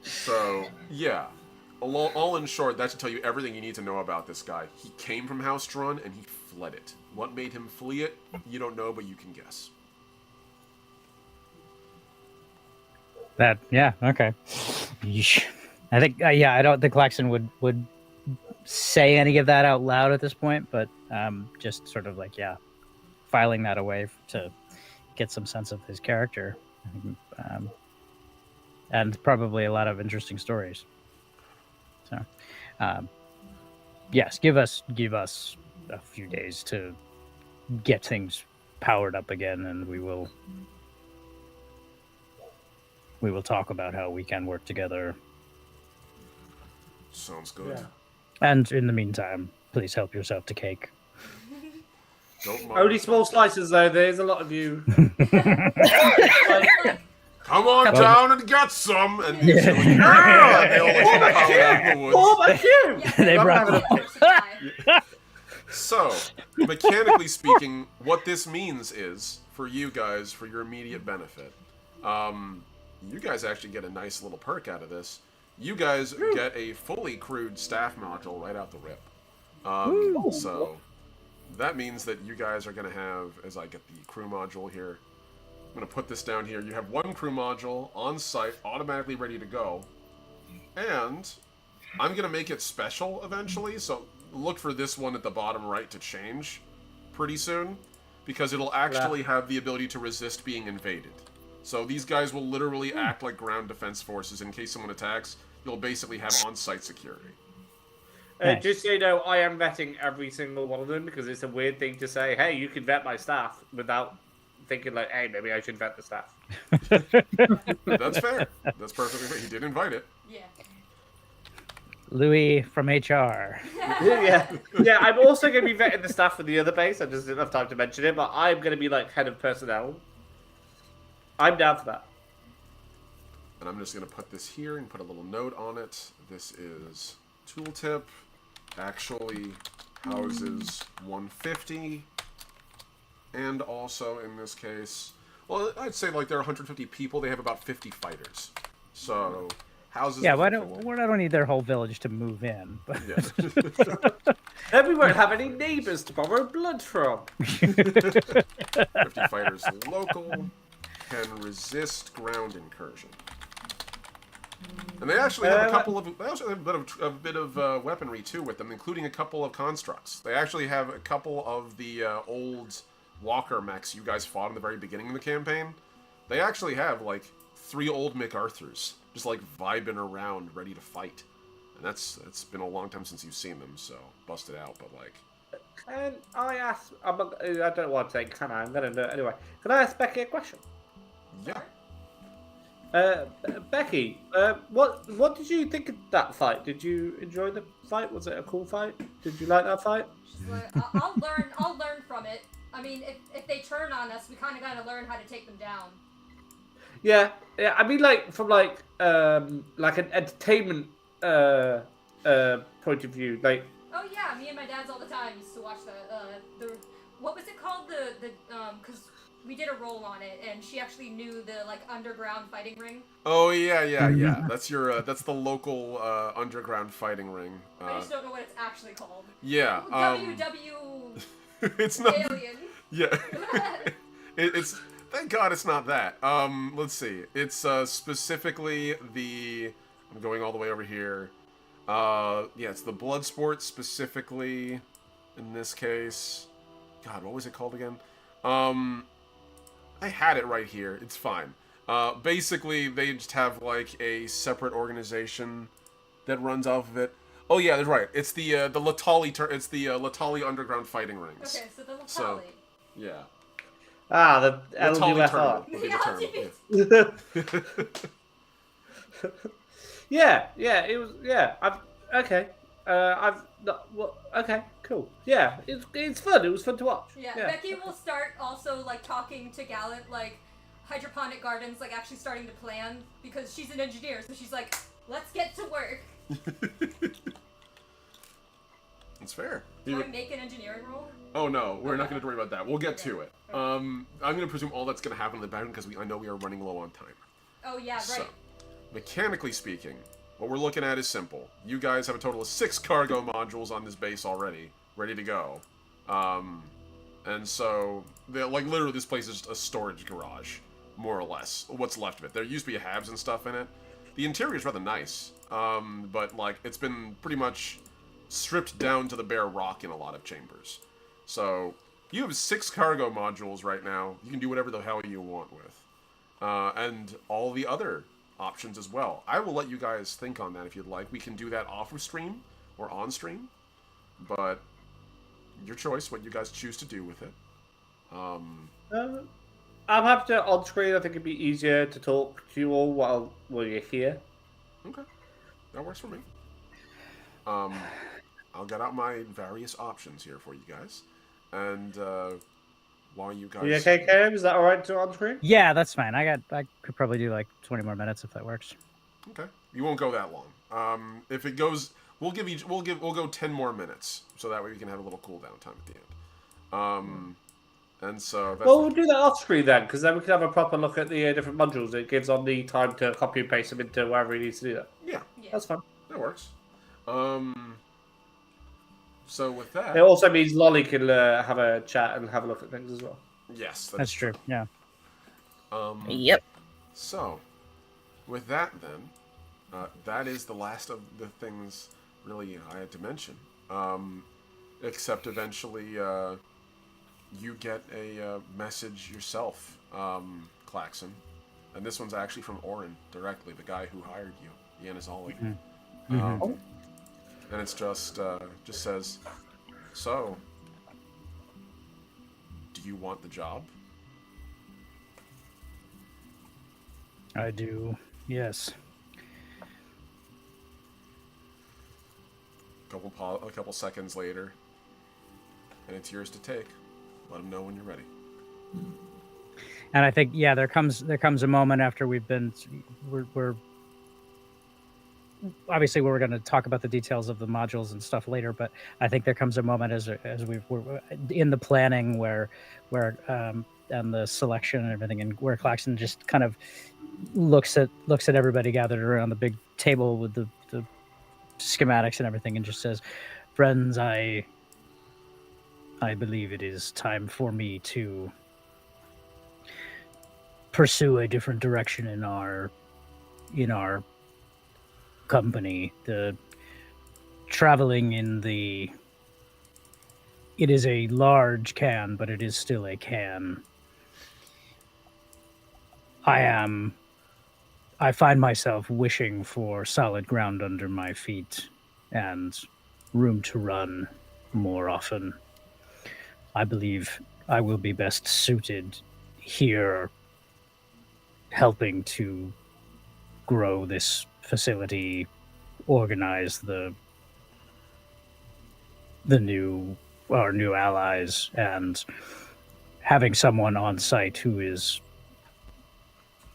So yeah, all in short, that should tell you everything you need to know about this guy. He came from House Drun and he fled it. What made him flee it, you don't know, but you can guess. Okay. Yeesh. I think I don't think Claxon would say any of that out loud at this point, but just sort of like filing that away to get some sense of his character, and probably a lot of interesting stories. So, yes, give us a few days to get things powered up again, and we will talk about how we can work together. Sounds good. Yeah. And in the meantime, please help yourself to cake. Don't mind. Only small slices, though. There's a lot of you. Come on down and get some! And he's like, yeah! They all like pile out in the woods. Oh, thank you! They brought So, mechanically speaking, what this means is, for you guys, for your immediate benefit, you guys actually get a nice little perk out of this. You guys get a fully crewed staff module right out the rip. So, that means that you guys are going to have, as I get the crew module here, I'm going to put this down here. You have one crew module on site, automatically ready to go. And I'm going to make it special eventually, so look for this one at the bottom right to change pretty soon, because it'll actually have the ability to resist being invaded. So these guys will literally act like ground defense forces in case someone attacks. You'll basically have on-site security. Nice. Just so you know, I am vetting every single one of them because it's a weird thing to say, hey, you can vet my staff without thinking like, hey, maybe I should vet the staff. That's fair. That's perfectly fair. He did invite it. Yeah. Louis from HR. Yeah, I'm also going to be vetting the staff for the other base. I just didn't have time to mention it, but I'm going to be like head of personnel. I'm down for that. And I'm just going to put this here and put a little note on it. This is tooltip. Actually houses 150. And also in this case, well, I'd say like there are 150 people. They have about 50 fighters. So houses. Yeah, I don't need their whole village to move in. But... Yeah. Then we won't have any neighbors to borrow blood from. 50 fighters local, can resist ground incursion. And they actually have a bit of weaponry too with them, including a couple of constructs. They actually have a couple of the old walker mechs you guys fought in the very beginning of the campaign. They actually have like 3 old MacArthurs just like vibing around, ready to fight. And it's been a long time since you've seen them, so bust it out. But like, And I asked, I don't want to say, can I? I'm going to do it anyway. Can I ask Becky a question? yeah. Becky, what did you think of that fight? Did you enjoy the fight? Was it a cool fight? Did you like that fight? She's like, I'll learn from it. I mean, if they turn on us, we kind of gotta learn how to take them down. Yeah. I mean, like from like an entertainment point of view, like. Oh yeah, me and my dad's all the time used to watch the what was it called, the because we did a roll on it, and she actually knew the like underground fighting ring. Oh yeah. That's your that's the local underground fighting ring. I just don't know what it's actually called. Yeah. WW It's not. Alien. Yeah. It's thank God it's not that. Let's see. It's specifically the. I'm going all the way over here. Yeah, it's the blood sport specifically. In this case, God, what was it called again? I had it right here. It's fine. Basically, they just have like a separate organization that runs off of it. Oh yeah, that's right. It's the Latali. It's the Latali underground fighting rings. Okay, so the Latali. So, yeah. Ah, the Latali LUFR. tournament would be the term. Yeah, it was. Yeah, okay. Okay, cool. Yeah, it's fun. It was fun to watch. Yeah, Becky will start also like talking to Gallant like hydroponic gardens, like actually starting to plan because she's an engineer, so she's like, let's get to work. It's fair. Do I make an engineering roll? Oh no, we're not going to worry about that. We'll get to it. I'm going to presume all that's going to happen in the background because I know we are running low on time. Oh yeah, right. So, mechanically speaking, what we're looking at is simple. You guys have a total of 6 cargo modules on this base already, ready to go. And so, like literally this place is a storage garage, more or less. What's left of it. There used to be halves and stuff in it. The interior is rather nice, but like it's been pretty much stripped down to the bare rock in a lot of chambers. So you have 6 cargo modules right now. You can do whatever the hell you want with, and all the other options as well. I will let you guys think on that if you'd like. We can do that off of stream or on stream, but your choice, what you guys choose to do with it. I'm happy to on screen. I think it'd be easier to talk to you all while you're here. Okay, that works for me. I'll get out my various options here for you guys, and while you guys. Are you okay, Cam? Is that all right to on screen? Yeah, that's fine. I could probably do like 20 more minutes if that works. Okay, you won't go that long. If it goes, we'll go 10 more minutes, so that way we can have a little cooldown time at the end. And so. That's We'll do that off screen then, because then we can have a proper look at the different modules. It gives on the time to copy and paste them into wherever he needs to do that. Yeah, That's fun. that works. So with that. It also means Lolly can have a chat and have a look at things as well. Yes, That's true. Yeah. Yep. So, with that then, that is the last of the things really I had to mention. Except eventually you get a message yourself, Klaxon. And this one's actually from Orin directly, the guy who hired you, Yanazali. And it's just says, so, do you want the job? I do, yes. A couple seconds later, and it's yours to take. Let him know when you're ready. And I think, yeah, there comes a moment after we're obviously we're going to talk about the details of the modules and stuff later, but I think there comes a moment as we're in the planning where and the selection and everything, and where Klaxon just kind of looks at everybody gathered around the big table with the schematics and everything, and just says, "Friends, I believe it is time for me to pursue a different direction in our company. The traveling it is a large can, but it is still a can. I find myself wishing for solid ground under my feet and room to run more often. I believe I will be best suited here, helping to grow this facility, organize our new allies, and having someone on site who is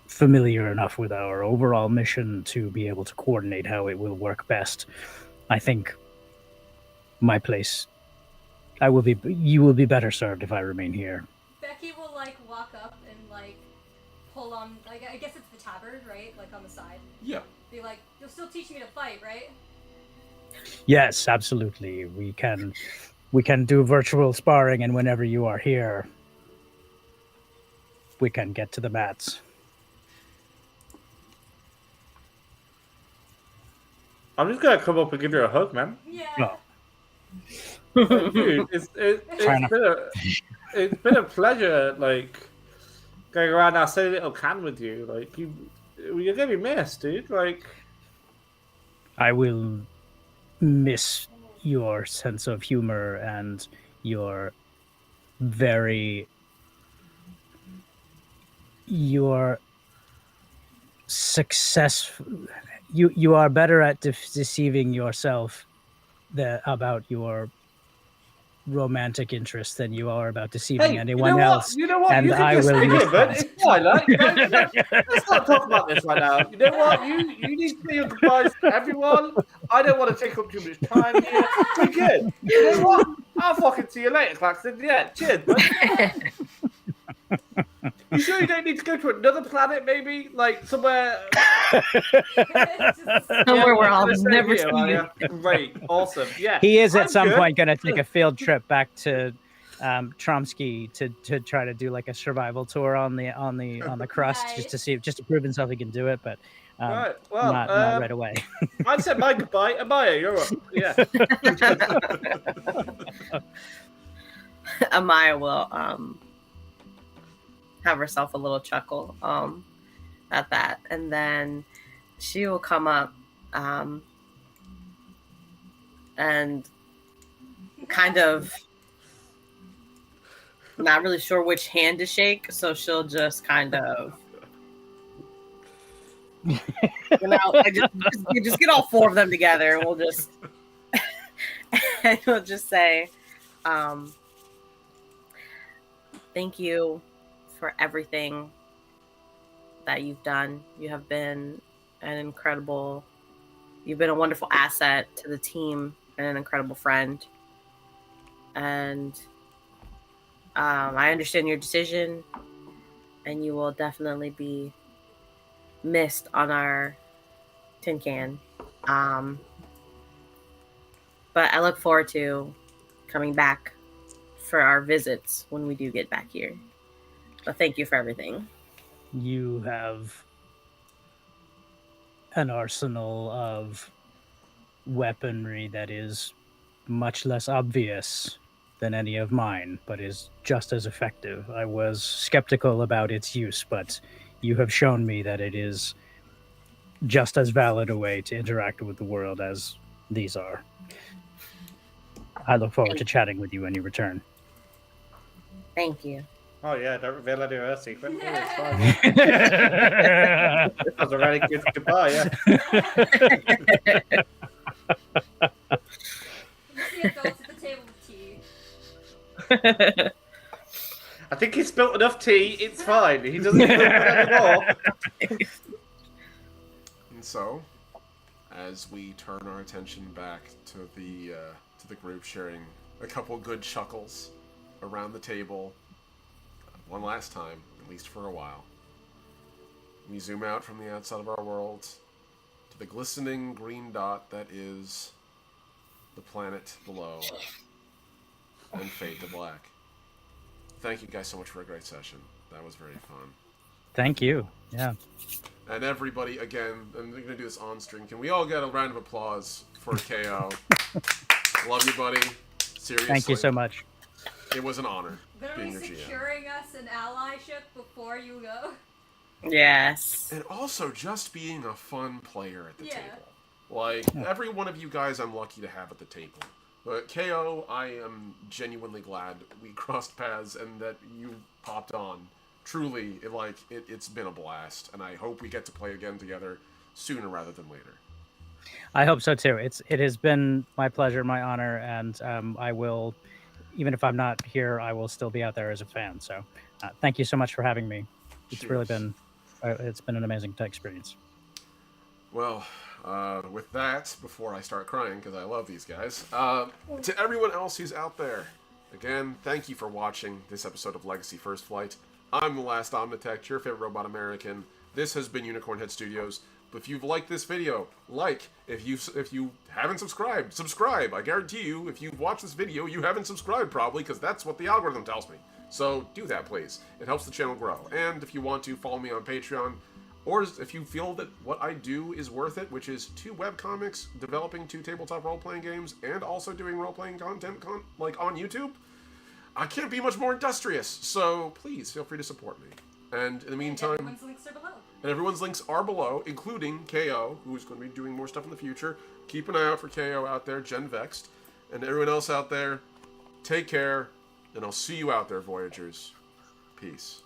familiar enough with our overall mission to be able to coordinate how it will work best. I think my place, you will be better served if I remain here." Becky will walk up and pull on, I guess it's the tabard, right? On the side. Yeah. Be like, "You'll still teach me to fight, right?" Yes, absolutely. We can do virtual sparring, and whenever you are here, we can get to the mats. I'm just gonna come up and give you a hug, man. Yeah. Oh. Dude, it's been a pleasure, going around our silly little can with you. You're gonna be missed, dude. I will miss your sense of humor and your successful. You are better at deceiving yourself about your romantic interests than you are about deceiving anyone else. You know what? And You can I just will stay miss here, but that. it's fine. Let's not talk about this right now. You know what? You need to say your goodbyes to everyone. I don't want to take up too much time here. We're good. You know what? I'll fucking see you later, Klaxon. Yeah, cheers, bud. You sure you don't need to go to another planet, maybe? Somewhere... Somewhere where I'll never see you. Great. Awesome. Yeah. He is at some point going to take a field trip back to Chomsky to try to do a survival tour on the crust, Right. just to prove himself he can do it, but Right. Well, not right away. I'd said my goodbye. Amaya, you're up. Yeah. Amaya will have herself a little chuckle at that, and then she will come up and kind of not really sure which hand to shake, so she'll just kind of just get all four of them together, and we'll just say thank you for everything that you've done. You have been you've been a wonderful asset to the team and an incredible friend. And I understand your decision, and you will definitely be missed on our tin can. But I look forward to coming back for our visits when we do get back here. But thank you for everything. You have an arsenal of weaponry that is much less obvious than any of mine, but is just as effective. I was skeptical about its use, but you have shown me that it is just as valid a way to interact with the world as these are. I look forward to chatting with you when you return. Thank you. Oh yeah, don't reveal any of her secret. Oh, it's fine. That was a very good goodbye, yeah. The adults at the table with tea. I think he's spilt enough tea, it's fine. He doesn't need anymore. And so, as we turn our attention back to the group, sharing a couple good chuckles around the table, one last time, at least for a while, we zoom out from the outside of our world to the glistening green dot that is the planet below, and fade to black. Thank you guys so much for a great session. That was very fun. Thank you. Yeah. And everybody, again, I'm going to do this on stream. Can we all get a round of applause for KO? Love you, buddy. Seriously. Thank you so much. It was an honor being Literally your GM. securing us an allyship before you go. Yes. And also just being a fun player at the Yeah. table. Like, every one of you guys I'm lucky to have at the table. But KO, I am genuinely glad we crossed paths and that you popped on. Truly, it's been a blast, and I hope we get to play again together sooner rather than later. I hope so too. It has been my pleasure, my honor, and I will, even if I'm not here, I will still be out there as a fan. So, thank you so much for having me. It's really been, it's been an amazing experience. Well, with that, before I start crying, because I love these guys, to everyone else who's out there, again, thank you for watching this episode of Legacy First Flight. I'm the last Omnitect, your favorite robot American. This has been Unicorn Head Studios. If you've liked this video, like. If you haven't subscribed, subscribe. I guarantee you, if you've watched this video, you haven't subscribed probably, because that's what the algorithm tells me. So do that, please. It helps the channel grow. And if you want to, follow me on Patreon. Or if you feel that what I do is worth it, which is 2 webcomics, developing 2 tabletop role-playing games, and also doing role-playing content like on YouTube, I can't be much more industrious. So please feel free to support me. And in the meantime, Everyone's links are below. And everyone's links are below, including KO, who's going to be doing more stuff in the future. Keep an eye out for KO out there, Gen Vexed. And everyone else out there, take care, and I'll see you out there, Voyagers. Peace.